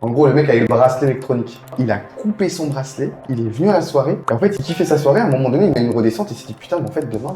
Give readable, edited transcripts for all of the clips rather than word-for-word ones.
En gros, le mec avec le bracelet électronique, il a coupé son bracelet, il est venu à la soirée, et en fait, il kiffait sa soirée, à un moment donné, il a une redescente, et il s'est dit, putain, mais en fait, demain,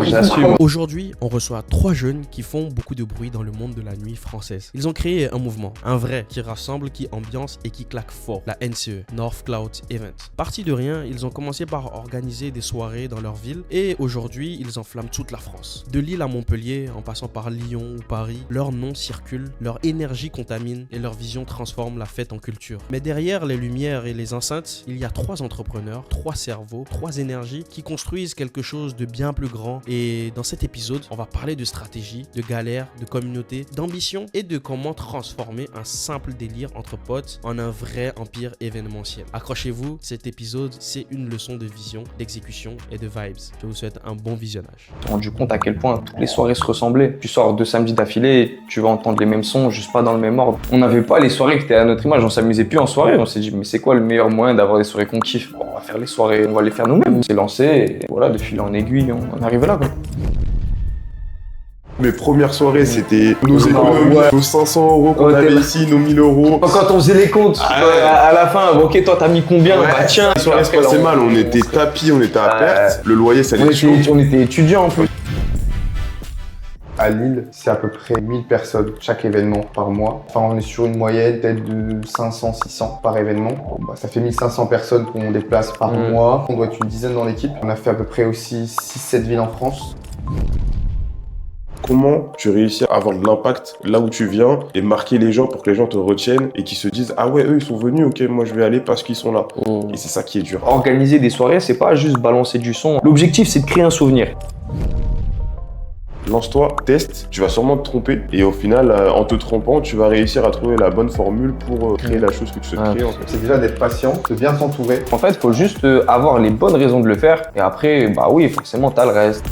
j'assume. Aujourd'hui, on reçoit 3 jeunes qui font beaucoup de bruit dans le monde de la nuit française. Ils ont créé un mouvement, un vrai, qui rassemble, qui ambiance et qui claque fort, la NCE, North Cloud Event. Partis de rien, ils ont commencé par organiser des soirées dans leur ville, et aujourd'hui, ils enflamment toute la France. De Lille à Montpellier, en passant par Lyon ou Paris, leur nom circule, leur énergie contamine, et leur vision transforme la fête en culture. Mais derrière les lumières et les enceintes, il y a 3 entrepreneurs, 3 cerveaux, 3 énergies qui construisent quelque chose de bien plus grand. Et dans cet épisode, on va parler de stratégie, de galère, de communauté, d'ambition et de comment transformer un simple délire entre potes en un vrai empire événementiel. Accrochez-vous, cet épisode, c'est une leçon de vision, d'exécution et de vibes. Je vous souhaite un bon visionnage. Je me suis rendu compte à quel point toutes les soirées se ressemblaient. Tu sors 2 samedis d'affilée, tu vas entendre les mêmes sons, juste pas dans le même ordre. On n'avait pas les soirées qui étaient à notre image, on s'amusait plus en soirée. On s'est dit, mais c'est quoi le meilleur moyen d'avoir des soirées qu'on kiffe? On va faire les soirées, on va les faire nous-mêmes. On s'est lancé et voilà, de fil en aiguille, on est arrivé là, quoi. Mes premières soirées, c'était nos économies, nos 500 € qu'on avait ici, nos 1000 €. Quand on faisait les comptes, à la fin, ok, toi t'as mis combien? Bah tiens. Les soirées se passaient mal, on était tapis, on était à perte. Le loyer, ça allait chaud. On était étudiants en plus. À Lille, c'est à peu près 1000 personnes chaque événement par mois. Enfin, on est sur une moyenne peut-être de 500-600 par événement. Bon, bah, ça fait 1500 personnes qu'on déplace par mois. On doit être une dizaine dans l'équipe. On a fait à peu près aussi 6-7 villes en France. Comment tu réussis à avoir de l'impact là où tu viens et marquer les gens pour que les gens te retiennent et qu'ils se disent « Ah ouais, eux, ils sont venus, ok, moi je vais aller parce qu'ils sont là. » Et c'est ça qui est dur. Organiser des soirées, c'est pas juste balancer du son. L'objectif, c'est de créer un souvenir. Lance-toi, teste, tu vas sûrement te tromper et au final, en te trompant, tu vas réussir à trouver la bonne formule pour créer la chose que tu souhaites créer. En fait. C'est déjà d'être patient, de bien s'entourer. En fait, il faut juste avoir les bonnes raisons de le faire et après, bah oui, forcément, t'as le reste.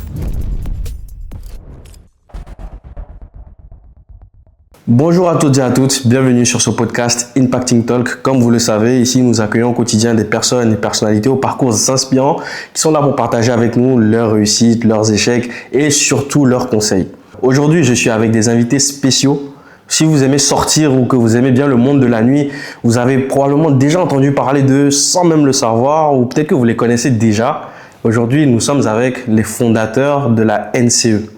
Bonjour à toutes et à toutes, bienvenue sur ce podcast Impacting Talk. Comme vous le savez, ici nous accueillons au quotidien des personnes et personnalités aux parcours inspirants qui sont là pour partager avec nous leurs réussites, leurs échecs et surtout leurs conseils. Aujourd'hui, je suis avec des invités spéciaux. Si vous aimez sortir ou que vous aimez bien le monde de la nuit, vous avez probablement déjà entendu parler d'eux sans même le savoir ou peut-être que vous les connaissez déjà. Aujourd'hui, nous sommes avec les fondateurs de la NCE.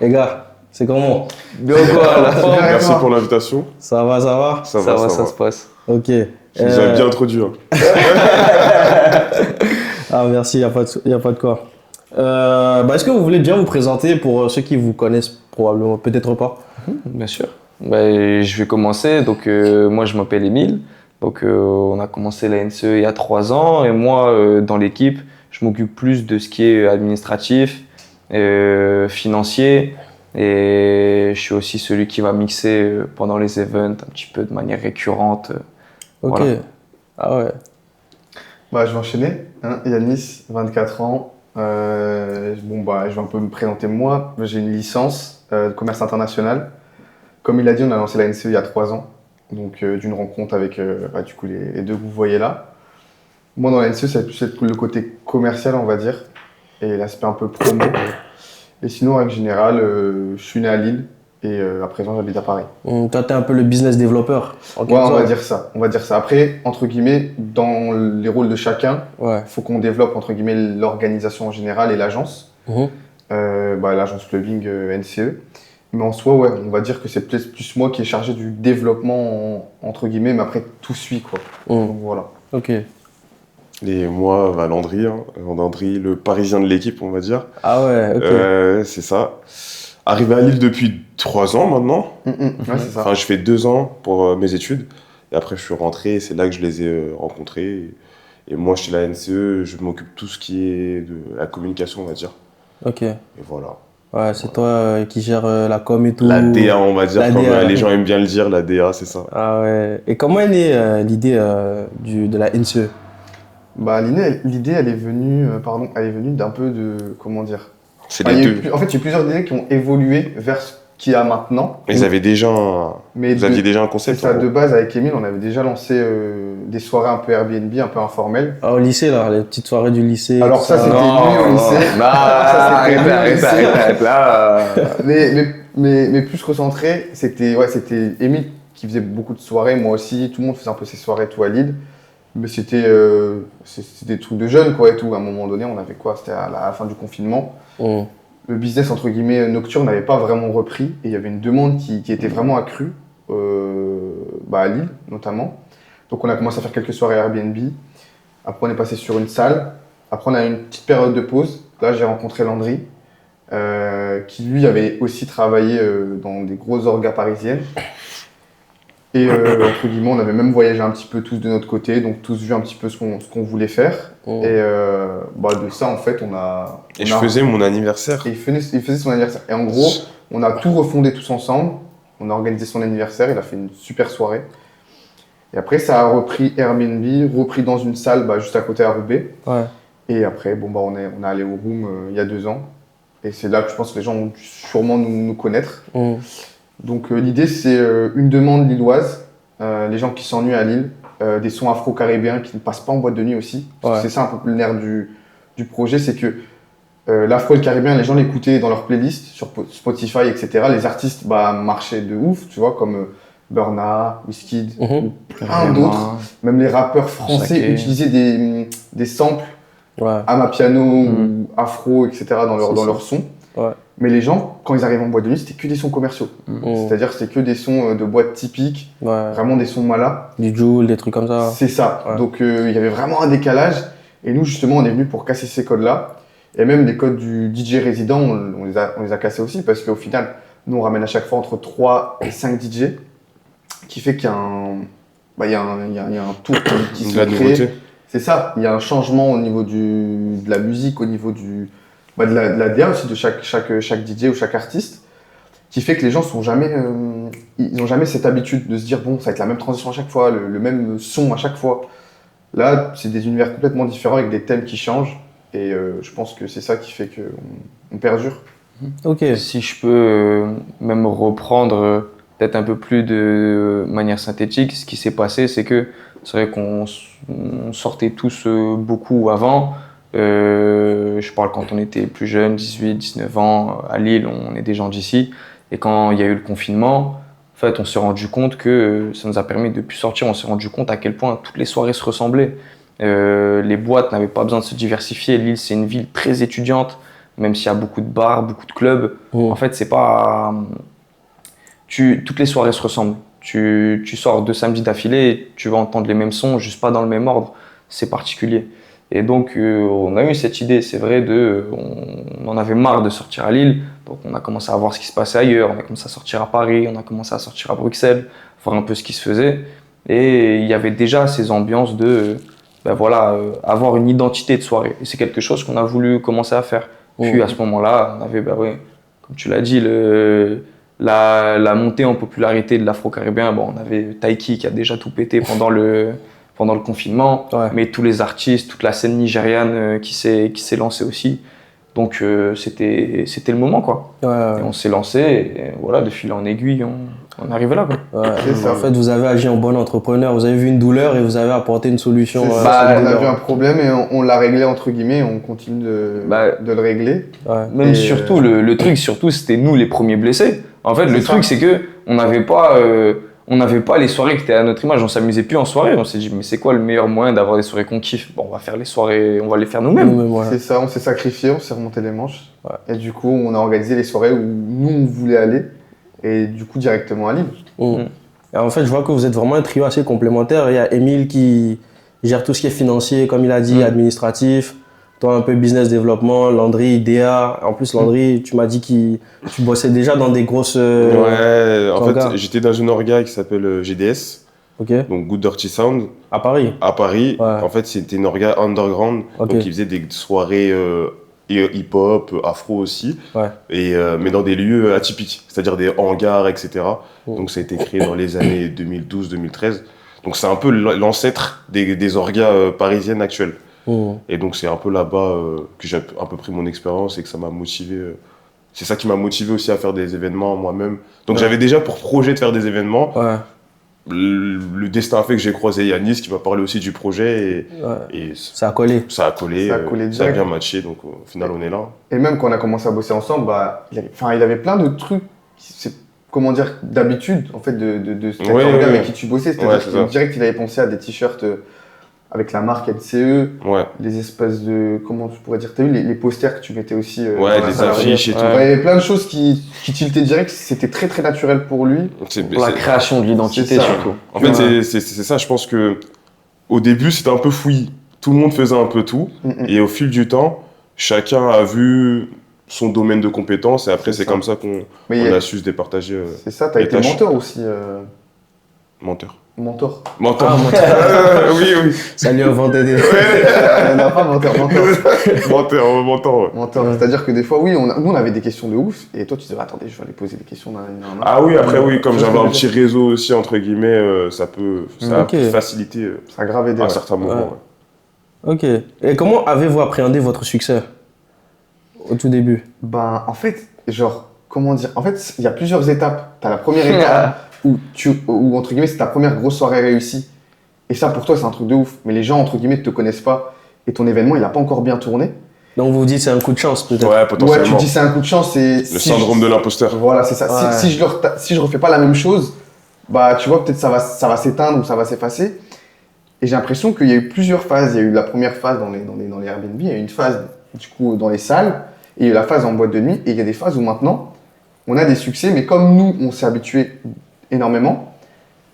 Les gars, c'est comment? Bien quoi, à la fin. Merci pour l'invitation. Ça va, ça va? Ça va. Ça se passe. Ok. Tu nous as bien introduit. Ah merci, il n'y a pas de quoi. Est-ce que vous voulez bien vous présenter pour ceux qui vous connaissent probablement, peut-être pas? Bien sûr. Je vais commencer. Donc, moi, je m'appelle Émile. Donc, on a commencé la NCE il y a 3 ans. Et moi, dans l'équipe, je m'occupe plus de ce qui est administratif, financier. Et je suis aussi celui qui va mixer pendant les events un petit peu de manière récurrente. Ok. Voilà. Ah ouais. Bah, je vais enchaîner. Yanis, 24 ans. Je vais un peu me présenter moi. J'ai une licence de commerce international. Comme il a dit, on a lancé la NCE il y a 3 ans. Donc d'une rencontre avec du coup, les deux que vous voyez là. Moi, dans la NCE, ça va plus être le côté commercial, on va dire. Et l'aspect un peu promo. Et sinon, en règle générale, je suis né à Lille et à présent, j'habite à Paris. Toi, t'es un peu le business développeur. Ouais, on va dire ça. Après, entre guillemets, dans les rôles de chacun, faut qu'on développe, entre guillemets, l'organisation en général et l'agence. L'agence clubbing NCE. Mais en soi, ouais, on va dire que c'est peut-être plus moi qui est chargé du développement, entre guillemets, mais après, tout suit, quoi. Donc voilà. Ok. Et moi, Landry, Landry, le parisien de l'équipe, on va dire. Ah ouais, ok. C'est ça. Arrivé à Lille depuis 3 ans maintenant. Ouais, c'est ça. Enfin, je fais 2 ans pour mes études. Et après, je suis rentré et c'est là que je les ai rencontrés. Et moi, chez la NCE, je m'occupe de tout ce qui est de la communication, on va dire. Ok. Et voilà. Ouais, c'est toi qui gères la com et tout. La DA, on va dire, la comme DA, les gens aiment bien le dire, la DA, c'est ça. Ah ouais. Et comment est née l'idée de la NCE? Bah, l'idée, elle est venue d'un peu de, comment dire. C'est En les deux. fait, il y a eu plusieurs idées qui ont évolué vers ce qu'il y a maintenant. Vous aviez déjà un concept. C'est ça, de base, avec Émile, on avait déjà lancé des soirées un peu Airbnb, un peu informelles. Ah, au lycée, là, les petites soirées du lycée. Alors ça, c'était venu au lycée. Arrête là. Mais plus recentré, c'était Émile qui faisait beaucoup de soirées, moi aussi, tout le monde faisait un peu ses soirées, tout à Lille. Mais c'était des trucs de jeunes, quoi, et tout. À un moment donné, on avait quoi? C'était à la fin du confinement. Le business, entre guillemets, nocturne n'avait pas vraiment repris. Et il y avait une demande qui était vraiment accrue, à Lille, notamment. Donc, on a commencé à faire quelques soirées Airbnb. Après, on est passé sur une salle. Après, on a eu une petite période de pause. Là, j'ai rencontré Landry, qui, lui, avait aussi travaillé dans des grosses orgas parisiennes. Et entre guillemets, on avait même voyagé un petit peu tous de notre côté, donc tous vu un petit peu ce qu'on voulait faire. Et de ça, en fait, je faisais mon anniversaire. Et il faisait son anniversaire. Et en gros, on a tout refondé tous ensemble. On a organisé son anniversaire, il a fait une super soirée. Et après, ça a repris Airbnb, repris dans une salle juste à côté à Roubaix. Ouais. Et après, on est allé au Room il y a 2 ans. Et c'est là que je pense que les gens ont dû sûrement nous connaître. Donc l'idée, c'est une demande lilloise, les gens qui s'ennuient à Lille, des sons afro-caribéens qui ne passent pas en boîte de nuit aussi. Parce que c'est ça un peu le nerf du projet, c'est que l'afro et le caribéen, les gens l'écoutaient dans leur playlist sur Spotify, etc. Les artistes marchaient de ouf, tu vois, comme Burna, Wizkid, ou plein d'autres. Même les rappeurs français utilisaient des samples Amapiano ou afro, etc. dans leur son. Ouais. Mais les gens, quand ils arrivent en boîte de nuit, c'était que des sons commerciaux. C'est-à-dire c'était que des sons de boîte typiques, vraiment des sons malins. Du Joule, des trucs comme ça. C'est ça. Ouais. Donc il y avait vraiment un décalage. Et nous, justement, on est venus pour casser ces codes-là. Et même les codes du DJ résident, on les a cassés aussi, parce qu'au final, nous, on ramène à chaque fois entre 3 et 5 DJ, qui fait qu'il y a un tour qui se crée. C'est ça. Il y a un changement au niveau de la musique, au niveau de la DA aussi de chaque DJ ou chaque artiste, qui fait que les gens ils n'ont jamais cette habitude de se dire bon, ça va être la même transition à chaque fois, le même son à chaque fois. Là, c'est des univers complètement différents avec des thèmes qui changent, et je pense que c'est ça qui fait qu'on perdure. Ok. Si je peux même reprendre peut-être un peu plus de manière synthétique, ce qui s'est passé, c'est que c'est vrai qu'on sortait tous beaucoup avant. Je parle quand on était plus jeune, 18, 19 ans, à Lille, on est des gens d'ici. Et quand il y a eu le confinement, en fait, on s'est rendu compte que ça nous a permis de plus sortir. On s'est rendu compte à quel point toutes les soirées se ressemblaient. Les boîtes n'avaient pas besoin de se diversifier. Lille, c'est une ville très étudiante, même s'il y a beaucoup de bars, beaucoup de clubs. En fait, c'est pas... toutes les soirées se ressemblent. Tu sors 2 samedis d'affilée et tu vas entendre les mêmes sons, juste pas dans le même ordre. C'est particulier. Et donc, on a eu cette idée, c'est vrai, on en avait marre de sortir à Lille. Donc, on a commencé à voir ce qui se passait ailleurs. On a commencé à sortir à Paris, on a commencé à sortir à Bruxelles, voir un peu ce qui se faisait. Et il y avait déjà ces ambiances de, avoir une identité de soirée. Et c'est quelque chose qu'on a voulu commencer à faire. Puis, à ce moment-là, on avait, comme tu l'as dit, la montée en popularité de l'afro-caribéen. On avait Taiki qui a déjà tout pété pendant le confinement, mais tous les artistes, toute la scène nigériane qui s'est lancée aussi. Donc c'était le moment, quoi. Et on s'est lancé et voilà, de fil en aiguille, on est arrivé là, quoi. En fait, vous avez agi en bon entrepreneur, vous avez vu une douleur et vous avez apporté une solution. On a vu un problème et on l'a réglé entre guillemets, on continue de le régler. Même surtout, le truc, c'était nous les premiers blessés. En fait, le truc, c'est que on n'avait pas les soirées qui étaient à notre image, on s'amusait plus en soirée. On s'est dit, mais c'est quoi le meilleur moyen d'avoir des soirées qu'on kiffe? On va faire les soirées, on va les faire nous-mêmes. C'est ça, on s'est sacrifié, on s'est remonté les manches. Et du coup, on a organisé les soirées où nous, on voulait aller. Et du coup, directement à Lille. Et en fait, je vois que vous êtes vraiment un trio assez complémentaire. Il y a Émile qui gère tout ce qui est financier, comme il a dit, administratif. Toi, un peu business développement, Landry, DA. En plus, Landry, tu m'as dit que tu bossais déjà dans des grosses... en fait, j'étais dans une orga qui s'appelle GDS, donc Good Dirty Sound. À Paris. En fait, c'était une orga underground, donc ils faisaient des soirées hip-hop, afro aussi, mais dans des lieux atypiques, c'est-à-dire des hangars, etc. Donc ça a été créé dans les années 2012-2013. Donc c'est un peu l'ancêtre des orgas parisiennes actuelles. Et donc c'est un peu là-bas que j'ai un peu pris mon expérience et que ça m'a motivé. C'est ça qui m'a motivé aussi à faire des événements moi-même. Donc j'avais déjà pour projet de faire des événements. Le destin a fait que j'ai croisé Yanis qui m'a parlé aussi du projet et ça a collé. Ça a collé, ça a bien matché, donc au final on est là. Et même quand on a commencé à bosser ensemble, il avait plein de trucs. comment dire, d'habitude, en fait, de cet Ouais, orga ouais, avec ouais. qui tu bossais. Ouais, C'est-à-dire c'est que ça. direct, il avait pensé à des t-shirts avec la marque NCE, Ouais, les espèces de, comment tu pourrais dire, t'as vu les posters que tu mettais aussi ouais, dans la les salle arrière. affiches et tout. Ouais, il y avait plein de choses qui tiltaient direct, c'était très très naturel pour lui. Pour la création de l'identité, c'est ça. surtout. En fait, c'est ça, je pense que au début, c'était un peu fouillis. Tout le monde faisait un peu tout. Et au fil du temps, chacun a vu son domaine de compétences. Et après, c'est comme ça qu'on a su se départager. C'est ça, t'as les été tâches. mentor aussi. Menteur. Mentor. Mentor. Ah, menteur. Oui, oui. Ça lui inventait des. Non, pas mentor. Menteur, ouais. Mentor. C'est-à-dire que des fois, oui, nous on avait des questions de ouf. Et toi, tu disais, attendez, je vais aller poser des questions. Ah oui, après, oui, comme j'avais un petit réseau aussi, entre guillemets, ça a Ok. facilité Ça a grave aidé. à Ouais. certains moments. Ouais. Ok. Et comment avez-vous appréhendé votre succès au tout début? Ben, en fait, genre, comment dire? En fait, il y a plusieurs étapes. T'as la première étape où, entre guillemets, c'est ta première grosse soirée réussie. Et ça, pour toi, c'est un truc de ouf. Mais les gens, entre guillemets, ne te connaissent pas. Et ton événement, il n'a pas encore bien tourné. Donc vous vous dites c'est un coup de chance peut-être. Ouais, Ouais, potentiellement. tu dis c'est un coup de chance. Le syndrome de l'imposteur. Voilà, c'est ça. Ouais. Si je refais pas la même chose, bah, tu vois, peut-être ça va s'éteindre ou ça va s'effacer. Et j'ai l'impression qu'il y a eu plusieurs phases. Il y a eu la première phase dans les Airbnb, il y a eu une phase, du coup, dans les salles, et il y a eu la phase en boîte de nuit. Et il y a des phases où maintenant, on a des succès, mais comme nous, on s'est habitué énormément,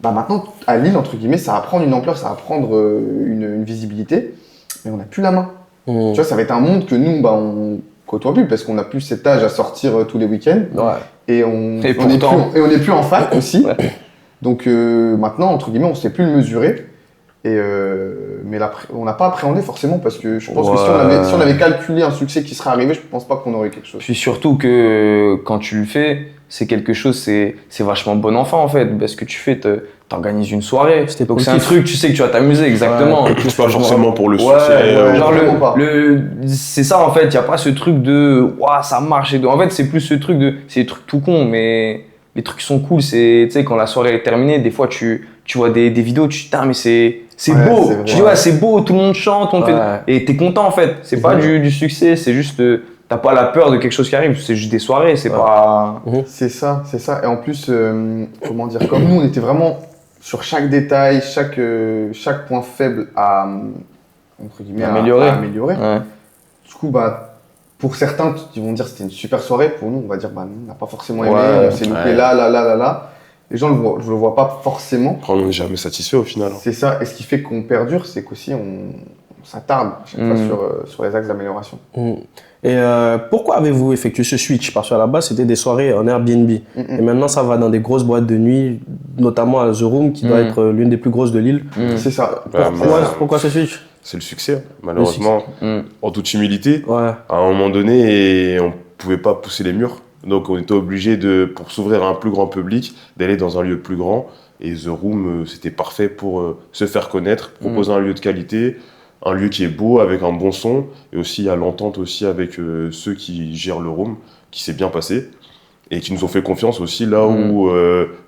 bah maintenant, à Lille, entre guillemets, ça va prendre une ampleur, ça va prendre une visibilité, mais on n'a plus la main. Tu vois, ça va être un monde que nous, bah, on côtoie plus, parce qu'on n'a plus cet âge à sortir tous les week-ends, Ouais. et on pourtant. n'est plus en fac aussi. Ouais. Donc maintenant, entre guillemets, on ne sait plus le mesurer. Mais on n'a pas appréhendé forcément parce que je pense que si on avait calculé un succès qui serait arrivé, je ne pense pas qu'on aurait eu quelque chose. Puis surtout que quand tu le fais, c'est quelque chose, c'est vachement bon enfant en fait. Parce que tu fais, t'organises une soirée. C'était Donc c'est un positif. truc, tu sais que tu vas t'amuser, exactement. Ouais. C'est pas forcément pour le Ouais, succès. genre vraiment pas. c'est ça en fait, il n'y a pas ce truc de ouah, ça marche. En fait, c'est plus ce truc de. C'est des trucs tout cons, mais les trucs qui sont cool, c'est, tu sais, quand la soirée est terminée, des fois tu vois des vidéos, tu te dis, putain, mais c'est Ouais, beau. c'est vrai. Tu dis, ouais, c'est beau, tout le monde chante, Ouais. et t'es content en fait. C'est pas du succès, c'est juste. T'as pas la peur de quelque chose qui arrive, c'est juste des soirées, c'est pas. C'est ça. Et en plus, comment dire, comme nous, on était vraiment sur chaque détail, chaque point faible à, entre guillemets, Améliorer. à améliorer. Ouais. Du coup, bah, pour certains, ils vont dire que c'était une super soirée. Pour nous, on va dire, bah, nous, on n'a pas forcément aimé, Ouais. on s'est loupé là. Les gens, je le vois pas forcément. Après, on n'est jamais satisfait au final. C'est ça. Et ce qui fait qu'on perdure, c'est qu'aussi, on s'attarde à chaque fois sur les axes d'amélioration. Et pourquoi avez-vous effectué ce switch? Parce qu'à la base, c'était des soirées en Airbnb. Et maintenant, ça va dans des grosses boîtes de nuit, notamment à The Room, qui doit être l'une des plus grosses de l'île. C'est ça. Pourquoi ce switch? C'est le succès, malheureusement. En toute humilité, Ouais. à un moment donné, on pouvait pas pousser les murs. Donc on était obligé pour s'ouvrir à un plus grand public, d'aller dans un lieu plus grand. Et The Room, c'était parfait pour se faire connaître, proposer un lieu de qualité, un lieu qui est beau, avec un bon son, et aussi à l'entente aussi avec ceux qui gèrent le Room, qui s'est bien passé. Et qui nous ont fait confiance aussi là où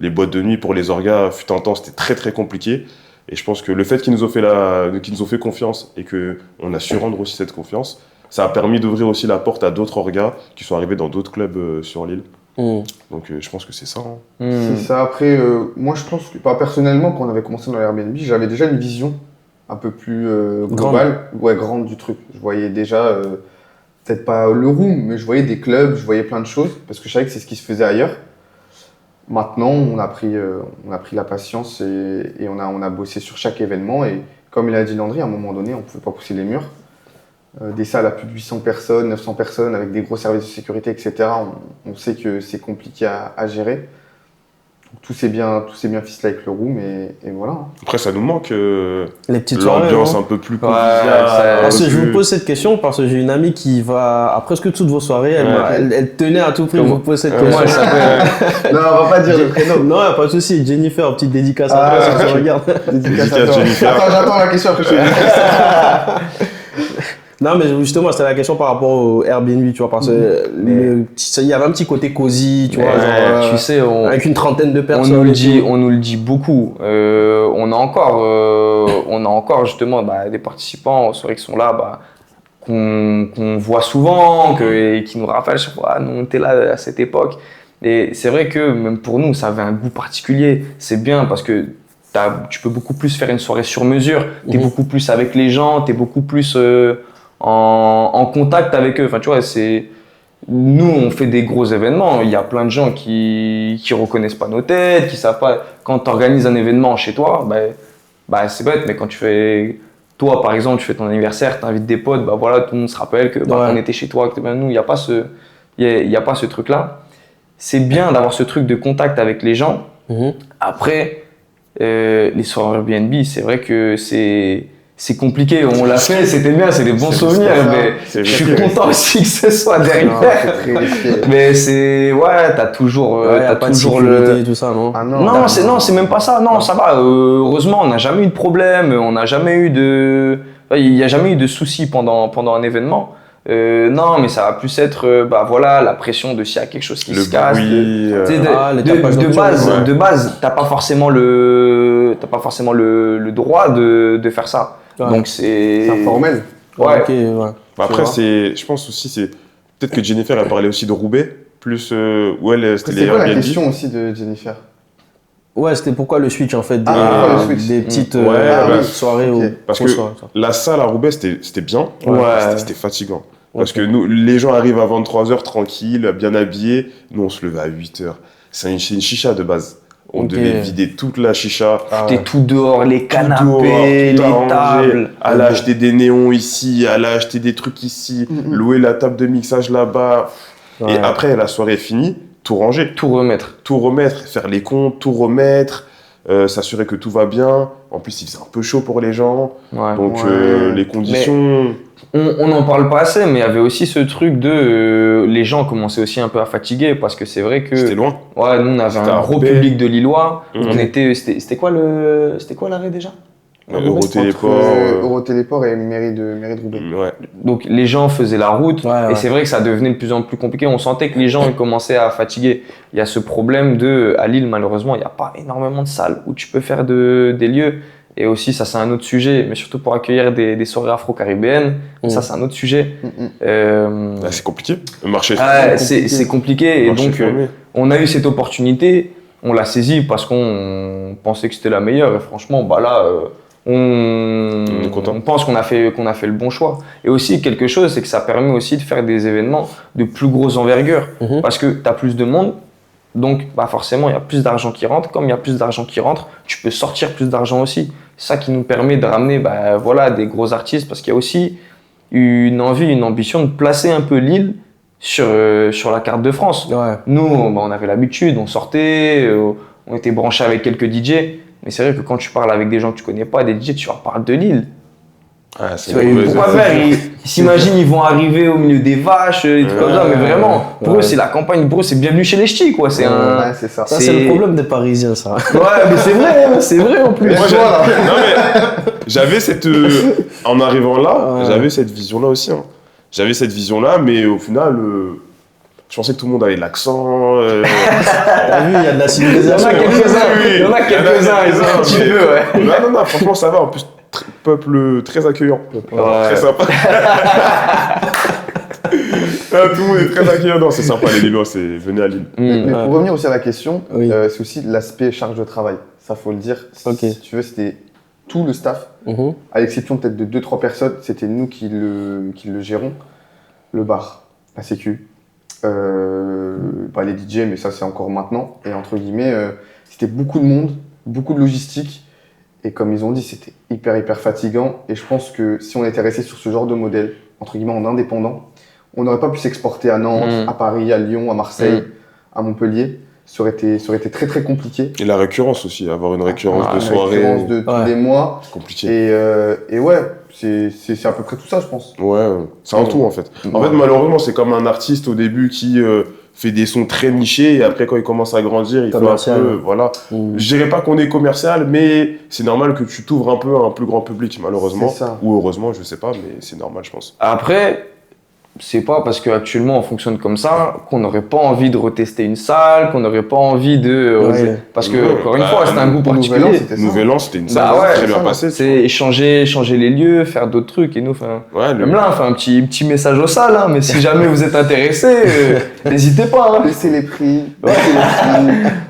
les boîtes de nuit pour les orgas, fut un temps, c'était très très compliqué. Et je pense que le fait qu'ils nous ont fait confiance et qu'on a su rendre aussi cette confiance, ça a permis d'ouvrir aussi la porte à d'autres orgas qui sont arrivés dans d'autres clubs sur l'île. Donc je pense que c'est ça. C'est ça. Après, moi, je pense que personnellement, quand on avait commencé dans l'Airbnb, j'avais déjà une vision un peu plus globale, grande du truc. Je voyais déjà, peut-être pas le room, mais je voyais des clubs, je voyais plein de choses, parce que je savais que c'est ce qui se faisait ailleurs. Maintenant, on a pris la patience et on a bossé sur chaque événement. Et comme il a dit Landry, à un moment donné, on ne pouvait pas pousser les murs. Des salles à plus de 800 personnes, 900 personnes, avec des gros services de sécurité, etc. On sait que c'est compliqué à gérer. Donc, tout s'est bien ficelé avec le room et voilà. Après, ça nous manque Les petites soirées. l'ambiance hein. un peu plus Ouais, conviviale. Parce que je vous pose cette question parce que j'ai une amie qui va à presque toutes vos soirées. Elle tenait à tout prix de vous poser cette question. Comment elle s'appelle? Non, on va pas dire le prénom. Non, pas de souci. Jennifer, petite dédicace à toi si tu regardes. Dédicace à Dédicace, toi. Jennifer. Attends, j'attends la question après je te dis. Non, mais justement, c'était la question par rapport au Airbnb, tu vois, parce que il y avait un petit côté cosy, tu vois, genre, Tu sais, avec une trentaine de on personnes. nous le dit beaucoup. On a encore justement des participants aux soirées qui sont là, qu'on voit souvent, et qui nous rappellent chaque fois, nous on était là à cette époque. Et c'est vrai que même pour nous, ça avait un goût particulier. C'est bien parce que tu peux beaucoup plus faire une soirée sur mesure. Tu es beaucoup plus avec les gens, tu es beaucoup plus en contact avec eux. Enfin, tu vois, nous, on fait des gros événements. Il y a plein de gens qui reconnaissent pas nos têtes, qui savent pas. Quand tu organises un événement chez toi, c'est bête, mais quand tu fais. Toi, par exemple, tu fais ton anniversaire, tu invites des potes, voilà, tout le monde se rappelle que on était chez toi. Nous, il n'y a pas ce truc-là. C'est bien d'avoir ce truc de contact avec les gens. Après, les soirées Airbnb, c'est vrai que c'est compliqué. On l'a fait, c'était bien, c'est des bons souvenirs. Mais je suis content aussi que ce soit derrière. Non, mais t'as toujours, pas de sécurité, tout ça, non? Non, c'est même pas ça. Non, ça va. Heureusement, on n'a jamais eu de problème. On n'a jamais eu il n'y a jamais eu de soucis pendant un événement. Non, mais ça va plus être la pression de s'il y a quelque chose qui se casse. De base, t'as pas forcément le droit de faire ça. Ouais. Donc c'est informel. Ouais. Okay, ouais. Après, je pense aussi, peut-être que Jennifer a parlé aussi de Roubaix, plus où elle, c'était les C'est quoi la Airbnb. question aussi de Jennifer? Ouais, c'était pourquoi le switch en fait, des petites soirées okay. Parce que la salle à Roubaix, c'était bien, c'était fatigant. Parce que nous, les gens arrivent à 23h tranquilles, bien habillés. Nous, on se levait à 8h. C'est une chicha de base. On devait vider toute la chicha. T'es tout dehors, les canapés, les tables. Elle a acheté des néons ici, elle a acheté des trucs ici, louer la table de mixage là-bas. Ouais. Et après, la soirée est finie, tout ranger. Tout remettre, faire les comptes, tout remettre. S'assurer que tout va bien. En plus, il faisait un peu chaud pour les gens. Ouais. Donc, les conditions... On n'en parle pas assez, mais il y avait aussi ce truc de... les gens commençaient aussi un peu à fatiguer parce que c'est vrai que... C'était loin. Ouais, nous, on avait un gros public de Lillois. C'était quoi l'arrêt déjà? Eurotéléport et mairie de Roubaix. Ouais. Donc les gens faisaient la route et c'est vrai que ça devenait de plus en plus compliqué. On sentait que les gens commençaient à fatiguer. Il y a ce problème à Lille, malheureusement, il n'y a pas énormément de salles où tu peux faire des lieux. Et aussi, ça c'est un autre sujet, mais surtout pour accueillir des soirées afro-caribéennes, ça c'est un autre sujet. C'est compliqué, le marché. C'est compliqué et donc on a eu cette opportunité, on l'a saisie parce qu'on pensait que c'était la meilleure et franchement, on pense qu'on a fait le bon choix. Et aussi, quelque chose, c'est que ça permet aussi de faire des événements de plus grosse envergure parce que tu as plus de monde. Donc, forcément, il y a plus d'argent qui rentre. Comme il y a plus d'argent qui rentre, tu peux sortir plus d'argent aussi. C'est ça qui nous permet de ramener des gros artistes parce qu'il y a aussi une envie, une ambition de placer un peu Lille sur la carte de France. Ouais. Nous, on avait l'habitude, on sortait, on était branchés avec quelques DJ. Mais c'est vrai que quand tu parles avec des gens que tu connais pas, des DJ, tu leur parles de Lille. Pourquoi faire? Ils s'imaginent, ils vont arriver au milieu des vaches, des trucs comme ça, mais vraiment, pour eux, c'est la campagne, pour eux, c'est bienvenue chez les ch'tis, quoi. C'est c'est ça. Ça, c'est le problème des Parisiens, ça. Ouais, mais c'est vrai en plus. Moi, j'avais en arrivant là, j'avais cette vision-là aussi. Hein. J'avais cette vision-là, mais au final, je pensais que tout le monde avait de l'accent. T'as vu, il y a de la civilisation. Il y en a quelques-uns, ils ont un petit peu, ouais. Non, franchement, ça va. En plus, peuple très accueillant, très sympa. Tout le monde est très accueillant. Non, c'est sympa les Lillois, venez à Lille. Mais pour revenir aussi à la question, c'est aussi l'aspect charge de travail. Ça, faut le dire. Si tu veux, c'était tout le staff, à l'exception peut-être de 2-3 personnes, c'était nous qui le gérons. Le bar, la sécu, les DJ, mais ça c'est encore maintenant. Et entre guillemets, c'était beaucoup de monde, beaucoup de logistique. Et comme ils ont dit, c'était hyper fatigant. Et je pense que si on était resté sur ce genre de modèle, entre guillemets en indépendant, on n'aurait pas pu s'exporter à Nantes, à Paris, à Lyon, à Marseille, à Montpellier. Ça aurait été très compliqué. Et la récurrence aussi, avoir une récurrence de soirée. Une récurrence de tous les mois. C'est compliqué. Et ouais, c'est à peu près tout ça, je pense. Ouais, c'est un tout en fait. En fait, malheureusement, c'est comme un artiste au début qui fait des sons très nichés et après, quand il commence à grandir, il fait un peu. Voilà. Je dirais pas qu'on est commercial, mais c'est normal que tu t'ouvres un peu à un plus grand public, malheureusement. Ou heureusement, je sais pas, mais c'est normal, je pense. Après, c'est pas parce qu'actuellement on fonctionne comme ça qu'on n'aurait pas envie de retester une salle, qu'on n'aurait pas envie de. Parce que, encore une fois, c'était un goût particulier. Nouvel An, c'était une salle très bien passée. C'est échanger les lieux, faire d'autres trucs. Et nous, même là, un petit message aux salles, hein, mais si jamais vous êtes intéressés, n'hésitez pas. Hein. Laissez les prix,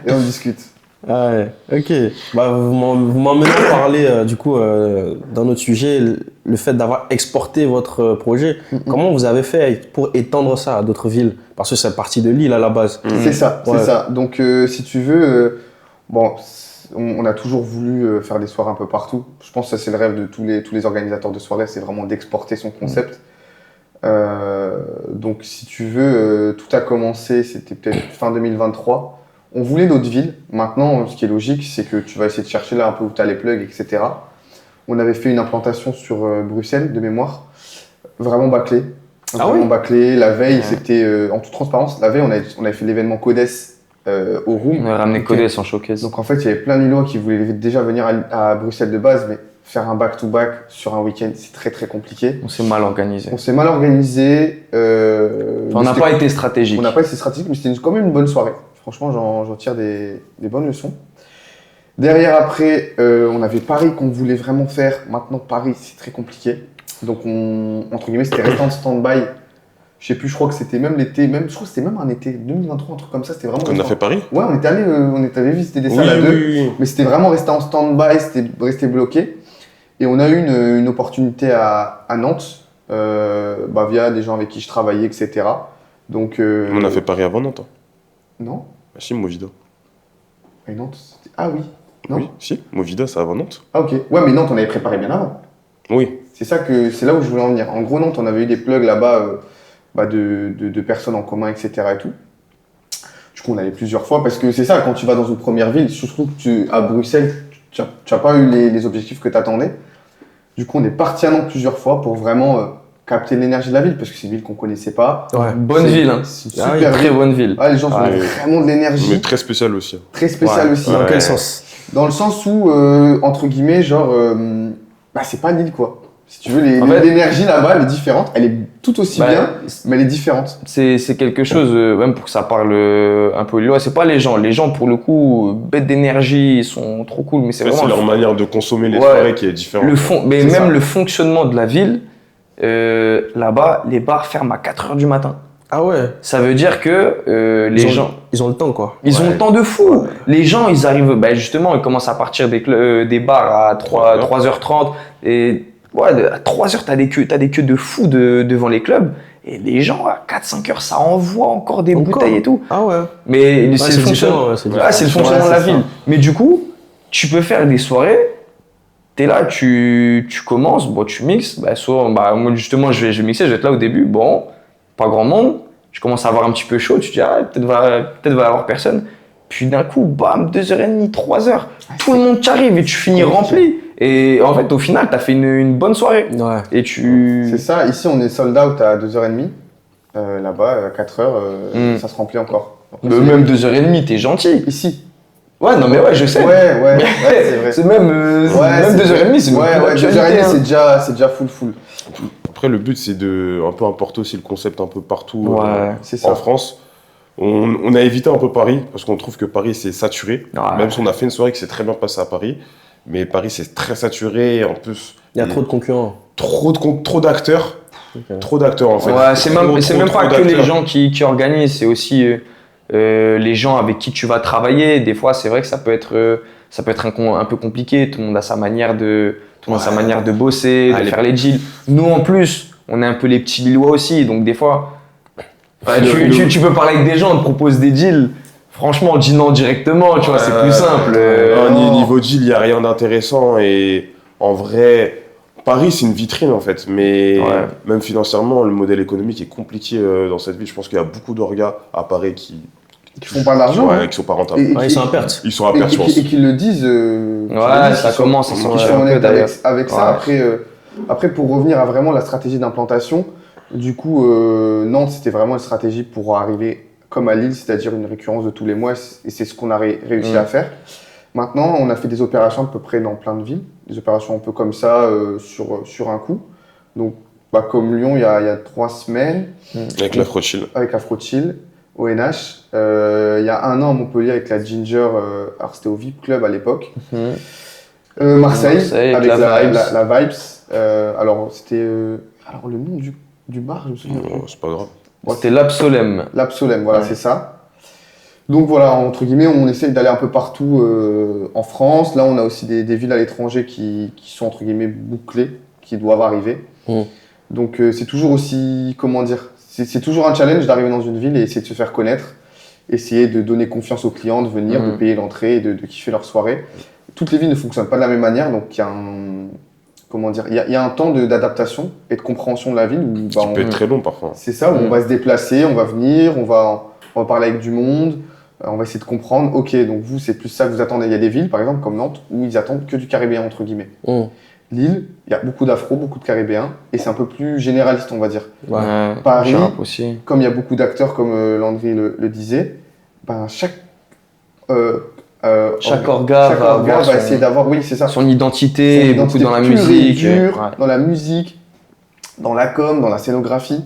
et on discute. Ah ouais, ok. Bah, vous m'emmenez à parler du coup d'un autre sujet, le fait d'avoir exporté votre projet. Comment vous avez fait pour étendre ça à d'autres villes? Parce que c'est parti de Lille à la base. C'est ça. Donc si tu veux, on a toujours voulu faire des soirées un peu partout. Je pense que ça c'est le rêve de tous les organisateurs de soirées, c'est vraiment d'exporter son concept. Donc si tu veux, tout a commencé, c'était peut-être fin 2023. On voulait d'autres villes. Maintenant, ce qui est logique, c'est que tu vas essayer de chercher là un peu où tu as les plugs, etc. On avait fait une implantation sur Bruxelles, de mémoire, vraiment bâclée. Bâclée. La veille, c'était en toute transparence. La veille, on avait fait l'événement Codes au Room. On a ramené Codes en showcase. Donc en fait, il y avait plein de Lillois qui voulaient déjà venir à Bruxelles de base, mais faire un back-to-back sur un week-end, c'est très très compliqué. On s'est mal organisé. On n'a pas été stratégique. On n'a pas été stratégique, mais c'était quand même une bonne soirée. Franchement, j'en tire des bonnes leçons. Derrière, après, on avait Paris qu'on voulait vraiment faire. Maintenant, Paris, c'est très compliqué. Donc, entre guillemets, c'était resté en stand-by. Je sais plus, je crois que c'était même l'été, je crois que c'était même un été 2023, un truc comme ça. C'était vraiment. On a fait Paris ? Ouais, on est allé visiter des salles à deux. Mais c'était vraiment resté en stand-by, c'était resté bloqué. Et on a eu une opportunité à Nantes, via des gens avec qui je travaillais, etc. Donc, on a fait Paris avant Nantes. Non. Si, Movida. Et Nantes, ah oui. Non. Oui, si, Movida, c'est avant Nantes. Ah ok. Ouais, mais Nantes, on avait préparé bien avant. Oui. C'est là où je voulais en venir. En gros, Nantes, on avait eu des plugs là-bas de personnes en commun, etc. et tout. Du coup, on allait plusieurs fois parce que c'est ça, quand tu vas dans une première ville, surtout que à Bruxelles, tu n'as pas eu les objectifs que tu attendais. Du coup, on est parti à Nantes plusieurs fois pour vraiment capter l'énergie de la ville parce que c'est une ville qu'on connaissait pas. Ouais. Bonne ville, hein. C'est une super très bonne ville. Les gens ont vraiment de l'énergie. Mais très spéciale aussi. Très spéciale aussi. Dans quel sens? Dans le sens où, entre guillemets, c'est pas Lille quoi. Si tu veux, l'énergie là-bas, elle est différente. Elle est tout aussi bien, mais elle est différente. C'est quelque chose, même pour que ça parle un peu lillois, c'est pas les gens. Les gens, pour le coup, bêtes d'énergie, ils sont trop cool, mais c'est vraiment. C'est leur manière de consommer les soirées qui est différente. Le fonctionnement de la ville, là-bas, les bars ferment à 4h du matin. Ah ouais. Ça veut dire que les gens. Ils ont le temps quoi. Ils ont le temps de fou. Ouais. Les gens, ils arrivent. Justement, ils commencent à partir des bars à 3h30. Et à 3h, t'as des queues de fou devant les clubs. Et les gens, à 4-5 heures, ça envoie encore des bouteilles et tout. Ah ouais. Mais c'est le fonctionnement. C'est le fonctionnement de la ville. Mais du coup, tu peux faire des soirées. T'es là, tu commences, tu mixes. Moi, justement, je vais mixer, je vais être là au début. Pas grand monde. Je commence à avoir un petit peu chaud. Tu te dis, peut-être va y avoir personne. Puis d'un coup, bam, 2h30, 3h. Tout le monde t'arrive et tu finis rempli. Et en fait, au final, t'as fait une bonne soirée. Ouais. Et C'est ça. Ici, on est sold out à 2h30. Là-bas, à 4h, ça se remplit encore. Même 2h30, t'es gentil. Ici. Ouais, non, mais je sais. Ouais, c'est vrai. C'est même 2h30, c'est même 2h30, c'est déjà full. Après, le but, c'est de un peu importer aussi le concept un peu partout c'est en France. On a évité un peu Paris, parce qu'on trouve que Paris, c'est saturé. Ouais. Même si on a fait une soirée qui s'est très bien passée à Paris. Mais Paris, c'est très saturé. En plus, il y a trop de concurrents. Trop d'acteurs. Okay. Trop d'acteurs, en fait. Ouais, c'est même pas que les gens qui organisent, c'est aussi les gens avec qui tu vas travailler. Des fois, c'est vrai que ça peut être un peu compliqué. Tout le monde a sa manière de bosser, de faire les deals. Nous, en plus, on est un peu les petits Lillois aussi. Donc, des fois, tu peux parler avec des gens, on te propose des deals. Franchement, on dit non directement, tu vois, c'est plus simple. Niveau deal, il n'y a rien d'intéressant. Et en vrai, Paris, c'est une vitrine en fait. Mais même financièrement, le modèle économique est compliqué dans cette ville. Je pense qu'il y a beaucoup d'orgas à Paris qui font pas d'argent. Ouais, qui sont pas rentables. Ils sont à perte. Ils sont à perte, je pense. Et qui le disent. Ça commence à s'en honnêtes avec ça. Après, pour revenir à vraiment la stratégie d'implantation, du coup, Nantes, c'était vraiment une stratégie pour arriver comme à Lille, c'est-à-dire une récurrence de tous les mois, et c'est ce qu'on a réussi à faire. Maintenant, on a fait des opérations à peu près dans plein de villes, des opérations un peu comme ça sur un coup. Donc comme Lyon, il y a 3 semaines. Avec l'Afro-Chill. Avec l'Afro-Chill, au NH. Il y a 1 an à Montpellier avec la Ginger, alors c'était au VIP Club à l'époque. Marseille, avec la Vibes. Alors c'était... alors le nom du bar, je me souviens. Non, c'est pas grave. Bon, c'était l'Absolem. L'Absolem, voilà, c'est ça. Donc voilà, entre guillemets, on essaye d'aller un peu partout en France. Là, on a aussi des villes à l'étranger qui sont entre guillemets bouclées, qui doivent arriver. Donc c'est toujours aussi, comment dire, c'est toujours un challenge d'arriver dans une ville et essayer de se faire connaître, essayer de donner confiance aux clients, de venir, de payer l'entrée et de kiffer leur soirée. Toutes les villes ne fonctionnent pas de la même manière, donc il y a un... Comment dire, il y a un temps d'adaptation et de compréhension de la ville. Où, qui peut être très long parfois. C'est ça, où on va se déplacer, on va venir, on va parler avec du monde, on va essayer de comprendre. Ok, donc vous, c'est plus ça que vous attendez. Il y a des villes, par exemple, comme Nantes, où ils attendent que du caribéen, entre guillemets. Lille, il y a beaucoup d'afro, beaucoup de caribéens, et c'est un peu plus généraliste, on va dire. Paris, aussi. comme il y a beaucoup d'acteurs, comme Landry le disait, chaque orga va essayer d'avoir, c'est ça, son identité, beaucoup dans la musique, dans la musique, dans la com, dans la scénographie,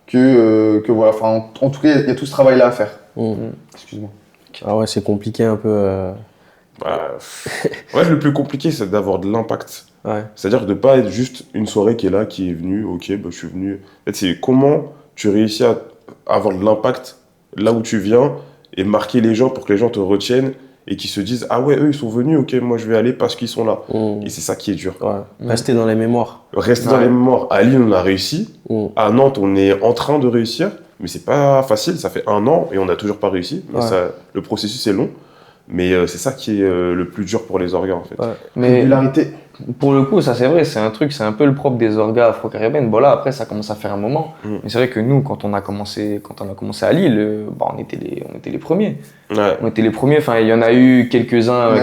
que voilà. Enfin, en tout cas, il y a tout ce travail-là à faire. Excuse-moi. Ah ouais, c'est compliqué un peu. Le plus compliqué, c'est d'avoir de l'impact. C'est-à-dire de pas être juste une soirée qui est là, qui est venue, ok, je suis venu. En fait, c'est comment tu réussis à avoir de l'impact là où tu viens et marquer les gens pour que les gens te retiennent et qu'ils se disent ah ouais, eux ils sont venus, ok, moi je vais aller parce qu'ils sont là. Et c'est ça qui est dur. Rester dans les mémoires. Rester dans les mémoires. À Lille, on a réussi. À Nantes, on est en train de réussir, mais c'est pas facile. Ça fait 1 an et on n'a toujours pas réussi. Mais le processus est long. Mais c'est ça qui est le plus dur pour les orgas en fait. Mais régularité. Pour le coup, ça c'est vrai, c'est un peu le propre des orgas afro-caribéennes. Bon là, après, ça commence à faire un moment. Mais c'est vrai que nous, quand on a commencé à Lille, on était les premiers. On était les premiers. Enfin, il y en a eu quelques-uns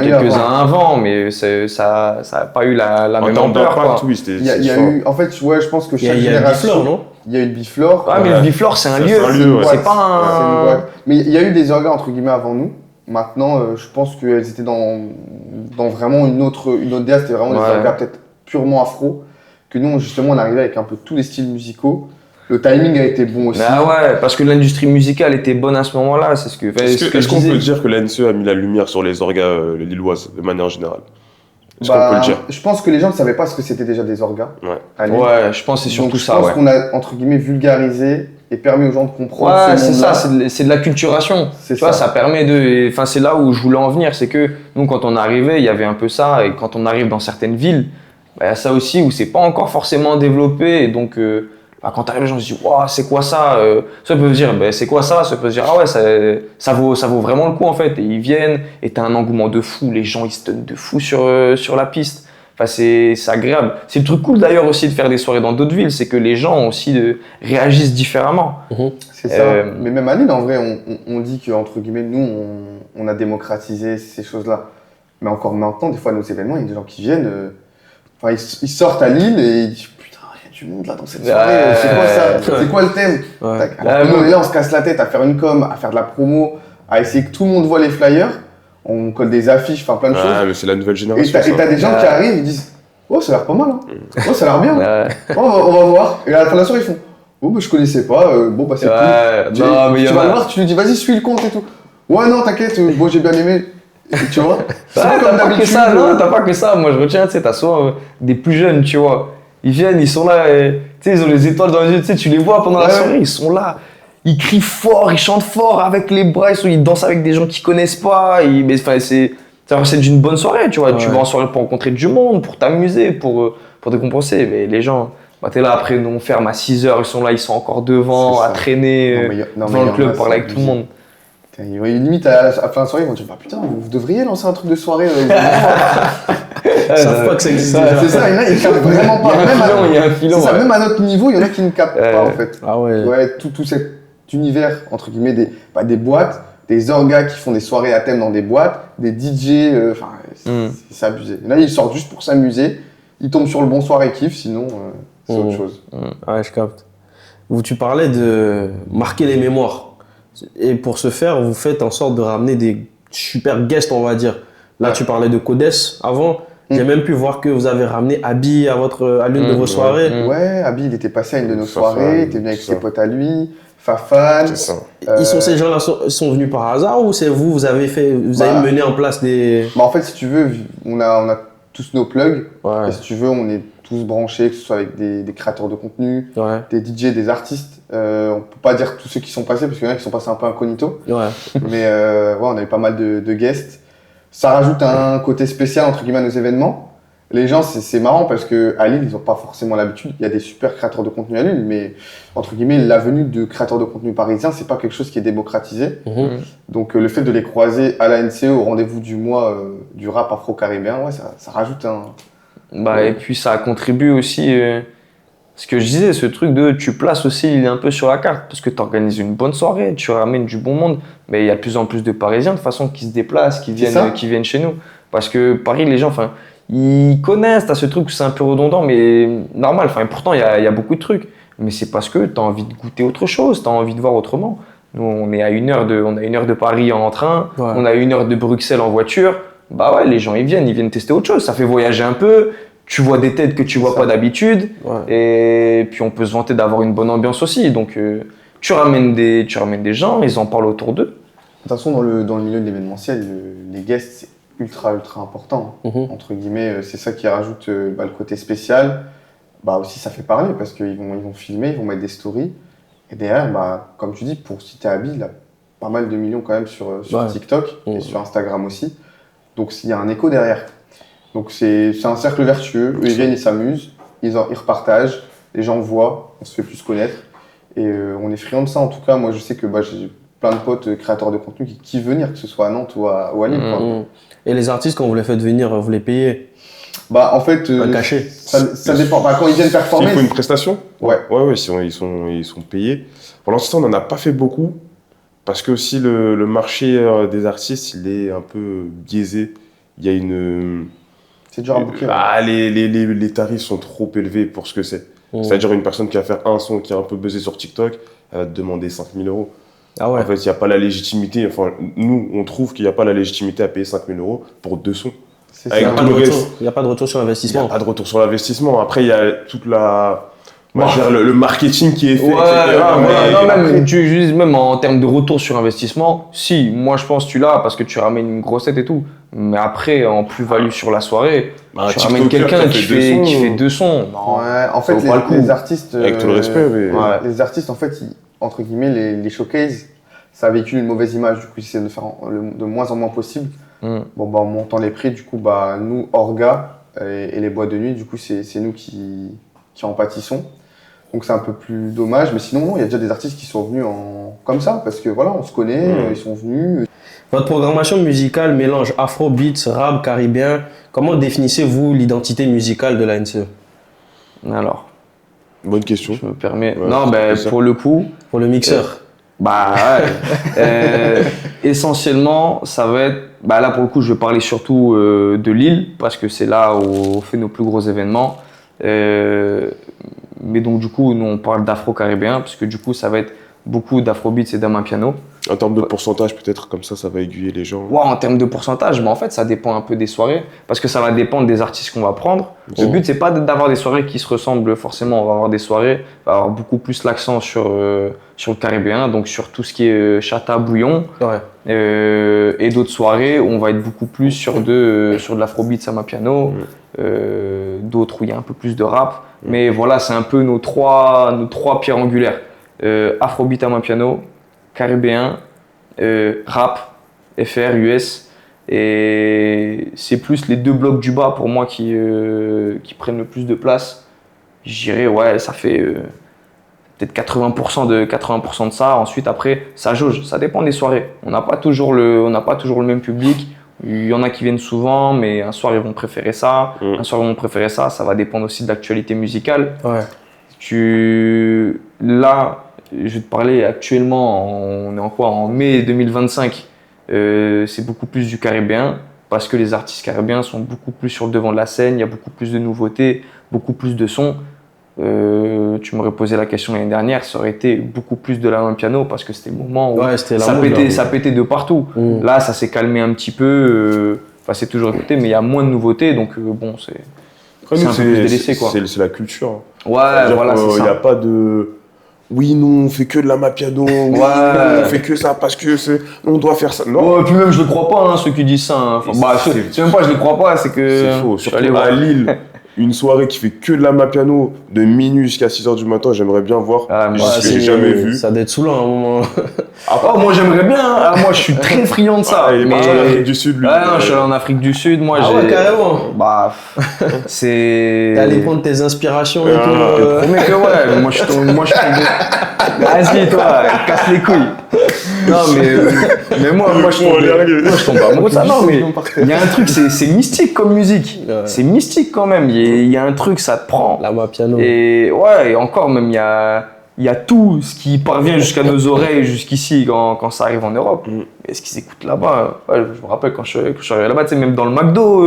avant, mais ça a pas eu la même ampleur. Il y a eu, en fait, je pense que chaque génération. Non, il y a eu le Biflore. Mais le Biflore, c'est un lieu. C'est pas un. Mais il y a eu des orgas entre guillemets avant nous. Maintenant, je pense qu'elles étaient dans vraiment une autre DA, c'était vraiment des orgas peut-être purement afro, que nous, justement, on arrivait avec un peu tous les styles musicaux. Le timing a été bon aussi. Parce que l'industrie musicale était bonne à ce moment-là, c'est ce que Est-ce qu'on peut dire que la NCE a mis la lumière sur les orgas lilloises, de manière générale? Est-ce qu'on peut le dire? Je pense que les gens ne savaient pas ce que c'était déjà des orgas. Je pense que c'est surtout ça. Je pense qu'on a, entre guillemets, vulgarisé et permis aux gens de comprendre c'est ça, c'est de la culturation. Tu vois, ça permet de... Enfin, c'est là où je voulais en venir, c'est que nous, quand on arrivait, il y avait un peu ça, et quand on arrive dans certaines villes, il y a ça aussi où c'est pas encore forcément développé, et donc quand t'arrives, les gens se disent « Wow, c'est quoi ça ?» Soit ils peuvent dire « C'est quoi ça ?» Soit ils peuvent dire « Ah ouais, ça vaut vraiment le coup en fait », et ils viennent, et t'as un engouement de fou, les gens ils se donnent de fou sur la piste. Enfin, c'est agréable. C'est le truc cool d'ailleurs aussi de faire des soirées dans d'autres villes, c'est que les gens aussi réagissent différemment. C'est ça. Mais même à Lille, en vrai, on dit qu'entre guillemets, nous, on a démocratisé ces choses-là. Mais encore maintenant, des fois, à nos événements, il y a des gens qui viennent, ils sortent à Lille et ils disent putain, il y a du monde là dans cette soirée, c'est quoi ça? C'est quoi le thème? Alors, nous, on est là, on se casse la tête à faire une com, à faire de la promo, à essayer que tout le monde voit les flyers. On colle des affiches, enfin plein de choses. Mais c'est la nouvelle génération. Et t'as des gens qui arrivent, ils disent oh, ça a l'air pas mal, hein. Oh, ça a l'air bien. On va voir. Et à la fin de la soirée, ils font oh, je connaissais pas. C'est cool. Tu vas voir, tu lui dis vas-y, suis le compte et tout. Ouais, non, t'inquiète, j'ai bien aimé. Et tu vois, t'as pas que ça, t'as pas que ça. Moi, je retiens, tu sais, t'as souvent des plus jeunes, tu vois. Ils viennent, ils sont là, tu sais, ils ont les étoiles dans les yeux, tu sais, tu les vois pendant la soirée, ils sont là. Ils crient fort, ils chantent fort avec les bras, ils dansent avec des gens qu'ils connaissent pas. C'est d'une bonne soirée, tu vois. Tu vas en soirée pour rencontrer du monde, pour t'amuser, pour décompenser. Mais les gens, t'es là, après, nous on ferme à 6h, ils sont là, ils sont encore devant, à traîner dans le club, parler avec tout le monde. Limite, à la fin de la soirée, ils vont dire putain, vous devriez lancer un truc de soirée. Ils savent pas que ça existe. C'est ça, il y en a, ils captent vraiment pas. Il y a un filon. C'est ça, même à notre niveau, il y en a qui ne captent pas en fait. Ah ouais. Tout cet univers, entre guillemets, des boîtes, des orgas qui font des soirées à thème dans des boîtes, des DJ, c'est abusé. Là, ils sortent juste pour s'amuser, ils tombent sur le bon soir et kiffent, sinon c'est autre chose. Ouais, je capte. Tu parlais de marquer les mémoires. Et pour ce faire, vous faites en sorte de ramener des super guests, on va dire. Là, tu parlais de Codes avant. J'ai même pu voir que vous avez ramené Abi à l'une de vos soirées. Ouais, Abi, il était passé à une de nos Fafan, soirées, il était venu avec c'est ses potes à lui, Fafan. C'est ça. Ces gens-là sont venus par hasard ou c'est vous avez mené en place des... En fait, si tu veux, on a tous nos plugs. Ouais. Et si tu veux, on est tous branchés, que ce soit avec des créateurs de contenu, des DJ, des artistes. On peut pas dire tous ceux qui sont passés, parce qu'il y en a qui sont passés un peu incognito. Ouais. Mais on a eu pas mal de guests. Ça rajoute un côté spécial, entre guillemets, à nos événements. Les gens, c'est marrant parce qu'à Lille, ils n'ont pas forcément l'habitude. Il y a des super créateurs de contenu à Lille, mais entre guillemets, la venue de créateurs de contenu parisiens, c'est pas quelque chose qui est démocratisé. Donc le fait de les croiser à la NCE au rendez-vous du mois du rap afro-caribéen, ça rajoute un... Et puis ça contribue aussi, ce que je disais, ce truc de tu places aussi Lille un peu sur la carte, parce que tu organises une bonne soirée, tu ramènes du bon monde, mais il y a de plus en plus de Parisiens de toute façon qui se déplacent, qui viennent chez nous. Parce que Paris, les gens, ils connaissent, t'as ce truc, c'est un peu redondant, mais normal. Pourtant, il y a beaucoup de trucs. Mais c'est parce que t'as envie de goûter autre chose, t'as envie de voir autrement. Nous, on est à on a 1 heure de Paris en train, on a 1 heure de Bruxelles en voiture. Les gens, ils viennent tester autre chose. Ça fait voyager un peu, tu vois des têtes que tu vois pas d'habitude. Et puis, on peut se vanter d'avoir une bonne ambiance aussi. Donc, tu ramènes des gens, ils en parlent autour d'eux. De toute façon, dans le milieu de l'événementiel, les guests, c'est ultra important, entre guillemets. C'est ça qui rajoute le côté spécial. Aussi, ça fait parler parce qu'ils vont filmer, ils vont mettre des stories. Et derrière, comme tu dis, pour citer Abi, il a pas mal de millions quand même sur TikTok et sur Instagram aussi. Donc, il y a un écho derrière. Donc, c'est un cercle vertueux. Eux, ils viennent, ils s'amusent, ils repartagent, les gens voient, on se fait plus connaître. Et on est friands de ça. En tout cas, moi, je sais que j'ai plein de potes créateurs de contenu qui kiffent venir, que ce soit à Nantes ou à Lille. Et les artistes, quand vous les faites venir, vous les payez? En fait, un cachet. Ça dépend. Quand ils viennent performer. Il faut une prestation. Ouais, ils sont payés. Pour l'instant, on n'en a pas fait beaucoup parce que aussi le marché des artistes, il est un peu biaisé. Il y a une. C'est dur à booker. Les tarifs sont trop élevés pour ce que c'est. C'est-à-dire une personne qui va faire un son qui a un peu buzzé sur TikTok, elle va te demander 5 000 €. Ah ouais. En fait, il n'y a pas la légitimité. Nous, on trouve qu'il n'y a pas la légitimité à payer 5 000 € pour 2 sons. Il n'y a pas de retour sur investissement. Il n'y a pas de retour sur l'investissement. Après, il y a toute le marketing qui est fait, etc. Même en termes de retour sur investissement, si, moi je pense que tu l'as parce que tu ramènes une grossette et tout. Mais après, en plus-value sur la soirée, tu ramènes quelqu'un qui fait 2 sons. Non, en fait, les artistes. Avec tout le respect, mais. Les artistes, en fait, entre guillemets, les showcases, ça véhicule une mauvaise image. Du coup, ils essaient de faire de moins en moins possible. En montant les prix, du coup, nous, Orga et les boîtes de nuit, du coup, c'est nous qui en pâtissons. Donc c'est un peu plus dommage, mais sinon, il y a déjà des artistes qui sont venus comme ça, parce que voilà, on se connaît, ils sont venus. Votre programmation musicale mélange afro-beats, rap, caribéen. Comment définissez-vous l'identité musicale de la NCE? Alors, bonne question. Je me permets. Pour le coup. Pour le mixeur. Essentiellement, ça va être. Là, pour le coup, je vais parler surtout de Lille, parce que c'est là où on fait nos plus gros événements. Mais donc, du coup, nous, on parle d'afro-caribéen, parce que du coup, ça va être beaucoup d'afrobeats et d'amapiano. En termes de pourcentage, peut-être, comme ça va aiguiller les gens. En termes de pourcentage, en fait, ça dépend un peu des soirées, parce que ça va dépendre des artistes qu'on va prendre. Le but, c'est pas d'avoir des soirées qui se ressemblent forcément. On va avoir des soirées, on va avoir beaucoup plus l'accent sur le caribéen, donc sur tout ce qui est chata, bouillon. Et d'autres soirées où on va être beaucoup plus sur de l'afrobeats amapiano, d'autres où il y a un peu plus de rap. Mais voilà, c'est un peu nos trois pierres angulaires. Afrobeat amapiano, caribéen, rap, FR, US. Et c'est plus les 2 blocs du bas pour moi qui prennent le plus de place. Je dirais, ça fait peut-être 80% de ça. Ensuite, après, ça jauge. Ça dépend des soirées. On n'a pas toujours le même public. Il y en a qui viennent souvent, mais un soir, ils vont préférer ça. Un soir, ils vont préférer ça. Ça va dépendre aussi de l'actualité musicale. Là, je vais te parler actuellement, on est en mai 2025. C'est beaucoup plus du caribéen parce que les artistes caribéens sont beaucoup plus sur le devant de la scène. Il y a beaucoup plus de nouveautés, beaucoup plus de sons. Tu m'aurais posé la question l'année dernière, ça aurait été beaucoup plus de la piano parce que c'était le moment où ça pétait de partout. Là, ça s'est calmé un petit peu. Enfin, c'est toujours écouté, mais il y a moins de nouveautés, donc bon, c'est Après, nous, un peu plus délaissé, quoi. C'est la culture. Ouais, voilà, c'est ça. Il n'y a pas de... Oui, nous, on fait que de la Mapiano. Oui, nous, on fait que ça parce que on doit faire ça. Non. Ouais, et puis même, je ne crois pas, hein, ceux qui disent ça. Hein. Enfin, c'est même pas, je ne les crois pas, c'est que... C'est faux. Surtout à Lille, une soirée qui fait que de la Mapiano de minuit jusqu'à 6h du matin, j'aimerais bien voir. Ah, moi, parce que j'ai jamais vu. Ça doit être saoulant à un moment. Ah, moi, j'aimerais bien. Hein. Ah, moi, je suis très friand de ça. Il est parti en Afrique du Sud, lui. Ah non, je suis allé en Afrique du Sud, moi. Ah ouais, carrément. Bah, c'est... T'es allé prendre tes inspirations et tout. Je te promets que ouais, moi je suis tombé... Vas-y, toi, casse les couilles. Non, mais moi je tombe amoureux de ça. Non, mais il y a un truc, c'est mystique comme musique. Ouais. C'est mystique quand même. Il y a un truc, ça te prend. La Mapiano. Et ouais, et encore même, il y a tout ce qui parvient jusqu'à nos oreilles, jusqu'ici, quand ça arrive en Europe. Et ce qu'ils écoutent là-bas, ouais, je me rappelle quand je suis arrivé là-bas, tu sais, même dans le McDo,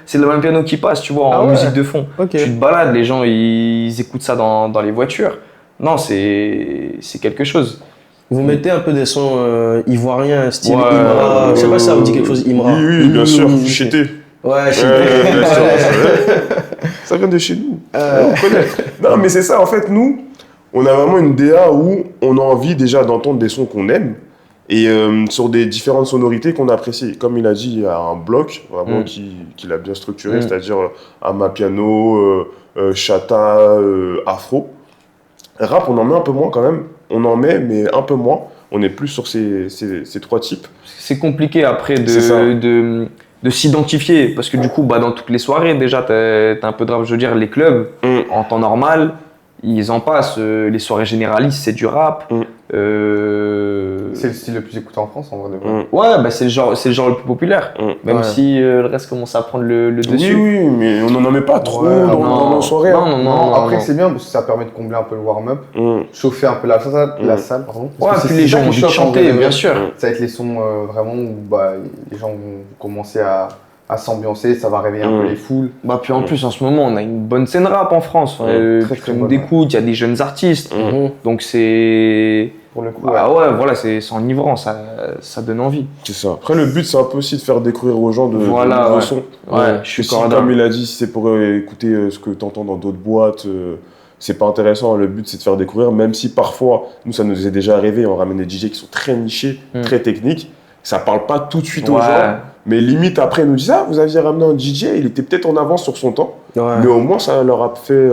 c'est le même piano qui passe, tu vois, en musique de fond. Okay. Tu te balades, les gens, ils écoutent ça dans les voitures. Non, c'est quelque chose. Vous mettez un peu des sons ivoiriens, style Imra. Je sais pas si ça vous dit quelque chose, Imra. Oui, bien sûr. Chété. Ouais, chété. Ça vient de chez nous. On connaît. Non, mais c'est ça, en fait, nous, on a vraiment une DA où on a envie déjà d'entendre des sons qu'on aime et sur des différentes sonorités qu'on apprécie. Comme il a dit, il y a un bloc vraiment qu'il a bien structuré, c'est-à-dire Amapiano, Chata, Afro. Rap, on en met un peu moins quand même. On en met, mais un peu moins. On est plus sur ces trois types. C'est compliqué après de s'identifier parce que du coup, dans toutes les soirées, déjà, t'as un peu de rap. Je veux dire, les clubs, en temps normal, ils en passent. Les soirées généralistes, c'est du rap. C'est le style le plus écouté en France, en vrai de vrai. Ouais, c'est le genre le plus populaire. Même si le reste commence à prendre le dessus. Oui, mais on n'en met pas trop dans nos soirées. Non, après, c'est bien parce que ça permet de combler un peu le warm-up, chauffer un peu la salle, pardon. Ouais, puis les gens ont envie de chanter, bien sûr. Ça va être les sons vraiment où les gens vont commencer à s'ambiancer, ça va réveiller un peu les foules. Puis en plus, en ce moment, on a une bonne scène rap en France. Tout le monde écoute, il y a des jeunes artistes. Donc c'est... Pour le coup, voilà, c'est enivrant, ça donne envie. C'est ça. Après, le but, c'est un peu aussi de faire découvrir aux gens de nouveaux sons. Ouais, je suis d'accord. Comme il a dit, si c'est pour écouter ce que tu entends dans d'autres boîtes, c'est pas intéressant. Le but, c'est de faire découvrir, même si parfois, nous, ça nous est déjà arrivé, on ramène des DJ qui sont très nichés, très techniques. Ça parle pas tout de suite aux gens, mais limite après ils nous disent vous aviez ramené un DJ, il était peut-être en avance sur son temps, mais au moins ça leur a fait,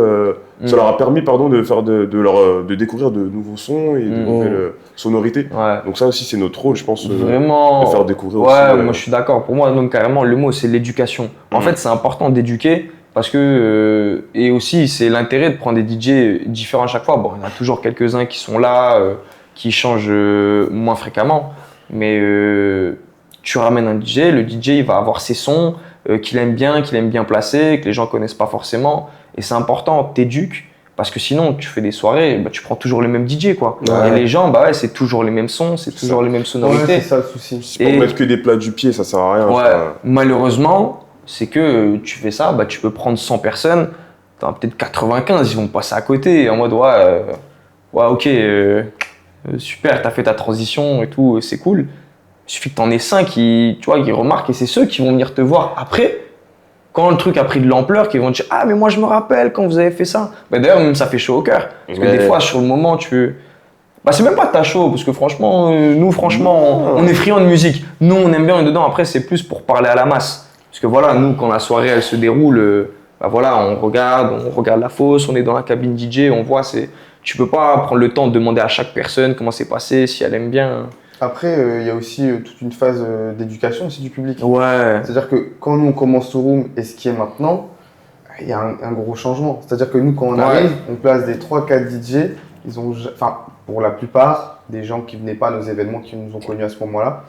ça leur a permis de découvrir de nouveaux sons et de nouvelles sonorités. Donc ça aussi c'est notre rôle, je pense, vraiment, de faire découvrir. Moi je suis d'accord. Pour moi même carrément le mot c'est l'éducation. En fait c'est important d'éduquer. Parce que, et aussi, c'est l'intérêt de prendre des DJ différents à chaque fois. Bon, il y en a toujours quelques-uns qui sont là, qui changent moins fréquemment. Mais tu ramènes un DJ, le DJ il va avoir ses sons qu'il aime bien placer, que les gens connaissent pas forcément. Et c'est important, t'éduques, parce que sinon tu fais des soirées, tu prends toujours les mêmes DJ quoi. Et les gens, c'est toujours les mêmes sons, c'est toujours les mêmes sonorités. C'est ça le souci. C'est pour mettre que des plats du pied, ça sert à rien. Malheureusement, c'est que tu fais ça, tu peux prendre 100 personnes, t'en as peut-être 95, ils vont passer à côté en mode ok. Super, t'as fait ta transition et tout, c'est cool. Il suffit que t'en aies 5 qui remarquent et c'est ceux qui vont venir te voir après, quand le truc a pris de l'ampleur, qui vont te dire mais moi je me rappelle quand vous avez fait ça. D'ailleurs, même ça fait chaud au cœur. Parce que des fois, sur le moment, c'est même pas que t'as chaud, parce que franchement, on est friands de musique. Nous, on aime bien être dedans. Après, c'est plus pour parler à la masse. Parce que voilà, nous, quand la soirée elle se déroule, on regarde la fosse, on est dans la cabine DJ, on voit, tu peux pas prendre le temps de demander à chaque personne comment c'est passé, si elle aime bien. Après, il y a aussi toute une phase d'éducation aussi du public. Ouais. C'est-à-dire que quand nous on commence Toolroom et ce qui est maintenant, il y a un gros changement. C'est-à-dire que nous, quand on arrive, on place des 3-4 DJ, pour la plupart, des gens qui venaient pas à nos événements, qui nous ont connus à ce moment-là,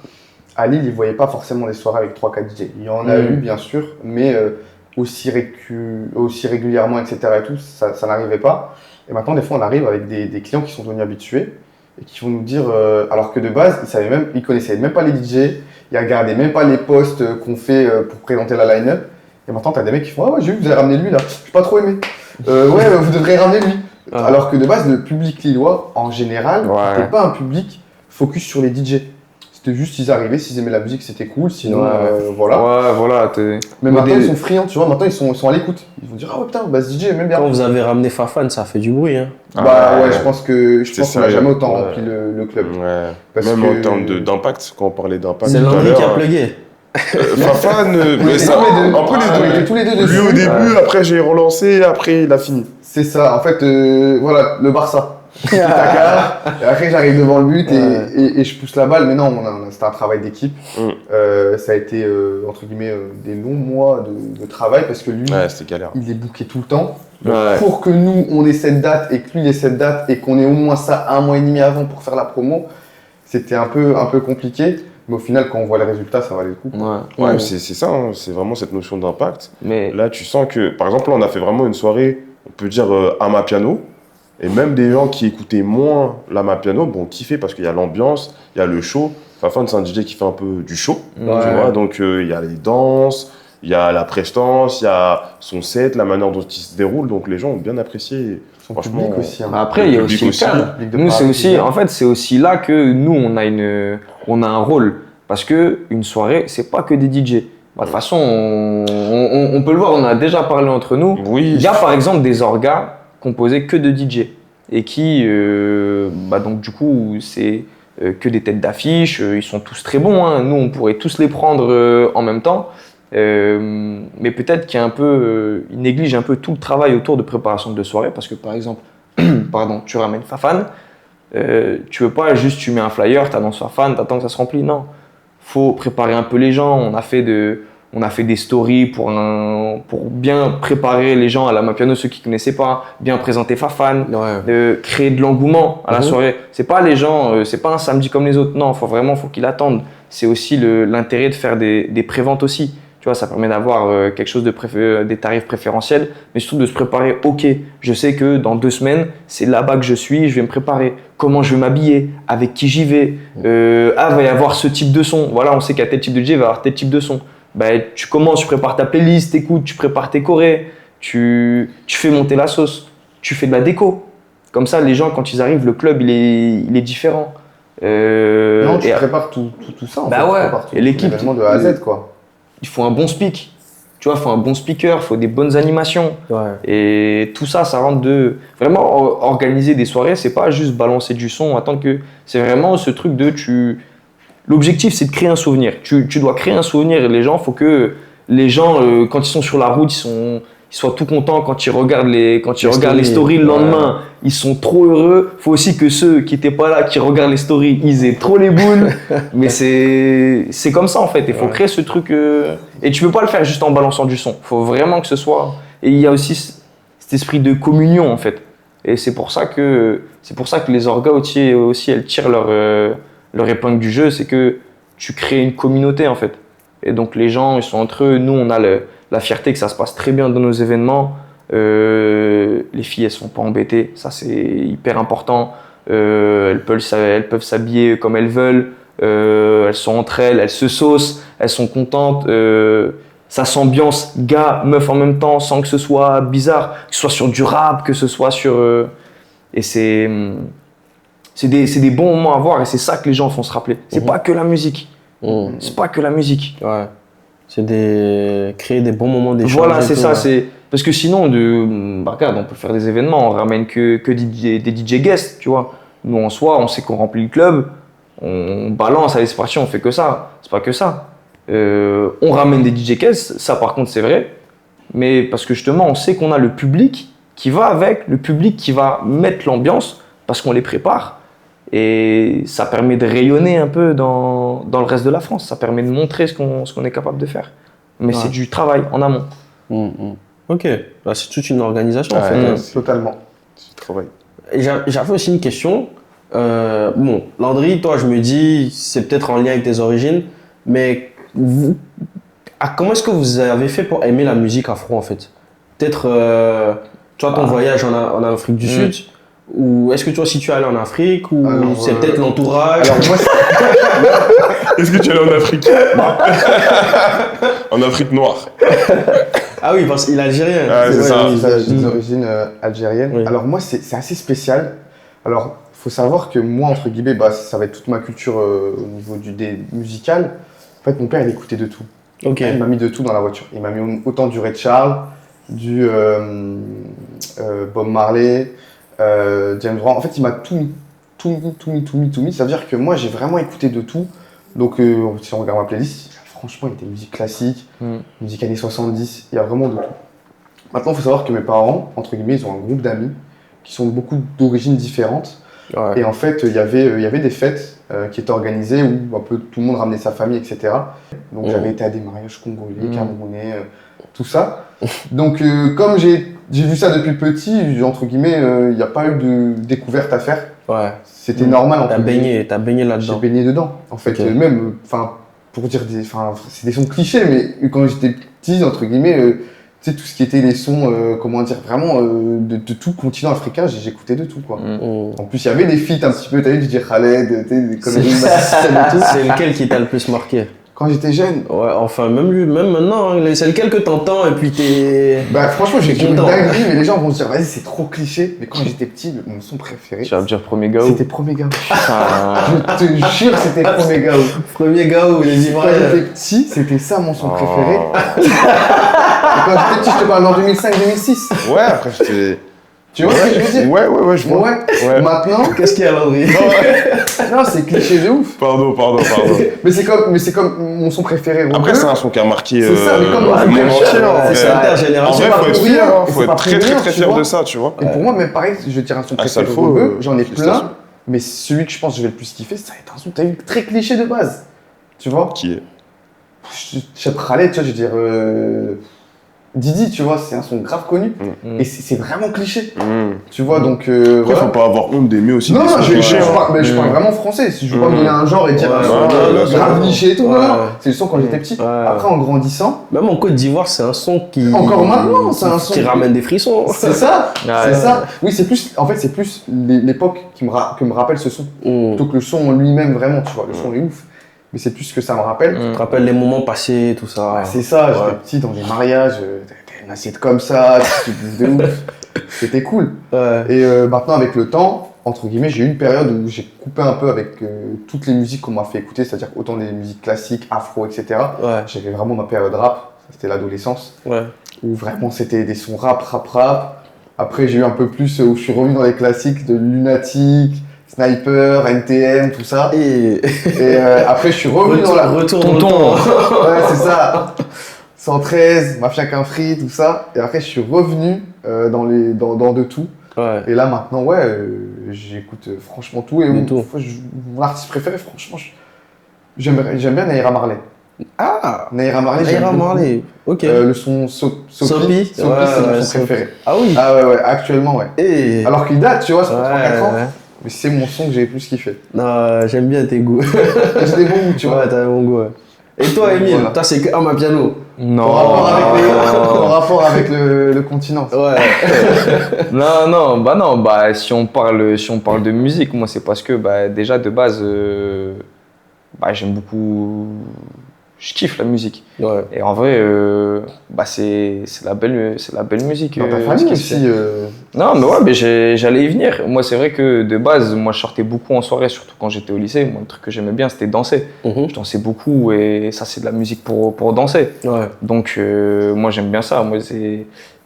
à Lille, ils ne voyaient pas forcément des soirées avec 3-4 DJ. Il y en a eu, bien sûr, mais aussi régulièrement, etc. et tout, ça n'arrivait pas. Et maintenant, des fois, on arrive avec des clients qui sont devenus habitués et qui vont nous dire, alors que de base, ils connaissaient même pas les DJ, ils regardaient même pas les posts qu'on fait pour présenter la line-up. Et maintenant, tu as des mecs qui font j'ai vu, vous avez ramené lui là, j'ai pas trop aimé. Vous devrez ramener lui. Alors que de base, le public lillois, en général, n'est pas un public focus sur les DJ. C'était juste, ils arrivaient, s'ils aimaient la musique, c'était cool. Sinon, voilà. Ouais, voilà. Mais maintenant, ils sont friands, tu vois. Maintenant, ils sont à l'écoute. Ils vont dire, ah ouais, putain, bah, ce DJ, j'aime bien. Quand vous avez ramené Fafan, ça a fait du bruit. Hein. Bah ouais, je pense qu'on n'a jamais autant Ouais. rempli le club. Ouais. Parce Même que- en termes d'impact, quand on parlait d'impact. C'est tout à Landry l'heure, qui a plugué. Fafan, mais ça, les deux. un peu les deux. On était tous les deux Lui dessus. au début, après j'ai relancé, après il a fini. C'est ça, en fait, voilà, le Barça. Taka, et après j'arrive devant le but et je pousse la balle, mais non, c'était un travail d'équipe. Ça a été, entre guillemets, des longs mois de travail parce que lui, Ouais, c'était galère. il est booké tout le temps. Ouais. Pour que nous, on ait cette date et que lui ait cette date et qu'on ait au moins ça 1 mois et demi avant pour faire la promo, c'était un peu compliqué. Mais au final, quand on voit les résultats, ça valait le coup. Ouais, c'est ça, hein, c'est vraiment cette notion d'impact. Mais Là, tu sens que, par exemple, là, on a fait vraiment une soirée, on peut dire, Amapiano. Et même des gens qui écoutaient moins l'Amapiano, bon, kiffaient parce qu'il y a l'ambiance, il y a le show. Fafan, c'est un DJ qui fait un peu du show, tu vois. Donc, il y a les danses, il y a la prestance, il y a son set, la manière dont il se déroule. Donc, les gens ont bien apprécié. Son Franchement, public aussi. Hein. après, il y a le aussi public le aussi. cadre. Public de Nous, c'est Paris, aussi, bien. en fait, c'est aussi là que nous, on a un rôle. Parce que une soirée, c'est pas que des DJ. Bah, de toute façon, on peut le voir, on a déjà parlé entre nous. Oui. Il y a par exemple des orgas composés que de DJ et qui, donc du coup, c'est que des têtes d'affiche. Ils sont tous très bons. Hein. Nous, on pourrait tous les prendre en même temps. Mais peut-être qu'il y a un peu, ils négligent un peu tout le travail autour de préparation de soirée parce que par exemple, tu ramènes Fafan, tu veux pas juste tu mets un flyer, t'annonces Fafan, t'attends que ça se remplisse. Non, faut préparer un peu les gens. On a fait des stories pour bien préparer les gens à l'Amapiano, ceux qui connaissaient pas, bien présenter Fafan, créer de l'engouement à la soirée. C'est pas les gens, c'est pas un samedi comme les autres. Non, faut qu'ils attendent. C'est aussi l'intérêt de faire des préventes aussi. Tu vois, ça permet d'avoir quelque chose des tarifs préférentiels, mais surtout de se préparer. Ok, je sais que dans 2 semaines, c'est là-bas que je suis, je vais me préparer. Comment je vais m'habiller, avec qui j'y vais. Il va y avoir ce type de son. Voilà, on sait qu'il y a tel type de DJ, il va y avoir tel type de son. Tu commences, tu prépares ta playlist, t'écoutes, tu prépares tes chorés, tu fais monter la sauce, tu fais de la déco. Comme ça, les gens, quand ils arrivent, le club, il est différent. Non, tu prépares tout ça. En fait, tu prépares tout, et l'équipe, l'événement de A à Z, quoi. Il faut un bon speak, tu vois, il faut un bon speaker, il faut des bonnes animations. Et tout ça, ça rentre de... Vraiment, organiser des soirées, c'est pas juste balancer du son, attendre que... C'est vraiment ce truc de... L'objectif, c'est de créer un souvenir. Tu dois créer un souvenir et il faut que les gens, quand ils sont sur la route, ils soient tout contents quand ils regardent les stories le lendemain. Ils sont trop heureux. Il faut aussi que ceux qui n'étaient pas là, qui regardent les stories, ils aient trop les boules. Mais c'est comme ça en fait. Il faut créer ce truc. Et tu peux pas le faire juste en balançant du son. Il faut vraiment que ce soit. Et il y a aussi cet esprit de communion en fait. Et c'est pour ça que les orgas aussi elles tirent leur épingle du jeu. C'est que tu crées une communauté en fait. Et donc les gens, ils sont entre eux. Nous, on a la fierté que ça se passe très bien dans nos événements. Les filles, elles sont pas embêtées. Ça, c'est hyper important. Elles peuvent s'habiller comme elles veulent. Elles sont entre elles, elles se saucent, elles sont contentes. Ça s'ambiance gars, meuf en même temps, sans que ce soit bizarre. Que ce soit sur du rap, que ce soit sur... Et c'est des bons moments à voir et c'est ça que les gens font se rappeler. C'est pas que la musique. C'est pas que la musique. Ouais. C'est créer des bons moments d'échange. Voilà, c'est ça. Parce que sinon, regarde, on peut faire des événements, on ramène que des DJ guests, tu vois. Nous, en soi, on sait qu'on remplit le club, on balance, allez, c'est parti, on fait que ça. C'est pas que ça. On ramène des DJ guests, ça par contre, c'est vrai. Mais parce que justement, on sait qu'on a le public qui va avec, le public qui va mettre l'ambiance parce qu'on les prépare. Et ça permet de rayonner un peu dans le reste de la France. Ça permet de montrer ce qu'on est capable de faire. Mais c'est du travail en amont. Ok, c'est toute une organisation en fait. Totalement. C'est du travail. Et j'avais aussi une question. Landry, toi, je me dis, c'est peut-être en lien avec tes origines, mais comment est-ce que vous avez fait pour aimer la musique afro en fait? Peut-être, tu vois, ton voyage en Afrique du Sud. Ou est-ce que toi, si tu es allé en Afrique, ou c'est peut-être l'entourage? Alors moi, Est-ce que tu es allé en Afrique? En Afrique noire. Ah oui, parce qu'il est algérien. Ah, c'est ça. j'ai des origines algériennes. Oui. Alors moi, c'est assez spécial. Alors, faut savoir que moi, entre guillemets, bah, ça va être toute ma culture au niveau des musicales. En fait, mon père, il écoutait de tout. Ok. Il m'a mis de tout dans la voiture. Il m'a mis autant du Ray Charles, du Bob Marley, James Brown. En fait, il m'a tout mis. Tout mis. Ça veut dire que moi, j'ai vraiment écouté de tout. Donc, si on regarde ma playlist, franchement, il y a des musiques classiques, musique années 70, il y a vraiment de tout. Maintenant, il faut savoir que mes parents, entre guillemets, ils ont un groupe d'amis qui sont beaucoup d'origines différentes. Ouais. Et en fait, il y avait des fêtes qui étaient organisées où un peu tout le monde ramenait sa famille, etc. Donc, j'avais été à des mariages congolais, camerounais, tout ça. Donc, comme j'ai vu ça depuis petit, entre guillemets, il n'y a pas eu de découverte à faire. Ouais. C'était normal. T'as baigné là-dedans. J'ai baigné dedans. En fait, même, pour dire c'est des sons clichés, mais quand j'étais petit, entre guillemets, tu sais, tout ce qui était les sons, comment dire, vraiment de tout continent africain, j'écoutais de tout, quoi. En plus, il y avait des feats un petit peu, t'as vu, DJ Khaled, des conneries et tout. C'est lequel qui t'a le plus marqué? Quand j'étais jeune. Ouais, enfin, même maintenant, hein, c'est lequel que t'entends et puis t'es. Bah, franchement, j'ai une dinguerie, mais les gens vont se dire, vas-y, c'est trop cliché. Mais quand j'étais petit, mon son préféré. Tu vas me dire Premier Gao. C'était Premier Gao. Je te jure, c'était Premier Gao. Premier Gao, les images. Quand j'étais petit, c'était ça mon son préféré. Quand j'étais petit, je te parle en 2005-2006. Ouais, après, j'étais. Tu vois ce que je veux dire? Ouais, je vois. Ouais. Maintenant. Qu'est-ce qu'il y a, Landry? Non, c'est cliché de ouf. Pardon. mais c'est comme mon son préféré. Après, c'est un son qui a marqué. C'est ça, mais comme mon son préféré. C'est intergénérationnel. En vrai, faut être fier, faut être très fier de ça, tu vois. Et pour moi, même pareil, je vais dire un son préféré. J'en ai plein, mais celui que je pense que je vais le plus kiffer, ça va être un son, t'as vu, très cliché de base. Tu vois? Qui est? Je sais pas, Khaled, tu vois, je veux dire. Didi, tu vois, c'est un son grave connu et c'est vraiment cliché. Tu vois, donc. Après, faut pas avoir honte d'aimer aussi. Non, je parle vraiment français. Si je veux pas me donner un genre et dire grave cliché et tout, non. C'est le son quand j'étais petit. Après, en grandissant. Même en Côte d'Ivoire, c'est un son qui. Encore maintenant, c'est un son. Qui ramène des frissons. C'est ça, c'est ça. Oui, c'est plus. En fait, c'est plus l'époque que me rappelle ce son. Plutôt que le son en lui-même, vraiment, tu vois. Le son est ouf. Mais c'est plus ce que ça me rappelle. Tu te rappelles les moments passés, tout ça. C'est ça, j'étais petit dans les mariages, t'avais une assiette comme ça, tu bouffes de ouf. C'était cool. Et maintenant, avec le temps, entre guillemets, j'ai eu une période où j'ai coupé un peu avec toutes les musiques qu'on m'a fait écouter, c'est-à-dire autant des musiques classiques, afro, etc. J'avais vraiment ma période rap, c'était l'adolescence, où vraiment c'était des sons rap. Après, j'ai eu un peu plus où je suis revenu dans les classiques de Lunatic, Sniper, NTM, tout ça. Et après, je suis revenu dans la... Retour Tonton. Ouais, c'est ça. 113, Mafia qu'un free, tout ça. Et après, je suis revenu dans de tout. Et là, maintenant, j'écoute franchement tout. Et mon artiste préféré, franchement, j'aime bien Naïra Marley. Ah, Naïra Marley, Naïra Marley, ok. Le son Sopi, c'est mon son préféré. Ah oui? Ah ouais, actuellement, ouais. Et... Alors qu'il date, tu vois, ça fait 3-4 ans. Mais c'est mon son que j'ai le plus kiffé. Non, j'aime bien tes goûts. J'ai des bons goûts, tu vois. Ouais, t'as des bons goûts, ouais. Et toi, Emile, toi, c'est que ma piano. Non. En rapport avec le continent. Ouais. non, si on parle de musique, moi, c'est parce que, déjà, de base, j'aime beaucoup... Je kiffe la musique. Ouais. Et en vrai, c'est la belle musique. Dans ta famille aussi. Non, mais j'allais y venir. Moi, c'est vrai que de base, moi, je sortais beaucoup en soirée, surtout quand j'étais au lycée. Moi, le truc que j'aimais bien, c'était danser. Je dansais beaucoup et ça, c'est de la musique pour danser. Ouais. Donc, moi, j'aime bien ça. Moi,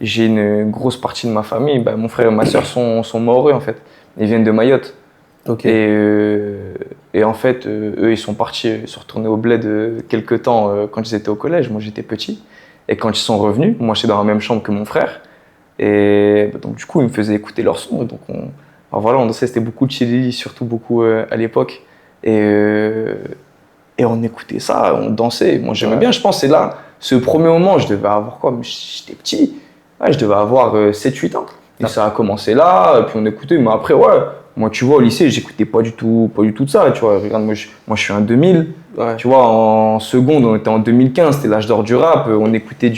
j'ai une grosse partie de ma famille. Mon frère et ma soeur sont mahorais, en fait. Ils viennent de Mayotte. Okay. Et en fait, eux, ils sont partis, ils sont retournés au bled quelques temps quand ils étaient au collège. Moi, j'étais petit. Et quand ils sont revenus, moi, j'étais dans la même chambre que mon frère. Et donc, du coup, ils me faisaient écouter leur son. Donc, on dansait, c'était beaucoup de Chili, surtout beaucoup à l'époque. Et on écoutait ça, on dansait. Moi, j'aimais bien, je pense, c'est là, ce premier moment, je devais avoir quoi? J'étais petit. Ouais, je devais avoir 7-8 ans. Et ça a commencé là, puis on écoutait. Mais après, moi, tu vois, au lycée, j'écoutais pas du tout de ça, tu vois. Regarde, moi, je suis en 2000. Ouais. Tu vois, en seconde, on était en 2015, c'était l'âge d'or du rap. On écoutait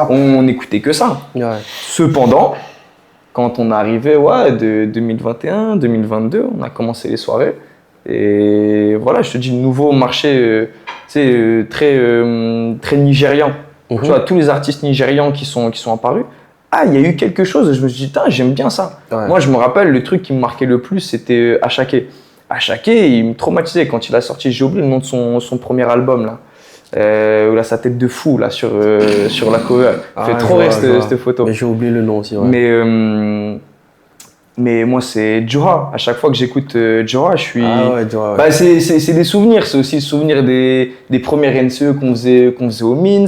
on écoutait que ça. Ouais. Cependant, quand on arrivait, de 2021, 2022, on a commencé les soirées. Et voilà, je te dis, le nouveau marché, très nigérian. Tu vois, tous les artistes nigérians qui sont apparus. ah, il y a eu quelque chose. Je me suis dit, j'aime bien ça. Ouais. Moi, je me rappelle, le truc qui me marquait le plus, c'était Achaké. Achaké, il me traumatisait quand il a sorti, j'ai oublié le nom de son premier album, là. Où il a sa tête de fou, là, sur la cover. Il fait trop rire cette photo. Mais j'ai oublié le nom aussi, ouais. Mais moi, c'est Djura. À chaque fois que j'écoute Djura, je suis. Ah ouais, Djura, ouais. Bah, c'est des souvenirs. C'est aussi le souvenir des premières NCE qu'on faisait au Mins.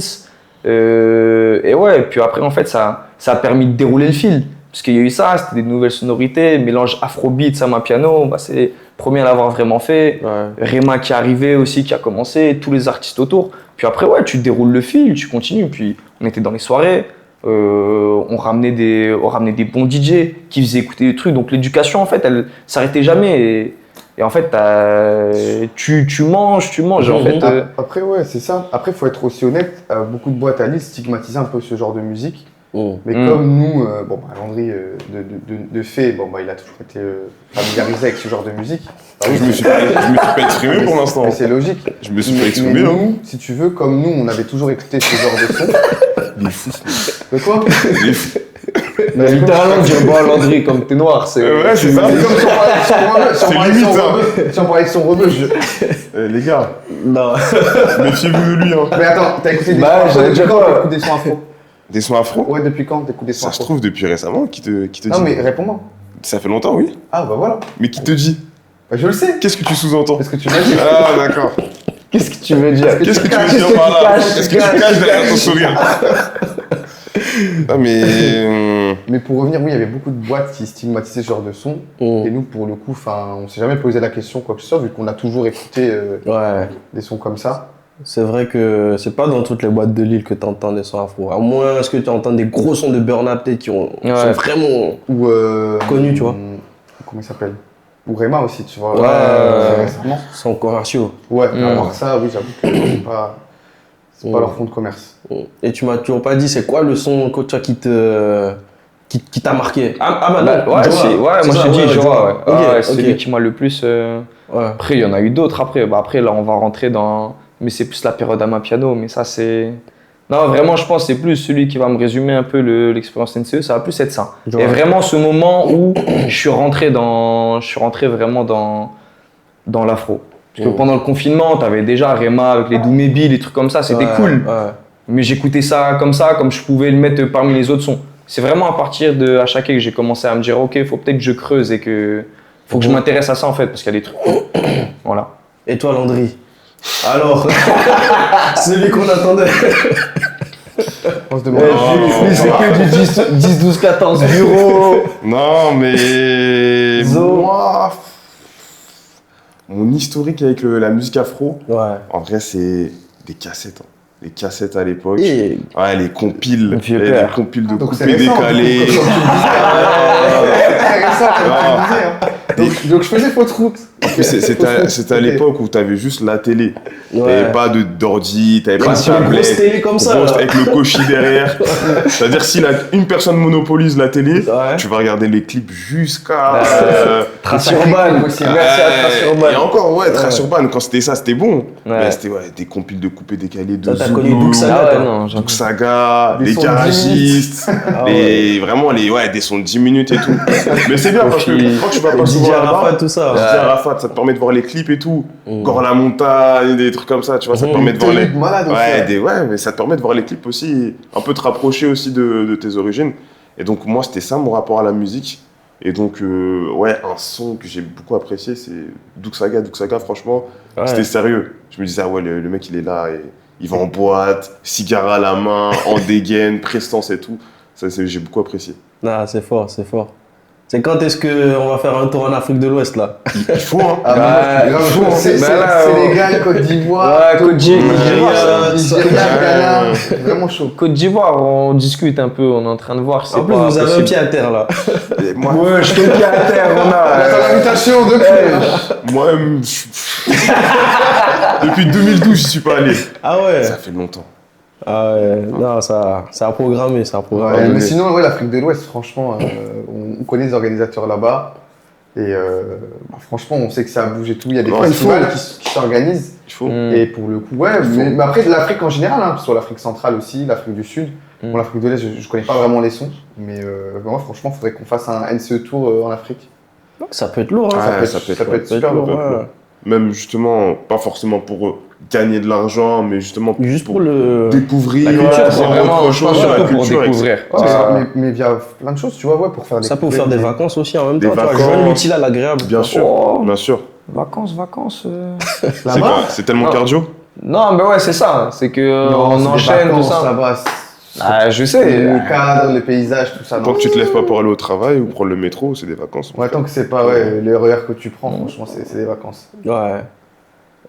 Et ouais, puis après, en fait, ça a permis de dérouler le fil. Parce qu'il y a eu ça, c'était des nouvelles sonorités, mélange afrobeat, Sama Piano. Bah, c'est le premier à l'avoir vraiment fait. Ouais. Rema qui est arrivé aussi, qui a commencé, tous les artistes autour. Puis après, ouais, tu déroules le fil, tu continues. Puis on était dans les soirées. On ramenait des bons DJ qui faisaient écouter des trucs. Donc l'éducation, en fait, elle s'arrêtait jamais. Et en fait, tu manges. En fait, Après, ouais, c'est ça. Après, il faut être aussi honnête. Beaucoup de boîtes à Lille stigmatisent un peu ce genre de musique. Mais comme nous, Landry, de fait, il a toujours été familiarisé avec ce genre de musique. Je me suis pas exprimé pour l'instant. Mais c'est logique. Je me suis pas exprimé. Mais nous, si tu veux, comme nous, on avait toujours écouté ce genre de son. Il est fou. De quoi? Il est fou. mais littéralement, dire bon, Landry, comme t'es noir, c'est. Ouais, c'est ça. C'est comme si on parlait de son limite, rebeu. Si on parlait de son rebeu, Les gars, Non. méfiez-vous de lui. Hein. Mais attends, t'as écouté des sons Bah, afro j'allais depuis dire quand quoi t'écoutes des sons afro? Des sons afro? Ouais, depuis quand t'écoutes des sons Ça se afro? trouve depuis récemment. Qui te Non, dit? mais réponds-moi. Ça fait longtemps, oui. Ah, bah voilà. Mais qui te dit? Bah, je le sais. Qu'est-ce que tu sous-entends? Parce que tu m'as dit. Ah, d'accord. Qu'est-ce que tu veux dire? Qu'est-ce que tu caches, veux dire qu'est-ce par que tu là? caches, Qu'est-ce que tu caches derrière ton sourire? Non, mais. Mais pour revenir, oui, il y avait beaucoup de boîtes qui stigmatisaient ce genre de son. Et nous, pour le coup, on s'est jamais posé la question, quoi que ce soit, vu qu'on a toujours écouté Ouais. des sons comme ça. C'est vrai que c'est pas dans toutes les boîtes de Lille que tu entends des sons afro. À moins est-ce que tu entends des gros sons de Burna peut-être qui sont vraiment Ou. connus, tu vois. Comment il s'appelle? Ou Rema aussi, tu vois. Ouais. Récemment. Sont commerciaux. Ouais, à part ça, oui, j'avoue que c'est pas leur fond de commerce. Et tu m'as toujours pas dit c'est quoi le son qui t'a marqué? Bah, ouais, moi j'ai dit Djura. C'est lui qui m'a le plus. Après, il y en a eu d'autres après. Bah, après, là, on va rentrer dans. Mais c'est plus la période à ma piano. Mais ça, c'est. Non, vraiment, je pense que c'est plus celui qui va me résumer un peu l'expérience NCE. Ça va plus être ça. Et vraiment, ce moment où je suis rentré vraiment dans l'afro. Parce que pendant le confinement, t'avais déjà Rema avec les Doumébi, les trucs comme ça. C'était cool. Ouais. Mais j'écoutais ça, comme je pouvais le mettre parmi les autres sons. C'est vraiment à partir de Achaké que j'ai commencé à me dire, ok, faut peut-être que je creuse et que faut que je m'intéresse à ça en fait, parce qu'il y a des trucs. Voilà. Et toi, Landry? Alors, celui qu'on attendait. On se demande. Lui, c'est que du 10, 12, 14 bureau. Non, mais. Zo. Moi. Mon historique avec la musique afro, Ouais. en vrai, c'est des cassettes. Hein. Les cassettes à l'époque. Et Ouais, les compiles. Vieux Les père. compiles de Donc c'est coupés récent, décalés. C'est récent, comme tu disais. Hein. Donc je faisais fausse route. C'était à l'époque où t'avais juste la télé. Ouais. T'avais pas d'ordi, t'avais pas de sur une grosse télé comme ça, grosse là. avec le cochi derrière. C'est-à-dire si une personne monopolise la télé, Ouais. tu vas regarder les clips jusqu'à... Trace Urban aussi. Merci à Trace Urban. Et encore, Trace Urban, quand c'était ça, c'était bon. Ouais. Mais c'était des compiles de coupés décalés de T'as Zulu, connu Doug Saga, Ah ouais, toi? non, Doug Saga, Les les sons de 10 garagistes, vraiment des sons de 10 minutes et tout. Mais c'est bien parce que quand tu vas pas DJ souvent Arafat, là-bas, tout ça. DJ Arafat, ça te permet de voir les clips et tout. Gore la montagne, des trucs comme ça, tu vois, ça te permet de voir les... malade aussi. mais ça te permet de voir les clips aussi, un peu te rapprocher aussi de tes origines. Et donc moi, c'était ça mon rapport à la musique. Et donc, un son que j'ai beaucoup apprécié, c'est Doug Saga. Doug Saga, franchement, c'était sérieux. Je me disais, le mec, il est là, et il va en boîte, cigare à la main, en dégaine, prestance et tout. Ça, j'ai beaucoup apprécié. Non, c'est fort, c'est fort. C'est quand est-ce qu'on va faire un tour en Afrique de l'Ouest, là? Il faut, hein. Sénégal, Côte d'Ivoire. Ouais, Côte d'Ivoire, Ghana. Vraiment chaud. Côte d'Ivoire, on discute un peu, on est en train de voir. En plus, vous avez un pied à terre, là. Et moi, Ouais, je te pied à terre, on a. Attends l'invitation depuis. moi depuis 2012, j'y suis pas allé. Ah ouais? Ça fait longtemps. Ah ouais, non, ça a programmé, ça a programmé. Ouais, mais sinon, l'Afrique de l'Ouest, franchement, on connaît les organisateurs là-bas. Et franchement, on sait que ça bouge et tout. Il y a des festivals qui s'organisent. Il faut. Et pour le coup, mais après, de l'Afrique en général, hein, que ce soit l'Afrique centrale aussi, l'Afrique du Sud, Bon, l'Afrique de l'Est, je connais pas vraiment les sons, mais moi, franchement, il faudrait qu'on fasse un NCE Tour en Afrique. Ça peut être lourd, hein. Ouais, ça peut être super lourd. lourd. Ouais. Même justement, pas forcément pour gagner de l'argent, mais justement Juste pour le... découvrir. La culture, c'est voir vraiment, autre je pense, chose, la surtout pour culture, découvrir. Ouais, mais via plein de choses, tu vois, ouais, pour faire Ça peut vous faire des vacances aussi en même Des temps. Tu vois, vacances. joindre l'utile à l'agréable. Bien sûr, Oh. bien sûr. Vacances. C'est Là-bas. quoi? C'est tellement Non. cardio? Non, mais ouais, c'est ça. C'est que Non, on c'est des enchaîne tout vacances ça. là-bas. Ah, je sais. Le cadre, les paysages, tout ça. Tant non. que tu te lèves pas pour aller au travail ou prendre le métro, c'est des vacances. Ouais, tant que c'est pas les RER que tu prends, franchement, c'est des vacances. Ouais.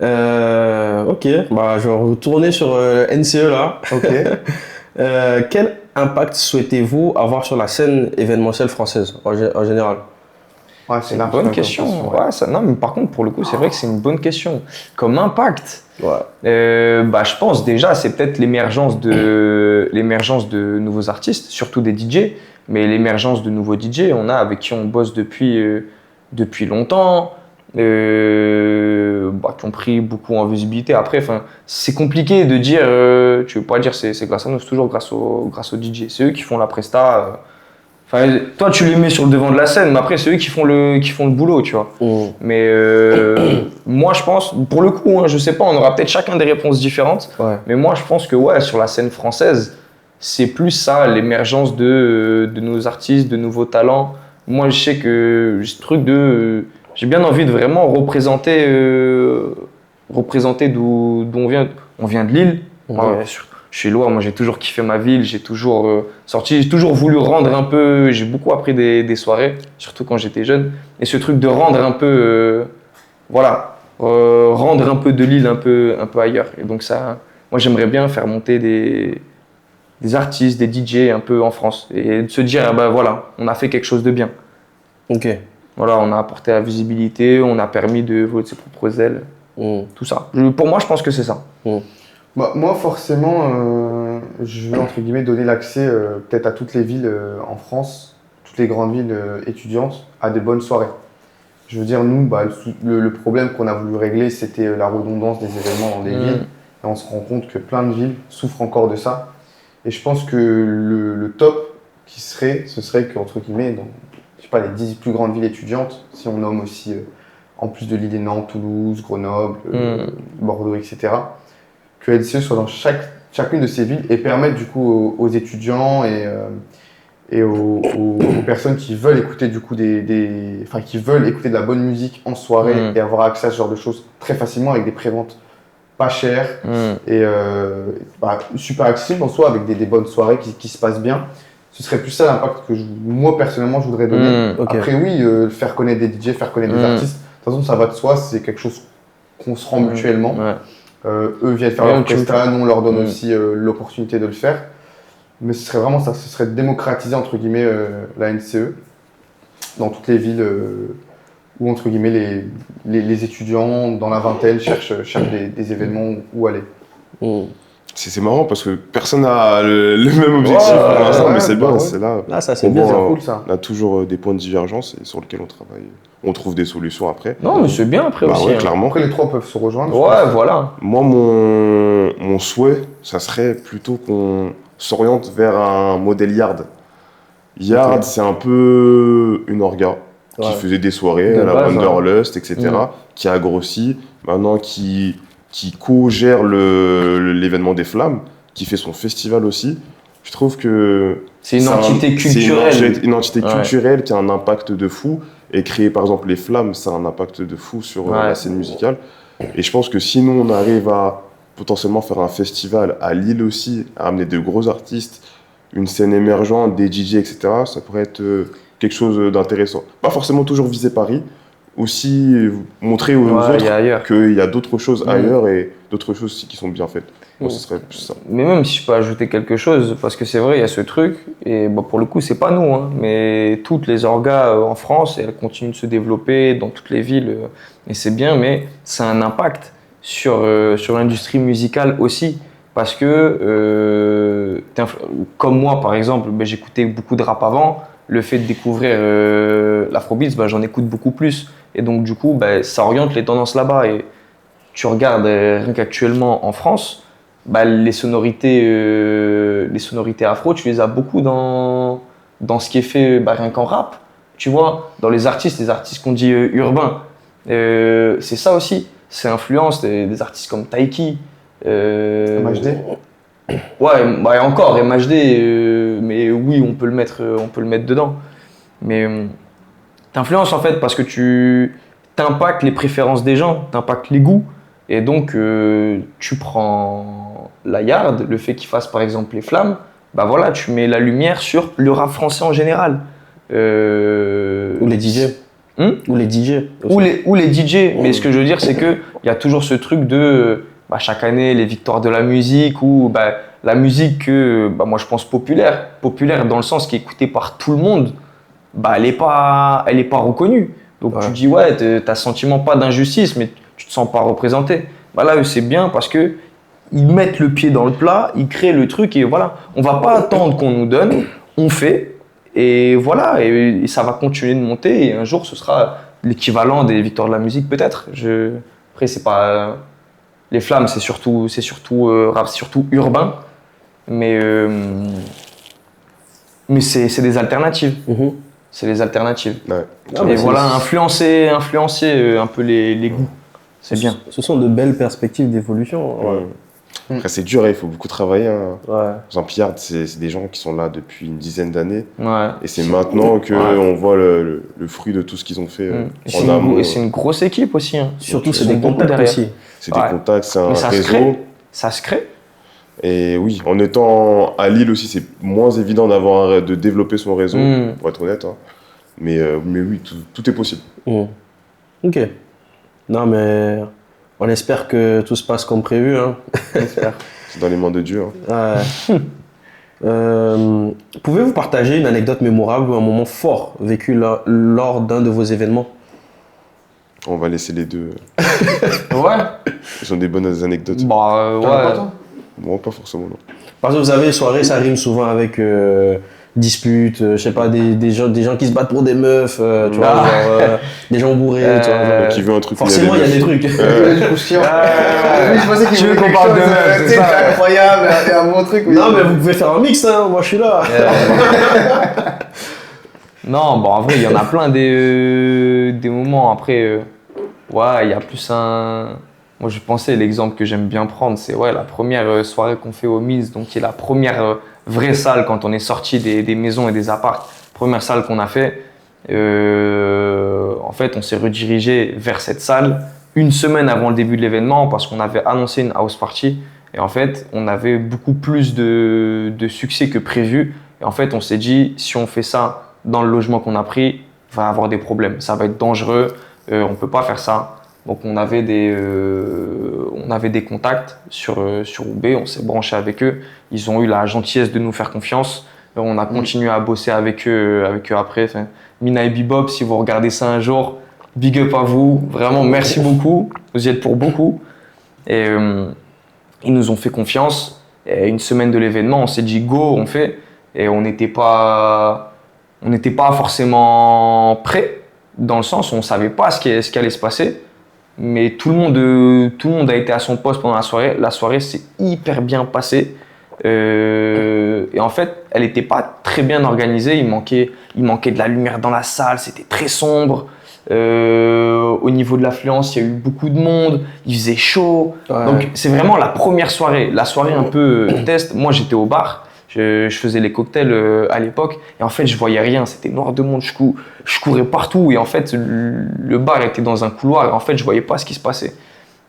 Ok, bah, je vais retourner sur NCE là. Ok. Quel impact souhaitez-vous avoir sur la scène événementielle française en général? Ouais, C'est une bonne question. Ouais, ça, non, mais par contre, pour le coup, c'est vrai que c'est une bonne question. Comme impact, je pense déjà, c'est peut-être l'émergence de nouveaux artistes, surtout des DJ, mais l'émergence de nouveaux DJ, on a avec qui on bosse depuis longtemps, qui ont pris beaucoup en visibilité. Après, c'est compliqué de dire, tu veux pas dire c'est grâce à nous, c'est toujours grâce aux DJ. C'est eux qui font la presta. Toi, tu les mets sur le devant de la scène, mais après, c'est eux qui font le boulot, tu vois. Mais moi, je pense, pour le coup, hein, je sais pas, on aura peut-être chacun des réponses différentes. Ouais. Mais moi, je pense que ouais, sur la scène française, c'est plus ça, l'émergence de nos artistes, de nouveaux talents. Moi, je sais que ce truc j'ai bien envie de vraiment représenter d'où on vient. On vient de Lille. Je suis loin, moi j'ai toujours kiffé ma ville, j'ai toujours sorti, j'ai toujours voulu rendre un peu, j'ai beaucoup appris des soirées, surtout quand j'étais jeune. Et ce truc de rendre un peu, rendre un peu de Lille un peu ailleurs. Et donc ça, moi j'aimerais bien faire monter des artistes, des DJ un peu en France. Et de se dire, voilà, on a fait quelque chose de bien. Ok. Voilà, on a apporté la visibilité, on a permis de voler de ses propres ailes, tout ça. Pour moi, je pense que c'est ça. Bah, moi, forcément, je veux entre guillemets donner l'accès peut-être à toutes les villes en France, toutes les grandes villes étudiantes, à des bonnes soirées. Je veux dire, nous, le problème qu'on a voulu régler, c'était la redondance des événements dans des villes. Et on se rend compte que plein de villes souffrent encore de ça. Et je pense que le top ce serait qu'entre guillemets, dans je sais pas, les 10 plus grandes villes étudiantes, si on nomme aussi, en plus de Lille et Nantes, Toulouse, Grenoble, Bordeaux, etc., que NCE soit dans chacune de ces villes et permettre du coup aux étudiants et aux personnes qui veulent écouter du coup qui veulent écouter de la bonne musique en soirée et avoir accès à ce genre de choses très facilement avec des préventes pas chères et super accessibles en soi avec des bonnes soirées qui se passent bien. Ce serait plus ça l'impact que moi personnellement je voudrais donner. Okay. Après oui, faire connaître des DJ, faire connaître des artistes, de toute façon ça va de soi, c'est quelque chose qu'on se rend mutuellement. Eux viennent faire leur presta, nous on leur donne aussi l'opportunité de le faire. Mais ce serait vraiment ça, ce serait de démocratiser entre guillemets la NCE dans toutes les villes où entre guillemets les étudiants dans la vingtaine cherchent des événements où aller. C'est marrant parce que personne n'a le même objectif pour l'instant, mais c'est bien, c'est là. Là, ça c'est bien, c'est cool ça. On a toujours des points de divergence et sur lesquels on travaille. On trouve des solutions après. Non, mais c'est bien après aussi. Ouais, clairement. Après les trois peuvent se rejoindre. Ouais, voilà. Moi, mon souhait, ça serait plutôt qu'on s'oriente vers un modèle Yard. Yard, c'est un peu une orga qui faisait des soirées à la Wanderlust, etc., qui a grossi, maintenant qui co-gère l'événement des Flammes, qui fait son festival aussi. Je trouve que c'est une entité culturelle. C'est une entité culturelle qui a un impact de fou. Et créer par exemple les Flammes, ça a un impact de fou sur la scène musicale. Et je pense que si nous on arrive à potentiellement faire un festival à Lille aussi, à amener de gros artistes, une scène émergente, des DJ, etc., ça pourrait être quelque chose d'intéressant. Pas forcément toujours viser Paris, aussi montrer aux autres qu'il y a d'autres choses ailleurs et d'autres choses aussi qui sont bien faites. Moi, ce serait plus ça. Mais même si je peux ajouter quelque chose, parce que c'est vrai, il y a ce truc, et pour le coup, c'est pas nous, hein, mais toutes les orgas en France, elles continuent de se développer dans toutes les villes, et c'est bien, mais ça a un impact sur l'industrie musicale aussi. Parce que, comme moi, par exemple, j'écoutais beaucoup de rap avant, le fait de découvrir l'afrobeats, j'en écoute beaucoup plus. Et donc, du coup, ça oriente les tendances là-bas. Et tu regardes, rien qu'actuellement en France, les sonorités afro, tu les as beaucoup dans ce qui est fait rien qu'en rap. Tu vois, dans les artistes qu'on dit urbains. C'est ça aussi. C'est influence des artistes comme Taiki. MHD. Ouais, et encore, MHD, mais oui, on peut le mettre dedans. Mais t'influences en fait parce que tu t'impactes les préférences des gens, t'impactes les goûts. Et donc, tu prends la Yard, le fait qu'il fasse par exemple les Flammes, voilà, tu mets la lumière sur le rap français en général. Ou les DJ. Ou les DJ. Ou les DJ. Mais ce que je veux dire, c'est qu'il y a toujours ce truc de chaque année, les victoires de la musique ou la musique que moi je pense populaire dans le sens qui est écoutée par tout le monde, elle n'est pas reconnue. Donc tu dis, ouais, t'as sentiment pas d'injustice, mais tu te sens pas représenté. Là, eux, c'est bien parce que ils mettent le pied dans le plat, ils créent le truc et voilà. On va pas attendre qu'on nous donne, on fait et voilà. Et ça va continuer de monter et un jour, ce sera l'équivalent des victoires de la musique peut-être. Après, c'est pas… Les Flammes, c'est surtout rap, c'est surtout urbain. Mais c'est des alternatives. C'est des alternatives. Ouais. Et voilà, influencer un peu les goûts. C'est bien. Ce sont de belles perspectives d'évolution. Ouais. Après, c'est dur, il faut beaucoup travailler. Hein. Ouais. Jean-Pierre, c'est des gens qui sont là depuis une dizaine d'années. Ouais. Et c'est maintenant qu'on voit le fruit de tout ce qu'ils ont fait en amont. Et c'est une grosse équipe aussi. Hein. Surtout, c'est des contacts aussi. C'est des contacts, c'est un réseau. Ça se crée. Et oui, en étant à Lille aussi, c'est moins évident de développer son réseau, pour être honnête. Hein. Mais oui, tout est possible. Ok. Non, mais on espère que tout se passe comme prévu. Hein. C'est dans les mains de Dieu. Hein. Pouvez-vous partager une anecdote mémorable ou un moment fort vécu lors d'un de vos événements? On va laisser les deux. Ouais. Ils ont des bonnes anecdotes. Ouais. Moi, pas forcément, non. Parce que vous savez, soirée, ça rime souvent avec disputes, je sais pas, des gens qui se battent pour des meufs, tu vois, genre, des gens bourrés, tu vois. Qui veut un truc. Forcément, il y a des trucs. Je pensais qu'il voulait qu'on parle de meufs, c'est ça. C'est incroyable, il y a un bon truc. Non, mais vous pouvez faire un mix, hein, moi je suis là. Non, en vrai, il y en a plein des moments. Après, il y a plus un… Moi, je pensais, l'exemple que j'aime bien prendre, c'est la première soirée qu'on fait au Mills, donc qui est la première vraie salle quand on est sorti des maisons et des apparts. Première salle qu'on a fait. En fait, on s'est redirigé vers cette salle une semaine avant le début de l'événement parce qu'on avait annoncé une house party. Et en fait, on avait beaucoup plus de succès que prévu. Et en fait, on s'est dit, si on fait ça dans le logement qu'on a pris, il va y avoir des problèmes. Ça va être dangereux, on ne peut pas faire ça. Donc on avait des contacts sur UB, on s'est branché avec eux. Ils ont eu la gentillesse de nous faire confiance. On a continué à bosser avec eux après. Enfin, Mina et Bebop, si vous regardez ça un jour, big up à vous. Vraiment, merci beaucoup. Vous y êtes pour beaucoup. Et ils nous ont fait confiance. Et une semaine de l'événement, on s'est dit go, on fait. Et on n'était pas forcément prêts, dans le sens où on ne savait pas ce qui allait se passer. Mais tout le monde a été à son poste pendant la soirée. La soirée s'est hyper bien passée. Et en fait, elle n'était pas très bien organisée. Il manquait de la lumière dans la salle. C'était très sombre. Au niveau de l'affluence, il y a eu beaucoup de monde. Il faisait chaud. Ouais. Donc, c'est vraiment la première soirée. La soirée un peu test. Moi, j'étais au bar. Je faisais les cocktails à l'époque et en fait je voyais rien, c'était noir de monde, je courais partout et en fait le bar était dans un couloir et en fait je voyais pas ce qui se passait.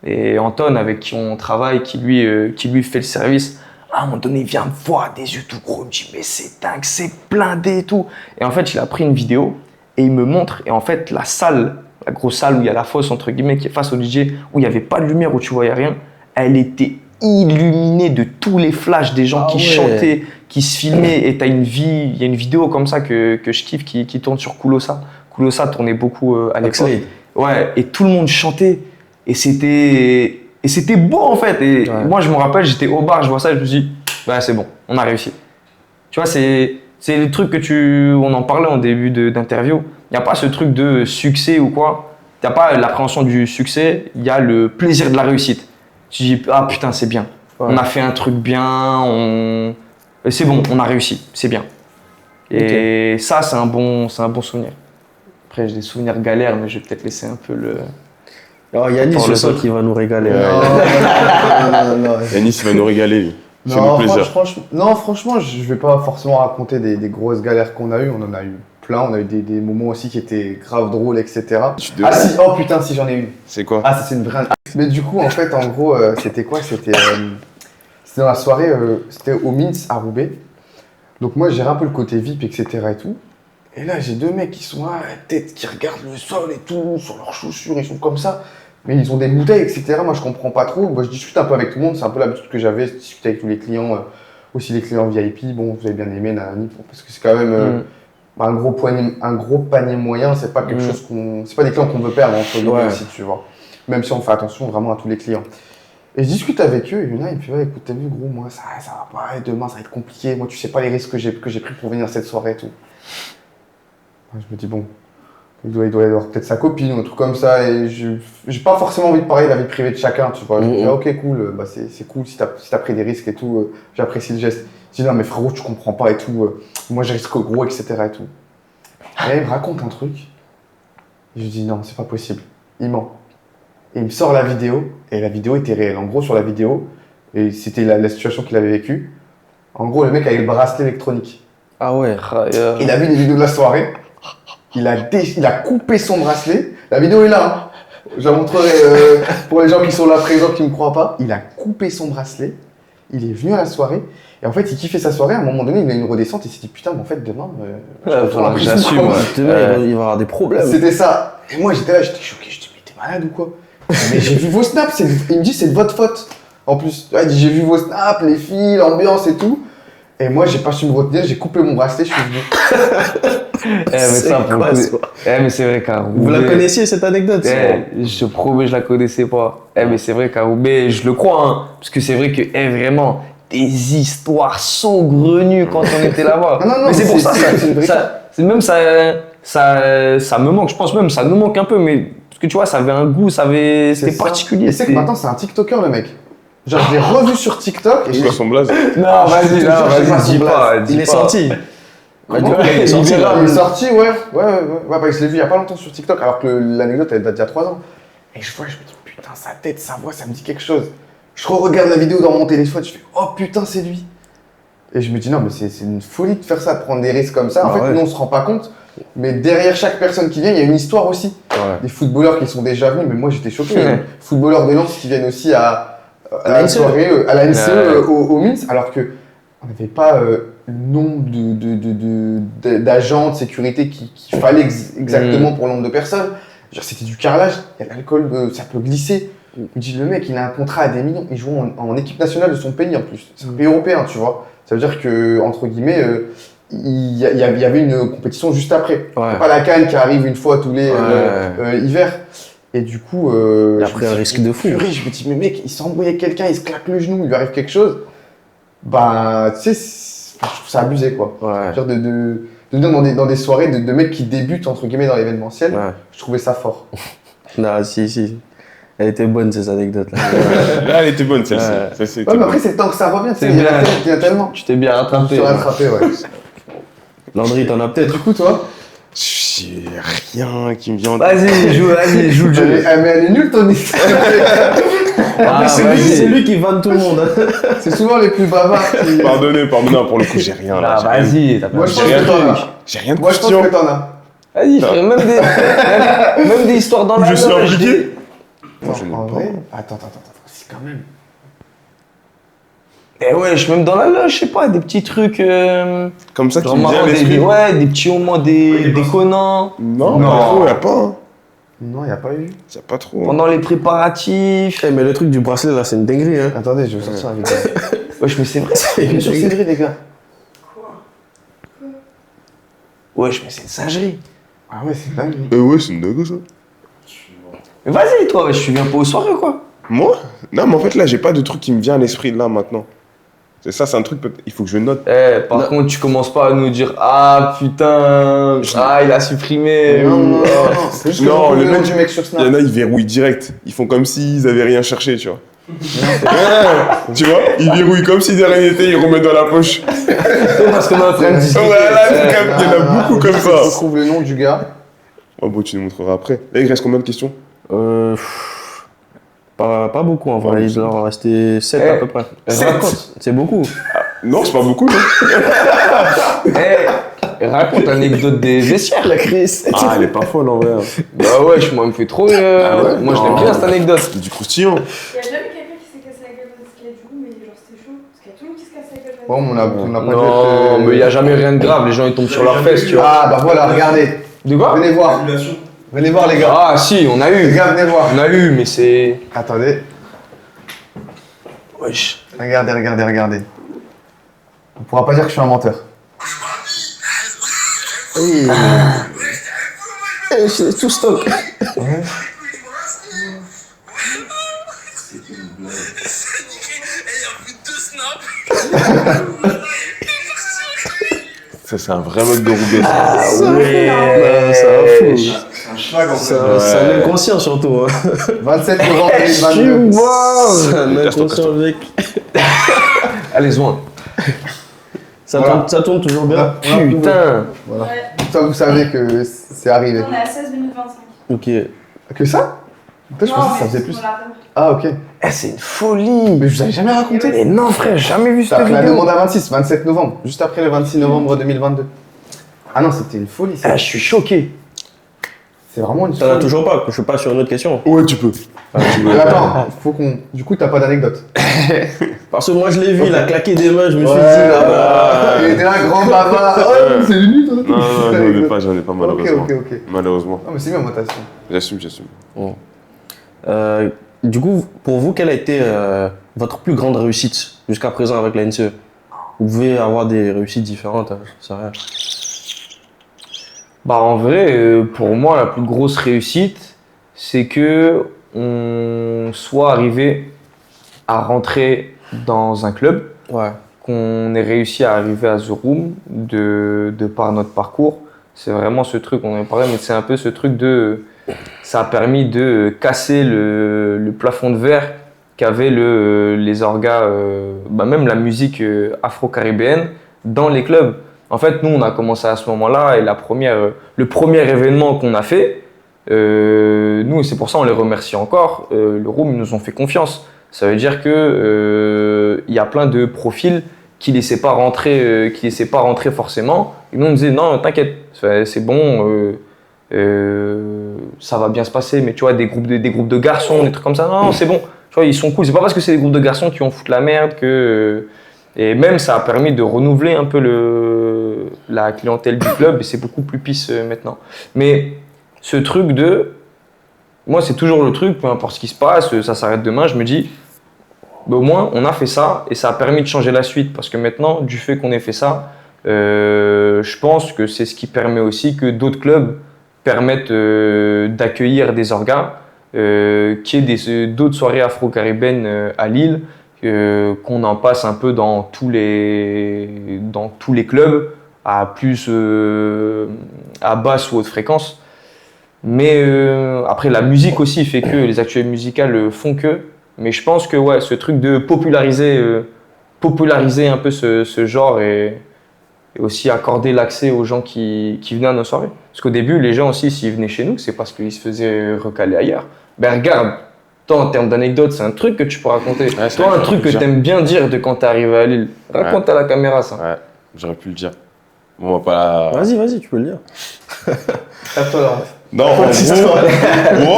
Et Anton avec qui on travaille, qui lui fait le service, à un moment donné il vient me voir des yeux tout gros, il me dit mais c'est dingue, c'est blindé et tout. Et en fait il a pris une vidéo et il me montre et en fait la salle, la grosse salle où il y a la fosse entre guillemets qui est face au DJ, où il n'y avait pas de lumière, où tu voyais rien, elle était illuminé de tous les flashs des gens qui chantaient, qui se filmaient. Et il y a une vidéo comme ça que je kiffe qui tourne sur Kulosa. Kulosa tournait beaucoup à l'époque. Ouais, et tout le monde chantait. Et c'était beau en fait. Et moi je me rappelle, j'étais au bar, je vois ça et je me dis, c'est bon, on a réussi. Tu vois, c'est le truc on en parlait en début d'interview. Il n'y a pas ce truc de succès ou quoi. Il n'y a pas l'appréhension du succès, il y a le plaisir de la réussite. Tu dis, ah putain, c'est bien. On a fait un truc bien, et c'est bon, on a réussi, c'est bien. Et ça, c'est un bon souvenir. Après, j'ai des souvenirs galères, mais je vais peut-être laisser un peu le... Alors Yanis, je sens qu'il va nous régaler. Non. Yanis, il va nous régaler, lui. C'est Non, mon plaisir. franchement, je vais pas forcément raconter des grosses galères qu'on a eues. On en a eu plein. On a eu des moments aussi qui étaient grave drôles, etc. Ah si, oh putain, si j'en ai une. C'est quoi? Ah, ça c'est une vraie. Mais du coup, en fait, en gros, c'était quoi? C'était dans la soirée, c'était au Minsk à Roubaix. Donc moi, j'ai géré un peu le côté VIP, etc. et tout. Et là, j'ai deux mecs qui sont là, la tête, qui regardent le sol et tout, sur leurs chaussures, ils sont comme ça. Mais ils ont des bouteilles, etc. Moi, je comprends pas trop. Moi, je discute un peu avec tout le monde. C'est un peu l'habitude que j'avais, de discuter avec tous les clients, aussi les clients VIP. Bon, vous avez bien aimé, nanani, parce que c'est quand même un gros panier moyen. C'est pas quelque chose c'est pas des clients qu'on veut perdre, entre guillemets, aussi, tu vois. Même si on fait attention vraiment à tous les clients. Et je discute avec eux, et il y en a, il me fait, ouais, écoute, t'as vu, gros, moi, ça va pas, et demain, ça va être compliqué. Moi, tu sais pas les risques que j'ai pris pour venir à cette soirée et tout. Je me dis, bon. Il doit avoir peut-être sa copine ou un truc comme ça, et j'ai pas forcément envie de parler de la vie privée de chacun, tu vois. Je me dis, ok, cool, bah c'est cool si t'as pris des risques et tout, j'apprécie le geste. Je dis, non, mais frérot, tu comprends pas et tout, moi je risque gros, etc. et tout. Et il me raconte un truc, et je lui dis, non, c'est pas possible, il ment. Et il me sort la vidéo, et la vidéo était réelle. En gros, sur la vidéo, et c'était la situation qu'il avait vécue, en gros, le mec avait le bracelet électronique. Ah ouais. Il a vu les vidéos de la soirée. Il a coupé son bracelet. La vidéo est là. Hein. Je la montrerai pour les gens qui sont là présents, qui ne me croient pas. Il a coupé son bracelet. Il est venu à la soirée. Et en fait, il kiffait sa soirée. À un moment donné, il a eu une redescente. Il s'est dit, putain, mais en fait, demain, j'assume. Demain, il va avoir des problèmes. C'était ça. Et moi, j'étais là, j'étais choqué. Je dis, mais t'es malade ou quoi? Mais j'ai vu vos snaps. Il me dit, c'est de votre faute. En plus, il dit, j'ai vu vos snaps, les filles, l'ambiance et tout. Et moi, j'ai pas su me retenir, j'ai coupé mon bracelet, je suis venu. Mais ça, pour le coup. Mais c'est vrai qu'à Roubaix. Vous la connaissiez cette anecdote? Je te promets, je la connaissais pas. Mais c'est vrai qu'à Roubaix, je le crois, hein. Parce que c'est vrai que, vraiment, des histoires saugrenues quand on était là-bas. Non, mais c'est pour ça, ça me manque. Je pense même, ça nous manque un peu, mais parce que tu vois, ça avait un goût, c'était particulier. Et c'est que maintenant, c'est un TikToker, le mec. Genre, je l'ai revu sur TikTok. C'est quoi son blaze? Non, vas-y, dis pas. Il est sorti. Il est sorti, ouais. Bah, je l'ai vu il y a pas longtemps sur TikTok, alors que l'anecdote, elle date d'il y a 3 ans. Et je me dis, putain, sa tête, sa voix, ça me dit quelque chose. Je re-regarde la vidéo dans mon téléphone, je fais, oh putain, c'est lui. Et je me dis, non, mais c'est une folie de faire ça, de prendre des risques comme ça. En fait, nous, on se rend pas compte. Mais derrière chaque personne qui vient, il y a une histoire aussi. Des footballeurs qui sont déjà venus, mais moi, j'étais choqué. Footballeurs de Lens qui viennent aussi à la soirée, à la NCE au Minsk, alors que on n'avait pas le nombre d'agents de sécurité qu'il fallait exactement pour le nombre de personnes. Genre, c'était du carrelage, il y a l'alcool, ça peut glisser. Je me dis, le mec, il a un contrat à des millions, il joue en équipe nationale de son pays en plus. C'est un pays européen, tu vois. Ça veut dire que, entre guillemets, il y avait une compétition juste après. C'est pas la CAN qui arrive une fois tous les hivers. Et du coup, il a pris un risque de fou. Purée, je me dis, mais mec, il s'est embrouillé avec quelqu'un, il se claque le genou, il lui arrive quelque chose. Bah, tu sais, je trouve ça abusé, quoi. Genre de venir dans des soirées de mecs qui débutent, entre guillemets, dans l'événementiel, je trouvais ça fort. Non, si. Elle était bonne, ces anecdotes-là. Là, elle était bonne, celle-ci. Mais après, c'est le temps que ça revient, tu sais, il y a tellement. Tu t'es bien rattrapé. Je t'ai rattrapé, ouais. Landry, t'en as peut-être. Du coup, toi? J'ai rien qui me vient. Vas-y, joue le jeu. Mais elle est nulle, ton histoire. C'est lui qui vanne tout le monde. C'est souvent les plus bavards qui... Pardonnez, pour le coup, j'ai rien là. Vas-y, t'as pas Moi, je pense que t'en as. J'ai rien de Moi, je pense que t'en as. Vas-y, frère, même des histoires dans la Je suis impliqué. En vrai, attends, c'est quand même... Même dans la loge, je sais pas, des petits trucs... Comme ça qui me vient à l'esprit. Des petits moments déconnants. Non, il n'y a pas. Hein. Non, il n'y a pas eu. Il n'y a pas trop. Pendant les préparatifs. Mais le truc du bracelet, là, c'est une dinguerie. Hein. Attendez, je vais sortir la vidéo. Wesh, mais c'est vrai. C'est sur Cédric, les gars. Wesh, mais c'est une singerie. Ah ouais, c'est dingue. Ouais, c'est une dingue, ça. Mais vas-y, toi, je viens pas aux soirées ou quoi? Moi? Non, mais en fait, là, j'ai pas de truc qui me vient à l'esprit, là, maintenant. C'est ça, c'est un truc, il faut que je note. Par contre, tu commences pas à nous dire « Ah, putain, il a supprimé. » C'est juste que le mec du mec sur Snap. Il y en a, ils verrouillent direct. Ils font comme s'ils avaient rien cherché, tu vois. Tu vois, il verrouille comme si de rien n'était, il remet dans la poche. Parce qu'on est en train de discuter. Voilà, il y en a beaucoup comme Je ça. retrouve le nom du gars. Oh, bon, tu nous montreras après. Là, il reste combien de questions? Pas beaucoup en vrai, il doit en rester 7 à peu près. 7. Raconte, c'est beaucoup. Non, c'est pas beaucoup, non? Raconte l'anecdote des vestiaires. La crise. Ah, elle est pas folle en vrai. Bah ouais, moi, elle me fait trop. Moi, je l'aime bien cette anecdote. Du croustillant. Il n'y a jamais quelqu'un qui s'est cassé la gueule dans le skate, du coup, mais genre c'était chaud. Parce qu'il y a tout le monde qui se casse la gueule. Bon, on n'a pas Non, mais il n'y a jamais rien de grave, les gens ils tombent sur leurs fesses, tu vois. Ah, bah voilà, regardez. De quoi? Venez voir. Venez voir, les gars. Ah, si, on a Les eu. gars, venez voir. On a eu, mais c'est. Attendez. Wesh. Regardez. On pourra pas dire que je suis un menteur. Oui. C'est tout stock. Ça, c'est un vrai mec de Roubaix. Ah ouais, ça va fou. C'est un inconscient surtout. Hein. 27 novembre 2022. C'est un inconscient mec. Allez, Zoin. Ça tourne toujours bien. Putain. Voilà. Ouais. Ça, vous savez que c'est arrivé. On est à 16 minutes 25. Ok. Que ça? Putain, je pensais que ça faisait plus. Ah, ok. C'est une folie. Mais je vous avais jamais raconté. Mais non, frère, j'ai jamais vu cette T'as fait la vidéo. demande à 27 novembre, juste après le 26 novembre 2022. Ah non, c'était une folie ça. Je suis choqué. C'est vraiment une T'en as folie. toujours pas, je suis pas sur une autre question. Ouais, tu peux. Mais attends, faut qu'on. Du coup, t'as pas d'anecdote. Parce que moi je l'ai vu, il a claqué des mains, je me suis dit Ouais, là-bas. il était un grand bavard. Oh, c'est une toi. Non, j'en ai pas malheureusement. Ok. Malheureusement. Non, mais c'est bien, moi, t'assumes. J'assume. Du coup, pour vous, quelle a été votre plus grande réussite jusqu'à présent avec la NCE? Vous pouvez avoir des réussites différentes, hein, je sais rien. Bah en vrai, pour moi, la plus grosse réussite, c'est que on soit arrivé à rentrer dans un club, Ouais. qu'on ait réussi à arriver à The Room de par notre parcours. C'est vraiment ce truc, on en a parlé, mais c'est un peu ce truc de... Ça a permis de casser le plafond de verre qu'avaient les orgas, même la musique afro-caribéenne dans les clubs. En fait, nous, on a commencé à ce moment-là et le premier événement qu'on a fait, nous, c'est pour ça on les remercie encore, le Room, ils nous ont fait confiance. Ça veut dire que y a plein de profils qui ne laissaient pas rentrer forcément. Et nous, on disait non, t'inquiète, c'est bon, ça va bien se passer. Mais tu vois, des groupes de garçons, des trucs comme ça, non, c'est bon. Tu vois, ils sont cool. C'est pas parce que c'est des groupes de garçons qui vont foutre la merde que... Et même, ça a permis de renouveler un peu la clientèle du club et c'est beaucoup plus peace maintenant. Mais ce truc moi, c'est toujours le truc, peu importe ce qui se passe, ça s'arrête demain, je me dis, au moins, on a fait ça et ça a permis de changer la suite. Parce que maintenant, du fait qu'on ait fait ça, je pense que c'est ce qui permet aussi que d'autres clubs permettent d'accueillir des orgas, qu'il y ait d'autres soirées afro-caribéennes à Lille, qu'on en passe un peu dans tous les clubs, à basse ou haute fréquence. Mais après, la musique aussi fait que, les actualités musicales font que. Mais je pense que ouais, ce truc de populariser un peu ce genre et aussi accorder l'accès aux gens qui venaient à nos soirées. Parce qu'au début, les gens aussi, s'ils venaient chez nous, c'est parce qu'ils se faisaient recaler ailleurs. Ben regarde, toi, en termes d'anecdotes, c'est un truc que tu peux raconter. Ouais, toi, un truc que tu aimes bien dire de quand tu es arrivé à Lille. Raconte à la caméra ça. Ouais, j'aurais pu le dire. Bon, on va pas la... Vas-y, tu peux le dire. Tape-toi là. Non, en gros...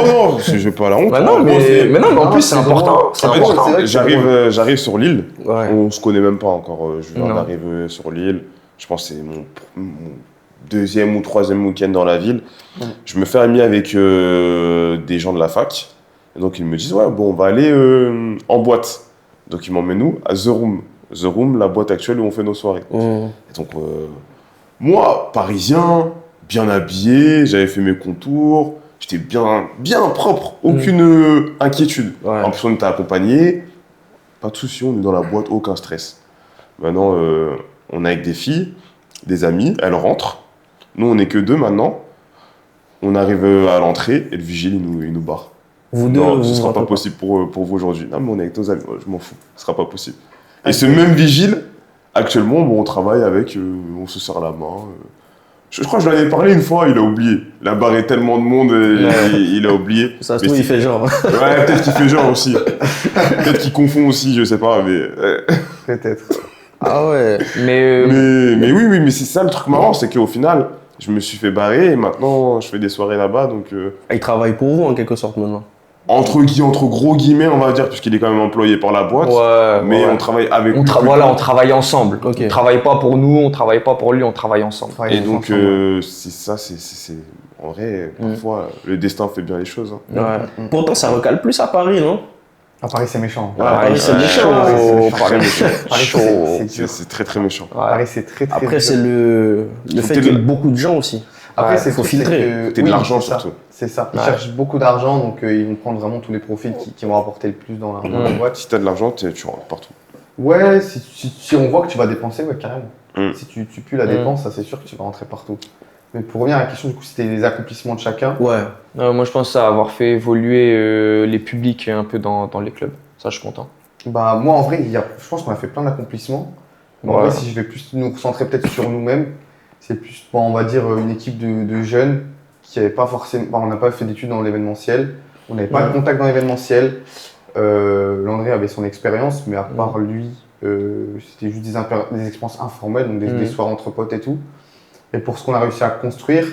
non, je vais pas à la honte. Bah non, En gros, mais en Non, plus, c'est c'est important. c'est En fait, important, c'est vrai que c'est j'arrive sur Lille. Ouais. On se connaît même pas encore. Je viens Non. d'arriver sur Lille. Je pense que c'est mon deuxième ou troisième week-end dans la ville. Je me fais ami avec des gens de la fac. Et donc ils me disent ouais, bon, on va aller en boîte. Donc ils m'emmènent nous à The Room. The Room, la boîte actuelle où on fait nos soirées. Et donc moi, parisien, bien habillé, j'avais fait mes contours, j'étais bien propre, aucune inquiétude. Ouais. En plus on était accompagnés, pas de soucis, on est dans la boîte, aucun stress. Maintenant on est avec des filles, des amis, elles rentrent. Nous on est que deux maintenant. On arrive à l'entrée et le vigile il nous barre. Vous deux, Non, vous ce sera rentrez pas possible pour vous aujourd'hui. Non, mais on est avec nos amis, je m'en fous. Ce sera pas possible. Et ce même vigile, actuellement, bon, on travaille avec, on se serre la main. Je crois que je lui en ai parlé une fois, il a oublié. Il a barré tellement de monde, il a oublié. Ça se trouve, il fait genre. Ouais, peut-être qu'il fait genre aussi. Peut-être qu'il confond aussi, je sais pas, mais... Peut-être. Ah ouais. Mais Mais oui, mais c'est ça le truc marrant, c'est qu'au final, je me suis fait barrer et maintenant, je fais des soirées là-bas, donc... Il travaille pour vous, en quelque sorte, maintenant. Entre gros guillemets, on va dire, puisqu'il est quand même employé par la boîte, mais on travaille avec lui. Voilà, on travaille ensemble. Ok. On travaille pas pour nous, on travaille pas pour lui, on travaille ensemble. Et donc, c'est ça, c'est... En vrai, parfois, le destin fait bien les choses. Hein. Ouais. Pourtant, ça recale plus à Paris, non? À Paris, c'est méchant. Ouais, Paris, c'est méchant. Paris, C'est c'est très méchant. Paris, c'est très Après, c'est le fait qu'il y ait beaucoup de gens aussi. Après, il faut filtrer. T'es de l'argent surtout. C'est ça. Ils cherchent beaucoup d'argent, donc ils vont prendre vraiment tous les profils qui vont apporter le plus dans la boîte. Si t'as de l'argent, tu rentres partout. Ouais, si on voit que tu vas dépenser, ouais, carrément. Si tu pues la dépense, ça c'est sûr que tu vas rentrer partout. Mais pour revenir à la question, du coup, c'était les accomplissements de chacun. Ouais. Moi, je pense à avoir fait évoluer les publics un peu dans les clubs. Ça, je suis content. Bah, moi, en vrai, je pense qu'on a fait plein d'accomplissements. En vrai, si je vais plus nous concentrer peut-être sur nous-mêmes, c'est plus, bon, on va dire, une équipe de jeunes qui n'avaient pas forcément. Bah, on n'a pas fait d'études dans l'événementiel, on n'avait pas de contact dans l'événementiel. Landry avait son expérience, mais à part lui, c'était juste des expériences informelles, donc des soirées entre potes et tout. Et pour ce qu'on a réussi à construire,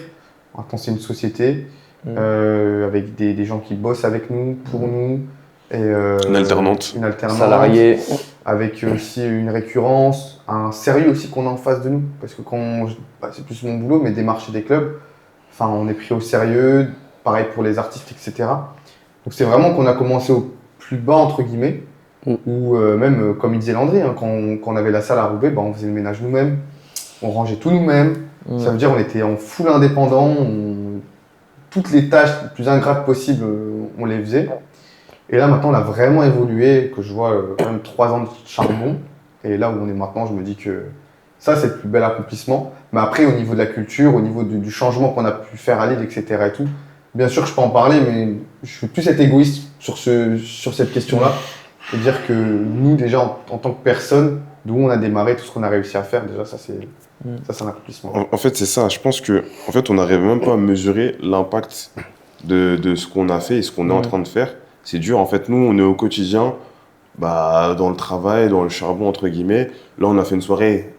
maintenant c'est une société avec des gens qui bossent avec nous, pour nous. Et, une alternante. Salarié. Avec aussi une récurrence, un sérieux aussi qu'on a en face de nous. Parce que c'est plus mon boulot, mais démarcher des clubs, enfin, on est pris au sérieux, pareil pour les artistes, etc. Donc c'est vraiment qu'on a commencé au plus bas, entre guillemets, où même, comme il disait Landry, hein, quand on avait la salle à Roubaix, on faisait le ménage nous-mêmes, on rangeait tout nous-mêmes. Ça veut dire qu'on était en full indépendant, toutes les tâches les plus ingrates possibles, on les faisait. Et là, maintenant, on a vraiment évolué, que je vois quand même 3 ans de charbon. Et là où on est maintenant, je me dis que ça, c'est le plus bel accomplissement. Mais après, au niveau de la culture, au niveau du changement qu'on a pu faire à Lille, etc. et tout, bien sûr, je peux en parler, mais je suis plus être égoïste sur cette question-là. C'est-à-dire que nous, déjà, en tant que personne, d'où on a démarré, tout ce qu'on a réussi à faire, déjà, ça, c'est un accomplissement. En fait, c'est ça. Je pense qu'en fait, on n'arrive même pas à mesurer l'impact de ce qu'on a fait et ce qu'on est en train de faire. C'est dur. En fait, nous, on est au quotidien, dans le travail, dans le charbon, entre guillemets. Là, on a fait une soirée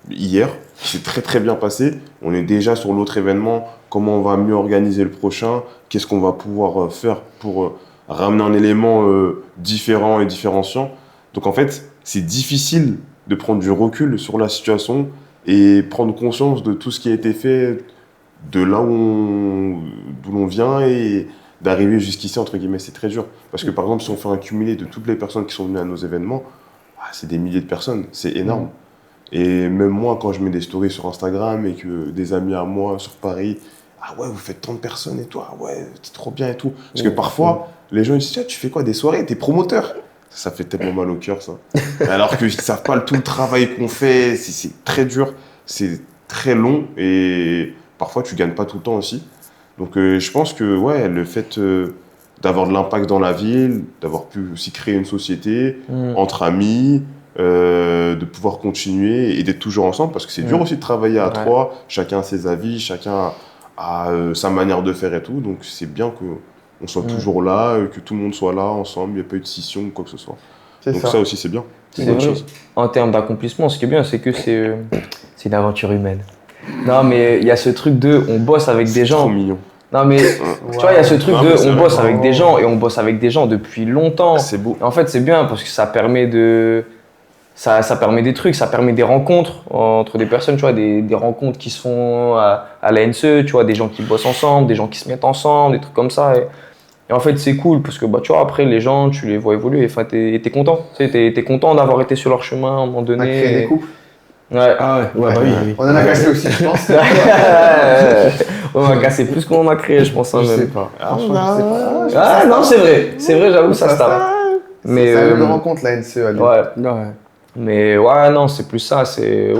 hier qui s'est très, très bien passée. On est déjà sur l'autre événement. Comment on va mieux organiser le prochain? Qu'est-ce qu'on va pouvoir faire pour ramener un élément différent et différenciant? Donc, en fait, c'est difficile de prendre du recul sur la situation et prendre conscience de tout ce qui a été fait de là d'où l'on vient et d'arriver jusqu'ici, entre guillemets, c'est très dur. Parce que par exemple, si on fait un cumulé de toutes les personnes qui sont venues à nos événements, c'est des milliers de personnes, c'est énorme. Et même moi, quand je mets des stories sur Instagram et que des amis à moi sur Paris, ah ouais, vous faites tant de personnes et toi, ah ouais, c'est trop bien et tout. Parce que parfois, les gens ils disent, tu fais quoi, des soirées, t'es promoteur? Ça fait tellement mal au cœur, ça. Alors qu'ils ne savent pas tout le travail qu'on fait, c'est très dur, c'est très long et parfois tu ne gagnes pas tout le temps aussi. Donc je pense que ouais, le fait d'avoir de l'impact dans la ville, d'avoir pu aussi créer une société entre amis, de pouvoir continuer et d'être toujours ensemble, parce que c'est dur aussi de travailler à trois, chacun a ses avis, chacun a sa manière de faire et tout, donc c'est bien qu'on soit toujours là, que tout le monde soit là ensemble, il n'y a pas eu de scission ou quoi que ce soit. Donc ça aussi c'est bien, c'est une bonne chose. En termes d'accomplissement, ce qui est bien, c'est que c'est une aventure humaine. Non, mais il y a ce truc on bosse avec des gens. C'est trop mignon. Non, mais tu vois, il y a ce truc on bosse avec des gens et on bosse avec des gens depuis longtemps. C'est beau. En fait, c'est bien parce que ça permet ça permet des trucs, ça permet des rencontres entre des personnes, tu vois, des rencontres qui se font à la NCE, tu vois, des gens qui bossent ensemble, des gens qui se mettent ensemble, des trucs comme ça. Et en fait, c'est cool parce que, tu vois, après, les gens, tu les vois évoluer. Enfin, t'es content. Tu sais, t'es content d'avoir été sur leur chemin à un moment donné. On a créé des couples. Ouais. Ah ouais, oui. On en a cassé aussi, je pense. On a cassé plus qu'on en a créé, je pense. Je sais même. pas. Franchement, je sais pas. Ah non, c'est vrai. C'est vrai, j'avoue, ça se tape. Mais ça me rencontre la NCE à Lille. Ouais. Mais ouais, non, c'est plus ça. C'est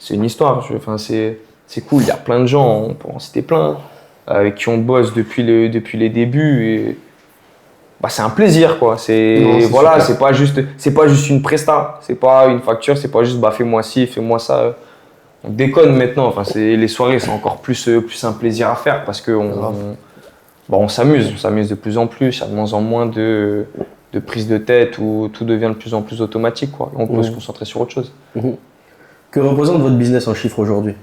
une histoire. Enfin, c'est cool. Il y a plein de gens, on peut en citer plein, avec qui on bosse depuis les débuts. c'est un plaisir, quoi. Non, c'est voilà, super. c'est pas juste une presta, c'est pas une facture, c'est pas juste fais-moi ci, fais-moi ça. On déconne maintenant. Enfin, les soirées, c'est encore plus un plaisir à faire parce que on s'amuse de plus en plus. Il y a de moins en moins de prise de tête où tout devient de plus en plus automatique, quoi. On peut se concentrer sur autre chose. Que représente votre business en chiffres aujourd'hui?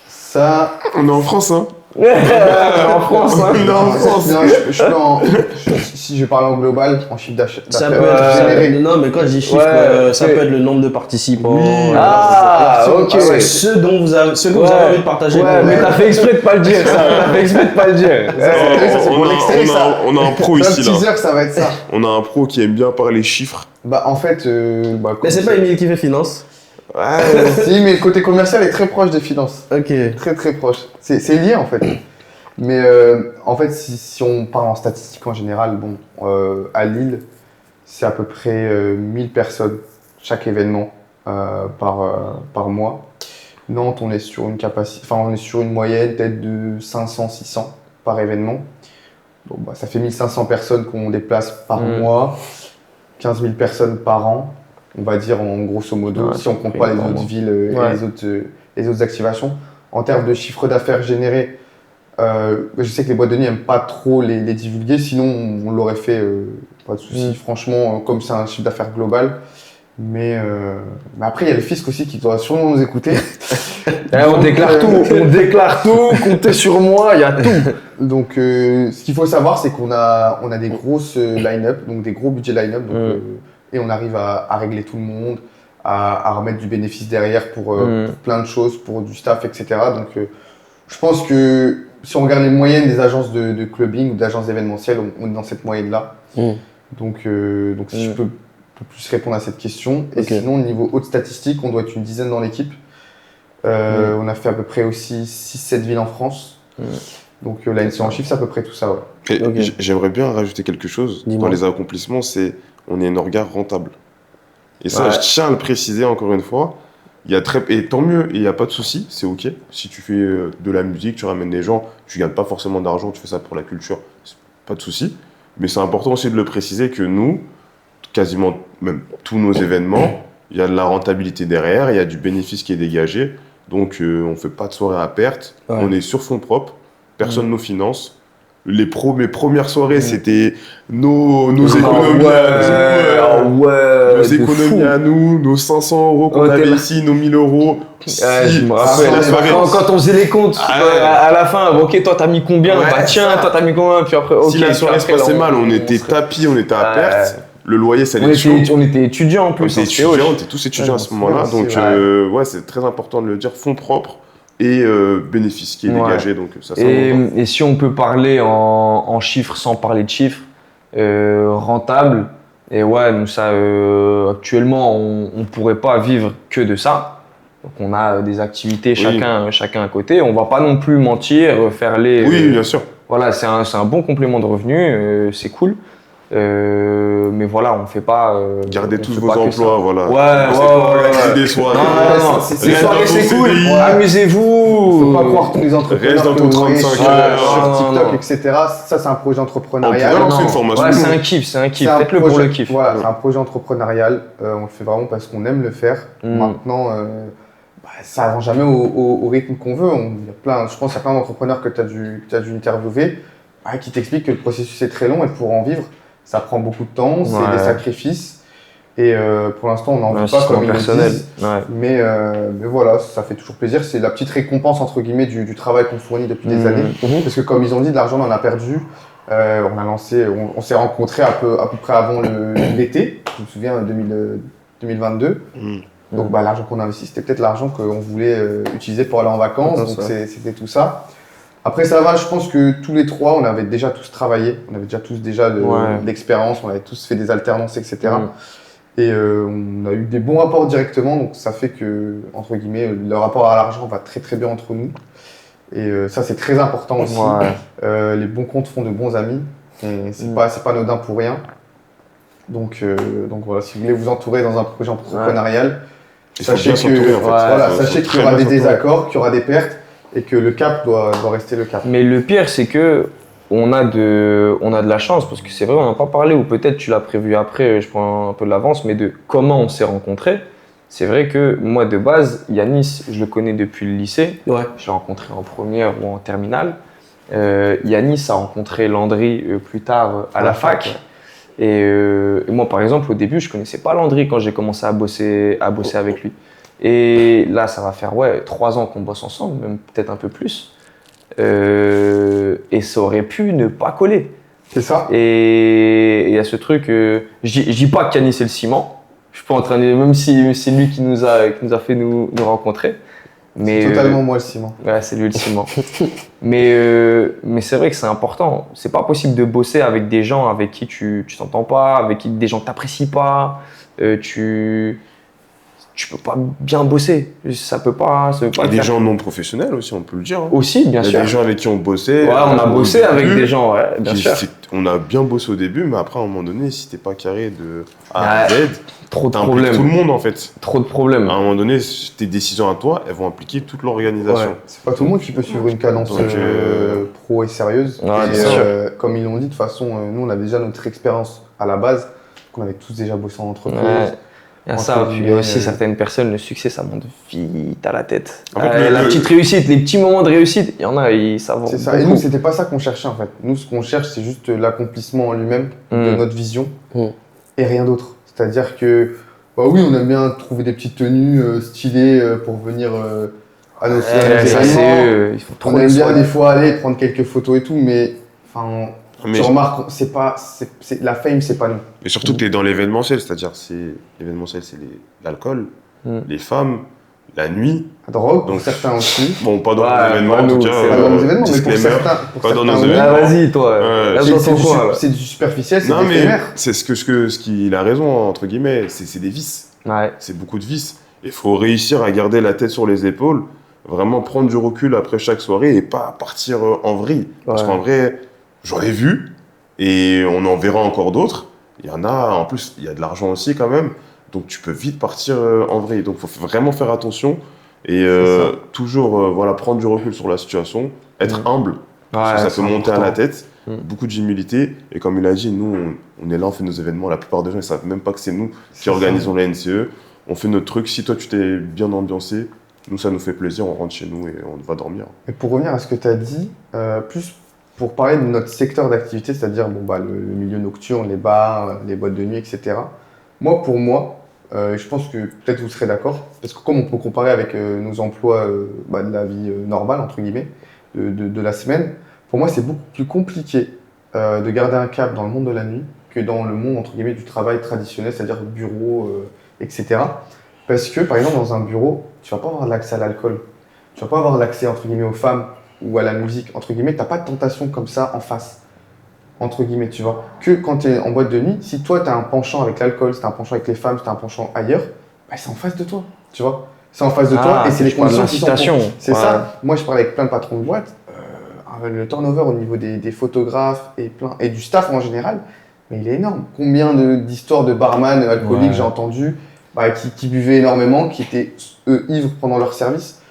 Ça, On est en France, hein. En France, hein. On est en France. non, si je parle en global, en chiffre d'affaires Ça peut être, généré. non, mais quand je dis chiffre, ça peut être le nombre de participants. Ah, ok. Ouais, ceux que vous avez envie de partager. Ouais, mais t'as fait exprès de pas le dire, ça. T'as fait exprès de pas le dire. Ça, c'est pour l'extrait, ça. On a un pro Un ici, là. teaser, ça va être ça. On a un pro qui aime bien parler chiffres. Bah, en fait, Mais c'est pas Émile qui fait finance. si, mais le côté commercial est très proche des finances. Ok. Très très proche. C'est lié en fait. Mais en fait, si on parle en statistique en général, bon, à Lille, c'est à peu près 1000 personnes chaque événement par mois. Nantes, on est sur une on est sur une moyenne peut-être de 500-600 par événement. Bon, bah, ça fait 1500 personnes qu'on déplace par mois, 15 000 personnes par an, on va dire en grosso modo, Ouais, si on compte pas les autres villes et les autres activations. En termes de chiffre d'affaires généré, je sais que les boîtes de nuit n'aiment pas trop les divulguer, sinon on l'aurait fait, pas de souci. Franchement, comme c'est un chiffre d'affaires global. Mais après, il y a le fisc aussi qui doit sûrement nous écouter. On déclare tout, comptez sur moi, il y a tout. Donc, ce qu'il faut savoir, c'est qu'on a des grosses line-up, donc des gros budgets line-up, et on arrive à régler tout le monde, à remettre du bénéfice derrière pour plein de choses, pour du staff, etc. Donc, je pense que si on regarde les moyennes des agences de clubbing ou d'agences événementielles, on est dans cette moyenne-là. Donc, si je peux plus répondre à cette question. Et sinon, au niveau haute statistique, on doit être une dizaine dans l'équipe. On a fait à peu près aussi 6-7 villes en France. Donc la NC en chiffre, c'est à peu près tout ça. Ouais. Et j'aimerais bien rajouter quelque chose dans les accomplissements, c'est on est un orga rentable. Et ça, je tiens à le préciser encore une fois. Et tant mieux, et il n'y a pas de souci, c'est ok. Si tu fais de la musique, tu ramènes des gens, tu gagnes pas forcément d'argent, tu fais ça pour la culture, pas de souci. Mais c'est important aussi de le préciser que nous, quasiment même tous nos événements, il y a de la rentabilité derrière, il y a du bénéfice qui est dégagé. Donc on ne fait pas de soirée à perte, on est sur fonds propres, personne nous finance. Mes premières soirées, c'était nos économies à nous, nos 500 € qu'on avait ici, nos 1000 €. Je me rappelle. Quand on faisait les comptes, à la fin, ok, toi t'as mis combien? Tiens, toi t'as mis combien? Puis après, si la soirée se passait mal, on était tapis, on était à perte. Le loyer, ça allait chaud. On était étudiants en plus. On était tous étudiants à ce moment-là. Donc, c'est très important de le dire. Fonds propres et bénéfice qui est dégagé. Donc, ça, et si on peut parler en chiffres sans parler de chiffres, rentable, et nous, ça, actuellement, on ne pourrait pas vivre que de ça. Donc, on a des activités chacun à côté. On ne va pas non plus mentir, faire les. Oui, bien sûr. Voilà, c'est un bon complément de revenus, c'est cool. Mais voilà, on fait pas. Gardez tous vos emplois, voilà. Ouais. Des soirées. Non, ces soirées, c'est cool. Amusez-vous. Faut pas croire tous les entrepreneurs Reste dans ton 35 heures. sur TikTok, etc. Ça, c'est un projet entrepreneurial. C'est une formation. C'est un kiff, Faites-le pour le kiff. Voilà, c'est un projet entrepreneurial. On le fait vraiment parce qu'on aime le faire. Maintenant, ça avance jamais au rythme qu'on veut. Je pense qu'il y a plein d'entrepreneurs que tu as dû interviewer qui t'expliquent que le processus est très long et pour en vivre, ça prend beaucoup de temps, c'est des sacrifices. Et pour l'instant, on n'en vit pas comme ils le disent. Mais voilà, ça fait toujours plaisir. C'est la petite récompense, entre guillemets, du travail qu'on fournit depuis des années. Parce que comme ils ont dit, de l'argent, on en a perdu. On s'est rencontrés à peu près avant l'été, je me souviens, 2022. Donc l'argent qu'on a investi, c'était peut-être l'argent qu'on voulait utiliser pour aller en vacances. Donc c'était tout ça. Après ça va, je pense que tous les trois, on avait déjà tous travaillé, on avait déjà tous de l'expérience, on avait tous fait des alternances, etc. Et on a eu des bons rapports directement, donc ça fait que, entre guillemets, le rapport à l'argent va très très bien entre nous. Et ça c'est très important aussi. Les bons comptes font de bons amis, et c'est pas anodin pour rien. Donc voilà, si vous voulez vous entourer dans un projet entrepreneurial, sachez qu'il y aura des désaccords, qu'il y aura des pertes, et que le cap doit rester le cap. Mais le pire, c'est que on a de la chance, parce que c'est vrai, on n'a pas parlé, ou peut-être tu l'as prévu après, je prends un peu de l'avance, mais de comment on s'est rencontrés. C'est vrai que moi, de base, Yanis, je le connais depuis le lycée. Ouais. Je l'ai rencontré en première ou en terminale. Yanis a rencontré Landry plus tard à la fac. Et moi, par exemple, au début, je ne connaissais pas Landry quand j'ai commencé à bosser avec lui. Et là, ça va faire 3 ans qu'on bosse ensemble, même peut-être un peu plus. Et ça aurait pu ne pas coller. C'est ça. Et il y a ce truc, je dis pas qu'Yanis c'est le ciment. Je suis pas en train de, même si c'est lui qui nous a fait nous rencontrer. Mais c'est totalement moi le ciment. Ouais, c'est lui le ciment. mais c'est vrai que c'est important. C'est pas possible de bosser avec des gens avec qui tu t'entends pas, avec qui des gens t'apprécient pas. Tu peux pas bien bosser. Ça peut pas Et des gens non professionnels aussi, on peut le dire. Hein. Aussi, bien sûr. Il y a des gens avec qui on bossait. Ouais, on a bossé avec des gens, ouais, bien sûr. On a bien bossé au début, mais après, à un moment donné, si t'es pas carré de A à Z, trop de problèmes. Tout le monde, en fait. Trop de problèmes. À un moment donné, tes décisions à toi, elles vont impliquer toute l'organisation. Ouais. C'est pas tout le monde qui peut suivre une cadence pro et sérieuse. Ouais, et comme ils l'ont dit, de toute façon, nous, on avait déjà notre expérience à la base. On avait tous déjà bossé en entreprise. Ouais. Il y a ça, puis il y a aussi certaines personnes, le succès, ça monte vite à la tête. En fait, la petite réussite, les petits moments de réussite, il y en a, ça va. C'est ça, et nous, c'était pas ça qu'on cherchait en fait. Nous, ce qu'on cherche, c'est juste l'accomplissement en lui-même de notre vision et rien d'autre. C'est-à-dire que, bah oui, on aime bien trouver des petites tenues stylées pour venir à nos événements. On aime bien des fois aller prendre quelques photos et tout, mais enfin. Tu remarques, la fame, c'est pas nous. Et surtout que tu es dans l'événementiel, c'est-à-dire l'événementiel, c'est l'alcool, les femmes, la nuit. La drogue, donc certains aussi. Bon, pas dans nos événements en tout cas. Pas dans nos événements, mais pour certains. Pas dans nos événements. Ah, vas-y, toi. C'est du superficiel, c'est éphémère. C'est ce qu'il a raison, entre guillemets, c'est des vices. Ouais. C'est beaucoup de vices. Il faut réussir à garder la tête sur les épaules, vraiment prendre du recul après chaque soirée et pas partir en vrille. Parce qu'en vrai, j'en ai vu et on en verra encore d'autres. Il y en a, en plus, il y a de l'argent aussi quand même. Donc tu peux vite partir en vrille. Donc il faut vraiment faire attention et toujours prendre du recul sur la situation, être humble. Parce que ça peut monter à la tête. Beaucoup d'humilité. Et comme il a dit, nous, on est là, on fait nos événements. La plupart des gens ne savent même pas que c'est nous qui organisons la NCE. On fait notre truc. Si toi, tu t'es bien ambiancé, nous, ça nous fait plaisir. On rentre chez nous et on va dormir. Et pour revenir à ce que tu as dit, plus pour parler de notre secteur d'activité, c'est-à-dire le milieu nocturne, les bars, les boîtes de nuit, etc. Pour moi, je pense que peut-être vous serez d'accord, parce que comme on peut comparer avec nos emplois de la vie normale, entre guillemets, de la semaine, pour moi, c'est beaucoup plus compliqué de garder un cap dans le monde de la nuit que dans le monde, entre guillemets, du travail traditionnel, c'est-à-dire bureau, etc. Parce que, par exemple, dans un bureau, tu ne vas pas avoir l'accès à l'alcool, tu ne vas pas avoir l'accès, entre guillemets, aux femmes ou à la musique, entre guillemets, tu n'as pas de tentation comme ça en face, entre guillemets, tu vois. Que quand tu es en boîte de nuit, si toi, tu as un penchant avec l'alcool, si tu as un penchant avec les femmes, si tu as un penchant ailleurs, bah, c'est en face de toi, tu vois. C'est en face de toi et c'est les conditions qui sont. C'est ça. Moi, je parle avec plein de patrons de boîte. Le turnover au niveau des photographes et du staff en général, mais il est énorme. Combien d'histoires de barman alcooliques j'ai entendu qui buvaient énormément, qui étaient ivres pendant leur service,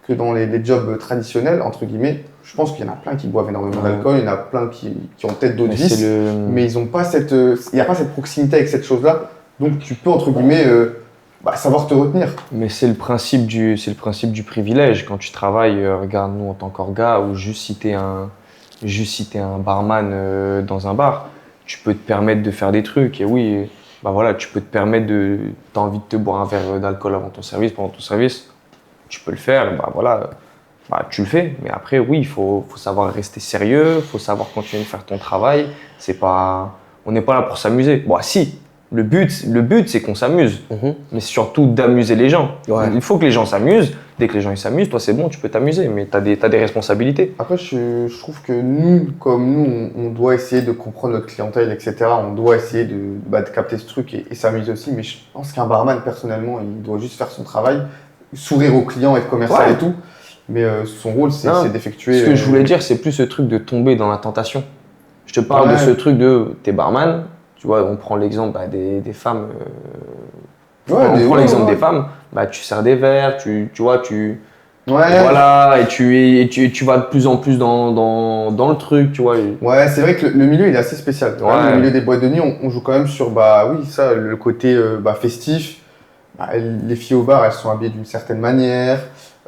que dans les jobs traditionnels, entre guillemets, je pense qu'il y en a plein qui boivent énormément d'alcool, il y en a plein qui ont peut-être d'autres vices, mais ils n'ont pas il n'y a pas cette proximité avec cette chose-là, donc tu peux, entre guillemets, savoir te retenir. Mais c'est le principe du privilège. Quand tu travailles, regarde, nous en tant qu'orga, ou juste si t'es un barman dans un bar, tu peux te permettre de faire des trucs. Et oui, tu peux te permettre t'as envie de te boire un verre d'alcool avant ton service, pendant ton service, tu peux le faire, tu le fais. Mais après, oui, il faut savoir rester sérieux, il faut savoir continuer de faire ton travail. On n'est pas là pour s'amuser. Bon, si. Le but, c'est qu'on s'amuse, mais c'est surtout d'amuser les gens. Ouais. Il faut que les gens s'amusent. Dès que les gens ils s'amusent, toi c'est bon, tu peux t'amuser, mais t'as des responsabilités. Après, je trouve que nous, on doit essayer de comprendre notre clientèle, etc. On doit essayer de capter ce truc et s'amuser aussi. Mais je pense qu'un barman, personnellement, il doit juste faire son travail, sourire aux clients, être commercial et tout. Mais son rôle, c'est d'effectuer. Ce que je voulais dire, c'est plus ce truc de tomber dans la tentation. Je te parle de ce truc de t'es barman. Tu vois, on prend l'exemple des femmes. Des femmes, tu sers des verres, tu Ouais. Voilà, et tu vas de plus en plus dans le truc, tu vois. Ouais, c'est vrai que le milieu, il est assez spécial. Ouais. Le milieu des boîtes de nuit, on joue quand même sur, oui, ça, le côté festif. Les filles au bar, elles sont habillées d'une certaine manière.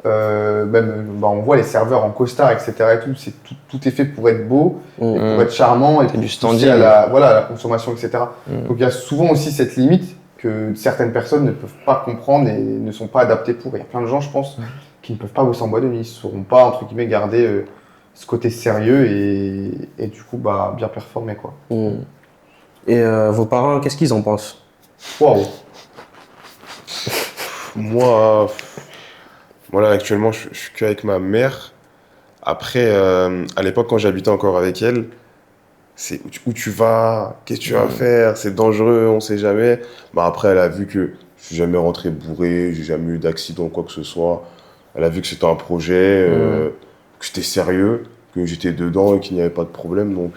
On voit les serveurs en costard, etc. Et tout est fait pour être beau, et pour être charmant, et pour du standing. à la consommation, etc. Donc il y a souvent aussi cette limite que certaines personnes ne peuvent pas comprendre et ne sont pas adaptées pour. Il y a plein de gens, je pense, qui ne peuvent pas bosser en boîte de nuit. Ils ne sauront pas, entre guillemets, garder ce côté sérieux et du coup, bien performer, quoi. Et vos parents, qu'est-ce qu'ils en pensent? Waouh. Moi, voilà, actuellement, je suis qu'avec ma mère. Après, à l'époque, quand j'habitais encore avec elle, c'est où tu vas, qu'est-ce que tu vas faire, c'est dangereux, on sait jamais. Après, elle a vu que je suis jamais rentré bourré, j'ai jamais eu d'accident ou quoi que ce soit. Elle a vu que c'était un projet, que j'étais sérieux, que j'étais dedans et qu'il n'y avait pas de problème. Donc,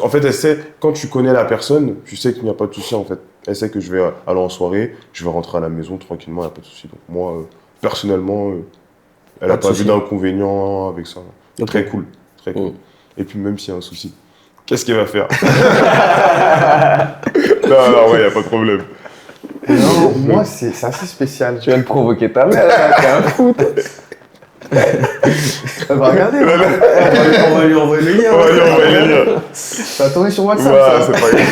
en fait, elle sait, quand tu connais la personne, tu sais qu'il n'y a pas de souci, en fait. Elle sait que je vais aller en soirée, je vais rentrer à la maison tranquillement, il n'y a pas de souci. Donc moi, personnellement, elle n'a pas vu d'inconvénient avec ça. Okay. Très cool, très cool. Et puis même s'il y a un souci, qu'est-ce qu'elle va faire? Non, il n'y a pas de problème. Non, moi, c'est assez spécial. Tu viens de provoquer ta mère, t'es un fou. Elle va regarder. On va lui envoyer le lien. Ça va tourner sur WhatsApp. Ouais, c'est pas grave.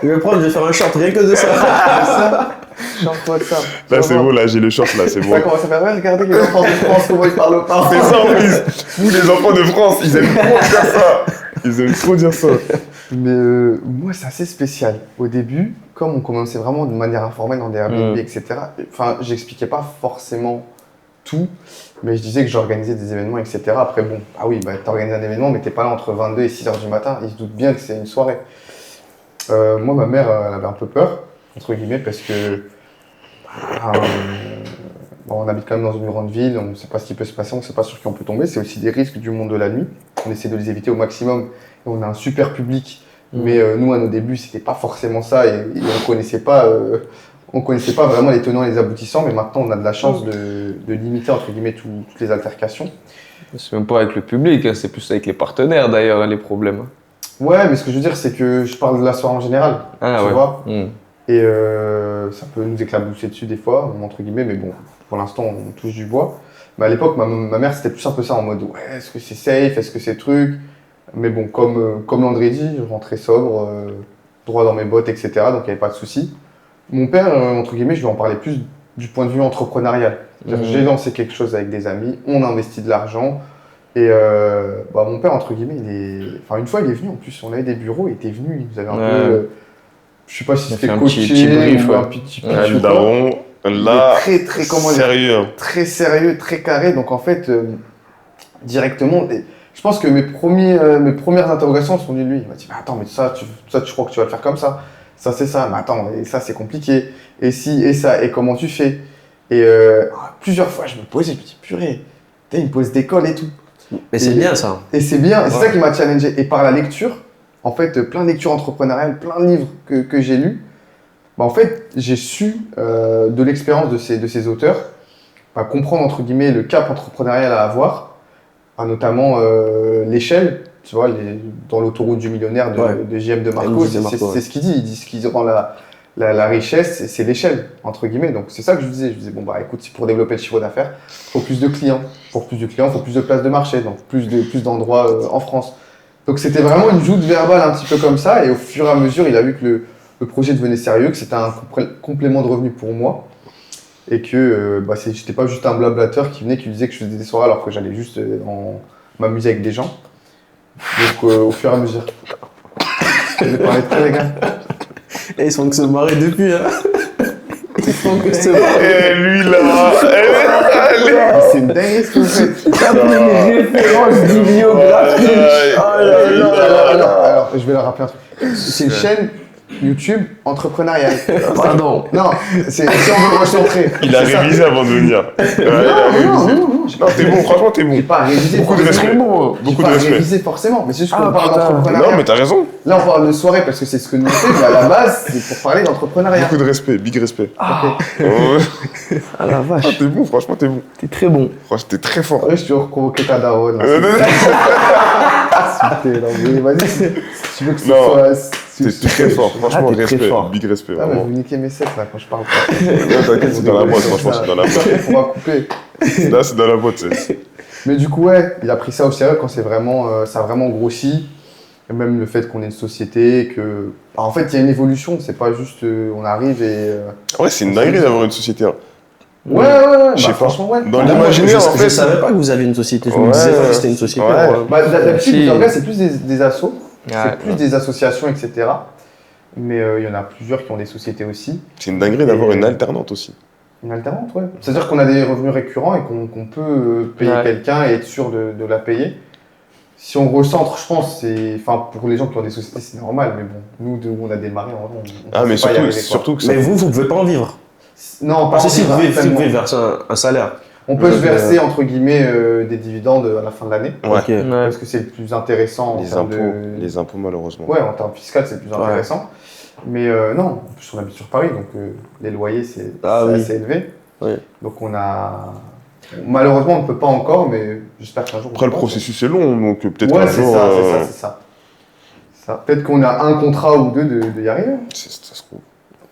Imagine. Je vais faire un short rien que de ça. Short WhatsApp. Là, c'est bon, là, j'ai le short, là, c'est bon. Ça commence à faire, regardez les enfants de France, comment ils parlent aux parents. C'est ça, en plus. Vous, les enfants de France, ils aiment trop dire ça. Ils aiment trop dire ça. Mais moi, c'est assez spécial. Au début, comme on commençait vraiment de manière informelle dans des Airbnb, etc., j'expliquais pas forcément tout, mais je disais que j'organisais des événements, etc. Après, t'organises un événement, mais t'es pas là entre 22 et 6h du matin, ils se doutent bien que c'est une soirée. Moi, ma mère, elle avait un peu peur, entre guillemets, parce que on habite quand même dans une grande ville, on ne sait pas ce qui peut se passer, on ne sait pas sur qui on peut tomber, c'est aussi des risques du monde de la nuit, on essaie de les éviter au maximum, et on a un super public, mais nous, à nos débuts, c'était pas forcément ça, et on connaissait pas vraiment les tenants et les aboutissants, mais maintenant on a de la chance de limiter entre guillemets toutes les altercations. C'est même pas avec le public, c'est plus avec les partenaires d'ailleurs les problèmes. Ouais, mais ce que je veux dire c'est que je parle de la soirée en général, tu vois. Et ça peut nous éclabousser dessus des fois, entre guillemets, mais bon, pour l'instant on touche du bois. Mais à l'époque, ma mère c'était plus un peu ça en mode ouais, est-ce que c'est safe, est-ce que c'est truc. Mais bon, comme Landry dit, je rentrais sobre, droit dans mes bottes, etc. Donc il n'y avait pas de souci. Mon père, entre guillemets, je vais en parler plus du point de vue entrepreneurial. J'ai lancé quelque chose avec des amis, on a investi de l'argent. Et mon père, entre guillemets, une fois, il est venu, en plus, on avait des bureaux, il était venu, il nous avait un peu... je sais pas si c'était coaché ou un petit le daron, là, très sérieux. Très sérieux, très carré. Donc, en fait, directement... Je pense que mes premières interrogations sont venues de lui. Il m'a dit, mais attends, mais ça, tu crois que tu vas le faire comme ça? Ça, c'est ça. Mais attends, et ça, c'est compliqué. Et si, et ça, et comment tu fais? Et plusieurs fois, je me posais, je me dis, purée, il me pose des cols et tout. Mais c'est bien ça. Et c'est bien, c'est ça qui m'a challengé. Et par la lecture, en fait, plein de lectures entrepreneuriales, plein de livres que j'ai lus, en fait, j'ai su, de l'expérience de ces auteurs, comprendre, entre guillemets, le cap entrepreneurial à avoir, notamment l'échelle. Tu vois, dans l'autoroute du millionnaire de J.M. de Marco, c'est ce qu'il dit. Il dit ce qui rend la richesse, c'est l'échelle, entre guillemets. Donc, c'est ça que je disais. Je disais, écoute, si pour développer le chiffre d'affaires, il faut plus de clients. Pour plus de clients, il faut plus de places de marché, donc plus d'endroits en France. Donc, c'était vraiment une joute verbale un petit peu comme ça. Et au fur et à mesure, il a vu que le projet devenait sérieux, que c'était un complément de revenu pour moi. Et que j'étais pas juste un blablateur qui disait que je faisais des soirées alors que j'allais juste m'amuser avec des gens. Donc au fur et à mesure. Je vais parler de quoi, les gars? Et ils sont que se marrer depuis, hein. Ils font que se marrer. Et lui là, c'est une dingue ce que vous faites. Les références bibliographiques. Alors, je vais leur rappeler un truc. C'est une chaîne YouTube entrepreneurial. Pardon. Non, si on veut recentrer. Il a c'est ça. révisé avant de venir. Non, t'es bon, franchement, t'es bon. J'ai pas révisé. Beaucoup de respect. Beaucoup de J'ai pas respect. révisé forcément, mais c'est juste qu'on Ah, parle putain. d'entrepreneuriat. Non, mais t'as raison. Là, on parle de soirée parce que c'est ce que nous on fait, mais à la base, c'est pour parler d'entrepreneuriat. Beaucoup de respect, big respect. Ok. Ouais. Ah la vache. Ah, t'es bon, franchement, t'es bon. T'es très bon. Franchement, t'es très fort. Ouais, je te reconvoqué ta daronne. là. Non, mais vas-y, si tu veux que ce Non. soit. T'es très fort, franchement, t'es très respect, fort. big respect, Ah, mais vraiment. vous niquez mes sets là quand je parle. Non, t'inquiète, c'est dans la boîte, franchement, c'est dans la boîte. On va couper. Là, c'est dans la boîte. Mais du coup, ouais, il a pris ça au sérieux quand c'est vraiment, ça a vraiment grossi. Et même le fait qu'on ait une société, que. Alors, en fait, il y a une évolution, c'est pas juste on arrive et. Ouais, c'est une dinguerie d'avoir une société. Hein. Ouais, Je sais pas. franchement, ouais. Dans Bah, l'imaginaire, en Je fait. savais pas que vous aviez une société. Je me Ouais. disais pas que c'était une société. Ouais. bah, d'habitude, Si. les organes, c'est plus des assos, Ouais. c'est plus des associations, etc. Mais il y en a plusieurs qui ont des sociétés aussi. C'est une dinguerie d'avoir une alternante aussi. Une alternante, ouais. C'est-à-dire qu'on a des revenus récurrents et qu'on peut payer Ouais. quelqu'un et être sûr de la payer. Si on recentre, je pense, c'est. Enfin, pour les gens qui ont des sociétés, c'est normal, mais bon, nous, de où on a démarré, en vrai, on Ah, mais pensait pas y arriver, quoi. surtout que ça. Mais vous pouvez pas en vivre. Non, pas Parce que si vous certainement. pouvez verser un salaire. On peut se Donc, verser, entre guillemets, des dividendes à la fin de l'année. Ouais. Ok. Ouais. Parce que c'est le plus intéressant en Les termes impôts, de. les impôts, malheureusement. Ouais, en termes fiscal, c'est le plus intéressant. Mais non, en plus, on habite sur Paris, donc les loyers, c'est Ah oui. assez élevé. Oui. Donc on a. Malheureusement, on ne peut pas encore, mais j'espère qu'un jour. on Après, le pourra. processus est long, donc peut-être Ouais, qu'un c'est jour. ça, c'est ça. Ça. Peut-être qu'on a un contrat ou deux de y arriver. Ça se trouve.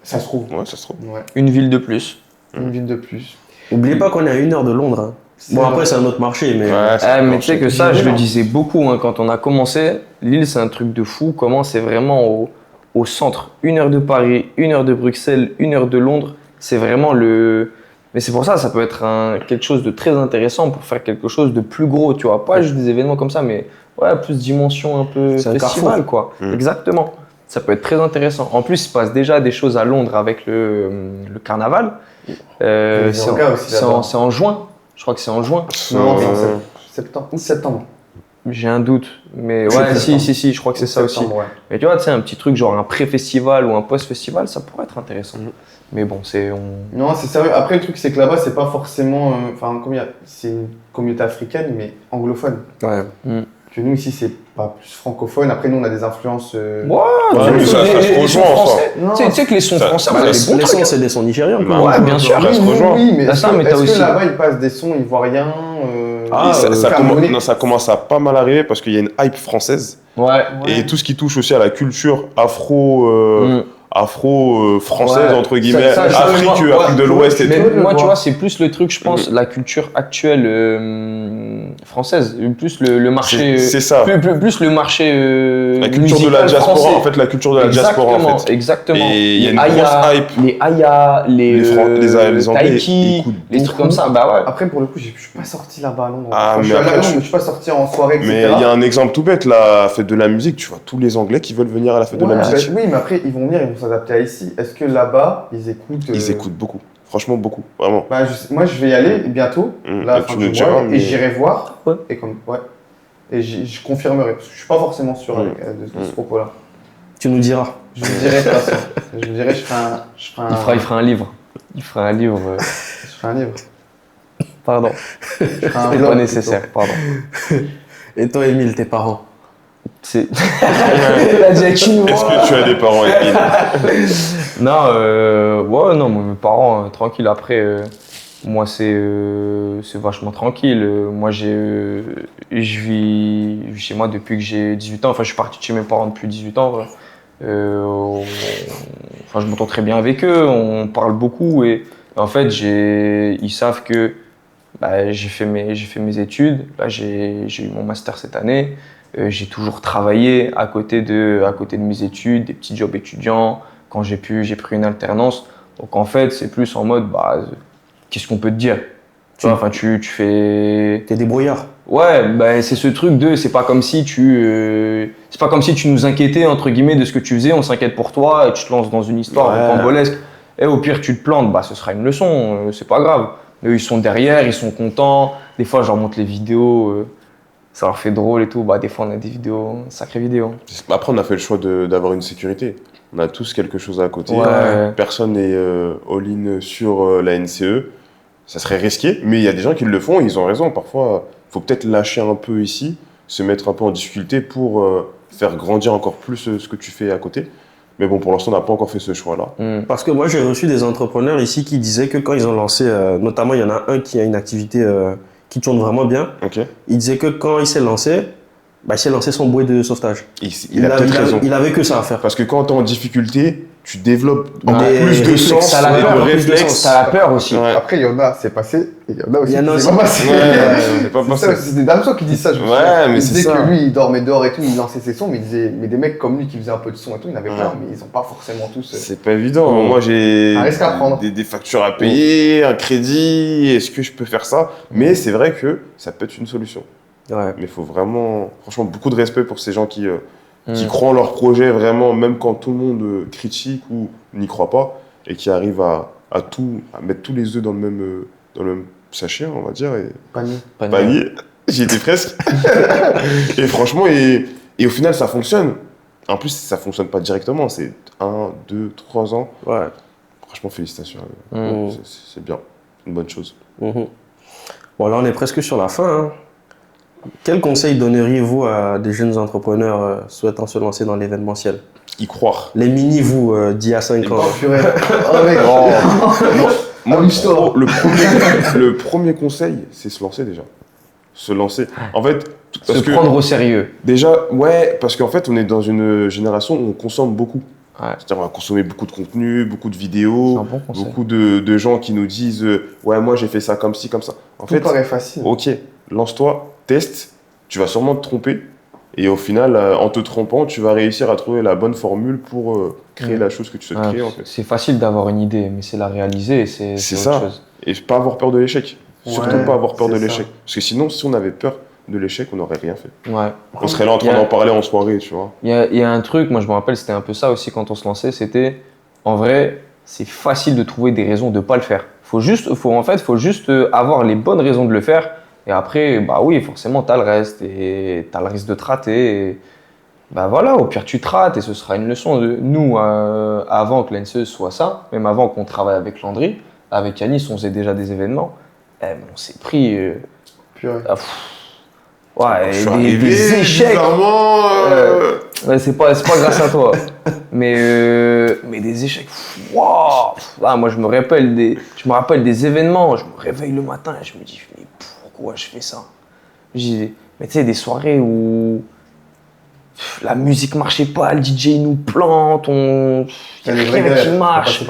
Ça se trouve. Ouais, ça se trouve. Ouais. Une ville de plus. Une ville de plus. N'oubliez pas qu'on est à 1 heure de Londres. Hein. Bon, après, c'est un autre marché, mais. Ouais, Ah, mais tu sais que ça, je le énorme. disais beaucoup hein, quand on a commencé. Lille, c'est un truc de fou. Comment c'est vraiment au centre. 1 heure de Paris, 1 heure de Bruxelles, 1 heure de Londres. C'est vraiment le. Mais c'est pour ça, ça peut être quelque chose de très intéressant pour faire quelque chose de plus gros, tu vois. Pas juste des événements comme ça, mais ouais, plus dimension un peu C'est un festival, carrefour. quoi. Mm. Exactement. Ça peut être très intéressant. En plus, il se passe déjà des choses à Londres avec le carnaval. Les C'est Rockers aussi, c'est là-bas. c'est en juin. Je crois que c'est en juin. Non, Euh, c'est septembre. Août, septembre. J'ai un doute. Mais ouais, septembre. si, je crois que c'est ça aussi. Septembre, ouais. Mais tu vois, tu sais, un petit truc genre un pré-festival ou un post-festival, ça pourrait être intéressant. Mais bon, c'est. Non, c'est sérieux. Après, le truc, c'est que là-bas, c'est pas forcément. Enfin, c'est une communauté africaine, mais anglophone. Ouais. Que nous, ici, c'est pas plus francophone. Après, nous, on a des influences. Ouais, Ouais, mais ça se les rejoint, sons enfin. français. Non. Tu sais que les sons Ça- français, ça- on a des ça- bons Les trucs. sons, c'est des sons nigérians. quoi. Ouais, bien sûr. Ça se rejoint. Oui, mais Là, est-ce ça, que, mais t'as est-ce que aussi- là-bas, ils passent des sons ivoiriens Ah, ça camerounais. non, ça commence à pas mal arriver parce qu'il y a une hype française. Ouais. Et tout ce qui touche aussi à la culture afro-française, Ouais. entre guillemets, Ça, Afrique, ouais. Afrique de l'Ouest et Mais tout. moi, tu vois, c'est plus le truc, je pense, la culture actuelle française, plus le marché. C'est ça. Plus le marché. La culture de la musical diaspora, français. en fait, la culture de la diaspora, en fait. Exactement. Et il y a une Les grosse Aya, hype. Les Aya, Les Anglais Taiki, écoutent les trucs comme ça. Bah ouais. Après, pour le coup, je suis pas sorti là-bas à Londres. Ah, Enfin, je mais suis allé à après, Londres, mais je suis pas sorti en soirée, etc. Mais il y a un exemple tout bête, la fête de la musique, tu vois, tous les Anglais qui veulent venir à la fête de la Ouais, musique. oui, mais après, ils vont venir, ils vont s'adapter à ici. Est-ce que là-bas, ils écoutent Ils écoutent beaucoup, franchement beaucoup, vraiment. Bah, moi, je vais y aller bientôt, là, à la Tu fin nous du diras, mois, mais- et j'irai voir. Ouais. Et comme, ouais. Et je confirmerai, parce que je suis pas forcément sûr avec, de ce propos-là. Tu nous diras. Je vous dirai de toute façon. Je vous dirai, je ferai Il fera un livre. Il fera un livre. je ferai un livre. Pardon. Je ferai un C'est blog, pas nécessaire, pardon. Et toi, Émile, tes parents? C'est. La Giacchino. Est-ce que tu as des parents Émile? Non, ouais, non, moi, mes parents, tranquille. Après, moi, c'est vachement tranquille. Moi, je vis chez moi depuis que j'ai 18 ans. Enfin, je suis parti de chez mes parents depuis 18 ans. Vrai. Enfin, je m'entends très bien avec eux. On parle beaucoup et en fait, ils savent que bah, j'ai fait mes études. Là, j'ai eu mon master cette année. J'ai toujours travaillé à côté de mes études, des petits jobs étudiants. Quand j'ai pris une alternance. Donc en fait, c'est plus en mode, bah, qu'est-ce qu'on peut te dire? Tu vois, enfin, tu fais. T'es débrouillard. Ouais, bah, c'est ce truc de, c'est pas comme si tu nous inquiétais entre guillemets de ce que tu faisais. On s'inquiète pour toi et tu te lances dans une histoire Ouais. rocambolesque. Et au pire, tu te plantes, bah, ce sera une leçon. C'est pas grave. Eux, ils sont derrière, ils sont contents. Des fois, je leur montre les vidéos. ça leur fait drôle et tout. Bah, des fois, on a des vidéos, sacrées vidéos. Après, on a fait le choix d'avoir une sécurité. On a tous quelque chose à côté. Ouais. Personne n'est all-in sur la NCE. Ça serait risqué, mais il y a des gens qui le font et ils ont raison. Parfois, il faut peut-être lâcher un peu ici, se mettre un peu en difficulté pour faire grandir encore plus ce que tu fais à côté. Mais bon, pour l'instant, on n'a pas encore fait ce choix-là. Parce que moi, j'ai reçu des entrepreneurs ici qui disaient que quand ils ont lancé, notamment, il y en a un qui a une activité qui tourne vraiment bien. Ok. Il disait que quand il s'est lancé, il s'est lancé son bouée de sauvetage. Il a peut-être raison. Il avait que ça à faire. Parce que quand tu es en difficulté, tu développes Des plus de réflexes, sens, t'as la et peur, de plus de réflexes. sens, t'as la peur aussi. Ouais. Après, il y en a, c'est passé, et il y en a aussi Il y en a qui aussi. c'est pas passé. C'est pas C'est passé. ça, c'est des Damso qui disent ça, je me Ouais, souviens. mais Il c'est disait ça. que lui, il dormait dehors et tout, il lançait ses sons, mais il disait, mais des mecs comme lui qui faisaient un peu de son et tout, ils n'avaient pas, mais ils n'ont pas forcément tous. C'est pas évident. Moi, j'ai Un risque à prendre. des factures à payer, un crédit. Est-ce que je peux faire ça? Mais c'est vrai que ça peut être une solution. Ouais. Mais il faut vraiment, franchement, beaucoup de respect pour ces gens qui croient en leur projet vraiment, même quand tout le monde critique ou n'y croit pas, et qui arrivent à mettre tous les œufs dans le même sachet, on va dire, et panier. J'y étais presque. Et franchement, et au final, ça fonctionne. En plus, ça fonctionne pas directement, c'est 1, 2, 3 ans. Ouais. Franchement, félicitations. C'est bien, une bonne chose. Mhm. Bon, là, on est presque sur la fin. Hein. Quel conseil donneriez-vous à des jeunes entrepreneurs souhaitant se lancer dans l'événementiel? Y croire. Les mini-vous d'il y a 5 ans. Oh, purée. Oh, mec. Moi, Amuse-toi. le premier conseil, c'est se lancer déjà. Se lancer. En fait, parce Se que prendre au sérieux. déjà, ouais, parce qu'en fait, on est dans une génération où on consomme beaucoup. Ouais. C'est-à-dire, on va consommer beaucoup de contenu, beaucoup de C'est vidéos, un bon conseil. beaucoup de gens qui nous disent ouais, moi j'ai fait ça comme ci, comme ça. En Tout fait, paraît facile. ok, lance-toi, teste, tu vas sûrement te tromper. Et au final, en te trompant, tu vas réussir à trouver la bonne formule pour créer la chose que tu souhaites créer. En fait. C'est facile d'avoir une idée, mais c'est la réaliser et c'est C'est autre ça. chose. Et pas avoir peur de l'échec. Surtout Ouais, pas avoir peur de c'est ça. l'échec. Parce que sinon, si on avait peur de l'échec, on n'aurait rien fait. Ouais. On serait là en train d'en parler en soirée, tu vois. Il y a un truc, moi je me rappelle, c'était un peu ça aussi quand on se lançait, c'était, en vrai, c'est facile de trouver des raisons de ne pas le faire. Faut juste avoir les bonnes raisons de le faire. Et après, bah oui, forcément, tu as le reste et tu as le risque de te rater. Et bah voilà, au pire, tu te rates et ce sera une leçon. Nous, avant que l'NCE soit ça, même avant qu'on travaille avec Landry, avec Yanis, on faisait déjà des événements. On s'est pris Purée. ouais, Je suis des arrivé, échecs. bizarrement, Ouais, c'est pas grâce à toi. mais des échecs. Waouh. Ah, moi, je me rappelle des événements. Je me réveille le matin et je me dis, mais pourquoi je fais ça? Mais tu sais, des soirées où la musique marchait pas, le DJ nous plante, il y a rien qui marche,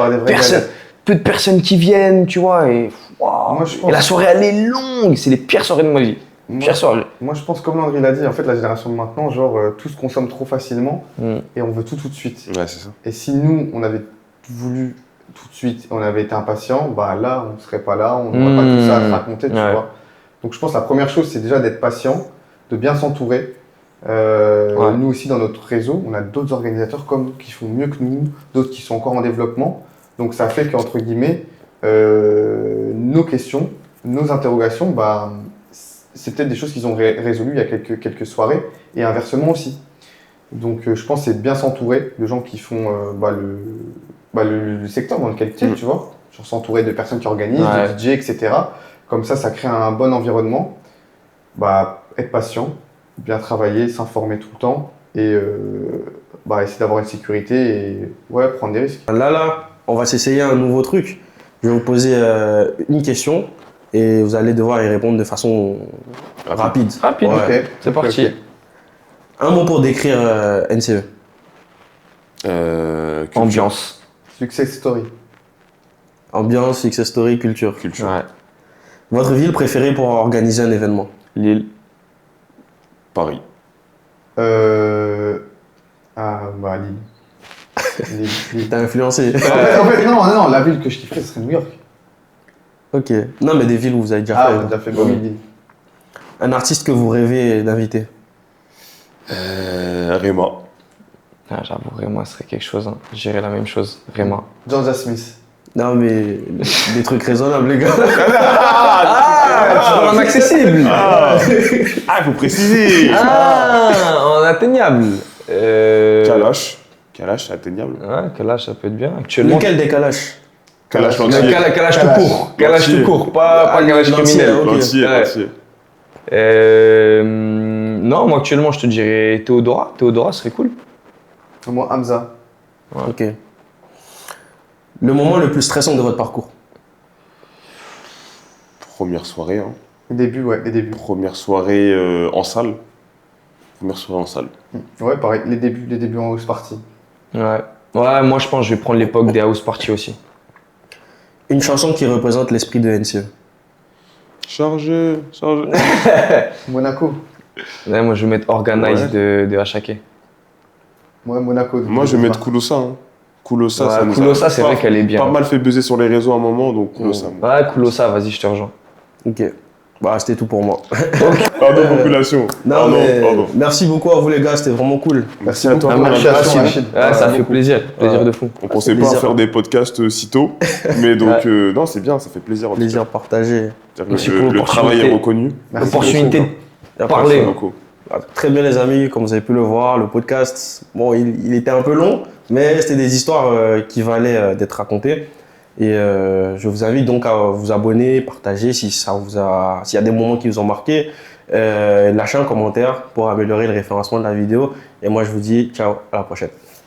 peu de personnes qui viennent, tu vois, et waouh. Moi, je pense- Et la soirée, elle est longue. C'est les pires soirées de ma vie. Pire soirée. Moi, je pense, comme Landry l'a dit, en fait, la génération de maintenant, genre, tout se consomme trop facilement Mm. et on veut tout de suite. Ouais, c'est ça. Et si nous, on avait voulu tout de suite, on avait été impatient, bah là, on ne serait pas là, on n'aurait pas tout ça à te raconter, tu Ouais. vois. Donc, je pense que la première chose, c'est déjà d'être patient, de bien s'entourer. Ouais. Nous aussi, dans notre réseau, on a d'autres organisateurs comme nous qui font mieux que nous, d'autres qui sont encore en développement. Donc, ça fait qu'entre guillemets, nos questions, nos interrogations, bah, c'est peut-être des choses qu'ils ont résolues il y a quelques soirées, et inversement aussi. Donc je pense que c'est bien s'entourer de gens qui font le secteur dans lequel tu es, tu vois. Genre s'entourer de personnes qui organisent, de DJ, etc. Comme ça crée un bon environnement. Bah, être patient, bien travailler, s'informer tout le temps, et essayer d'avoir une sécurité et prendre des risques. Là, on va s'essayer un nouveau truc. Je vais vous poser une question et vous allez devoir y répondre de façon rapide. Rapide. Ouais. Ok. C'est parti. Ok. Un mot pour décrire NCE. Culture. Ambiance. Success story. Ambiance, success story, culture. Culture. Ouais. Votre ville préférée pour organiser un événement? Lille. Paris. Lille. Lille. T'as influencé. En fait, non, la ville que je kifferais, ce serait New York. Ok. Non, mais des villes où vous avez déjà Ah, fait. on a déjà fait Lille. Un artiste que vous rêvez d'inviter? Réma. Ah, j'avoue, Réma serait quelque chose. Hein. J'irais la même chose. Réma. Georgia Smith. Non, mais des trucs raisonnables, les gars. Ah, en accessible. Ah, il faut préciser. Ah, en atteignable. Kalash, c'est atteignable. Ouais, Kalash, ça peut être bien. Actuellement. Lequel des Kalash? Kalash Le entier. Kalash tout court. Kalash tout court, pas Kalash criminel. ok. L'entier, Ouais. l'entier. Non, moi actuellement, je te dirais Théodora. Théodora serait cool. Moi, Hamza. Ok. Le moment le plus stressant de votre parcours? Première soirée, hein. Les débuts, ouais, les débuts. Première soirée en salle. Première soirée en salle. Ouais, pareil, les débuts en house party. Ouais. Ouais, moi je pense que je vais prendre l'époque des house party aussi. Une chanson qui représente l'esprit de NCE. Chargé. Monaco. Ouais, moi je vais mettre Organize de HAK. Ouais, Monaco. Moi, je vais mettre Koulosa. Hein. Koulosa, Ouais, ça nous a Koulosa, c'est pas- vrai qu'elle est bien. Pas mal fait buzzer sur les réseaux à un moment, donc Koulosa. Ouais, Koulosa, vas-y, je te rejoins. Ok. Bah, c'était tout pour moi. Pardon, population. Non, mais Pardon. merci beaucoup à vous les gars, c'était vraiment cool. Merci à toi beaucoup. pour Merci à l'invitation. toi, Rachid. Ouais, ça fait plaisir de fou. On pensait pas plaisir. faire des podcasts si tôt, mais donc, non, c'est bien, ça fait plaisir. en tout Plaisir cas. partagé. C'est-à-dire Merci que pour le travail est l'opportunité. reconnu. Merci Opportunité beaucoup. de parler. Merci beaucoup. Très bien les amis, comme vous avez pu le voir, le podcast, bon, il était un peu long, mais c'était des histoires qui valaient d'être racontées. Et je vous invite donc à vous abonner, partager si ça s'il y a des moments qui vous ont marqué, lâchez un commentaire pour améliorer le référencement de la vidéo. Et moi je vous dis ciao, à la prochaine.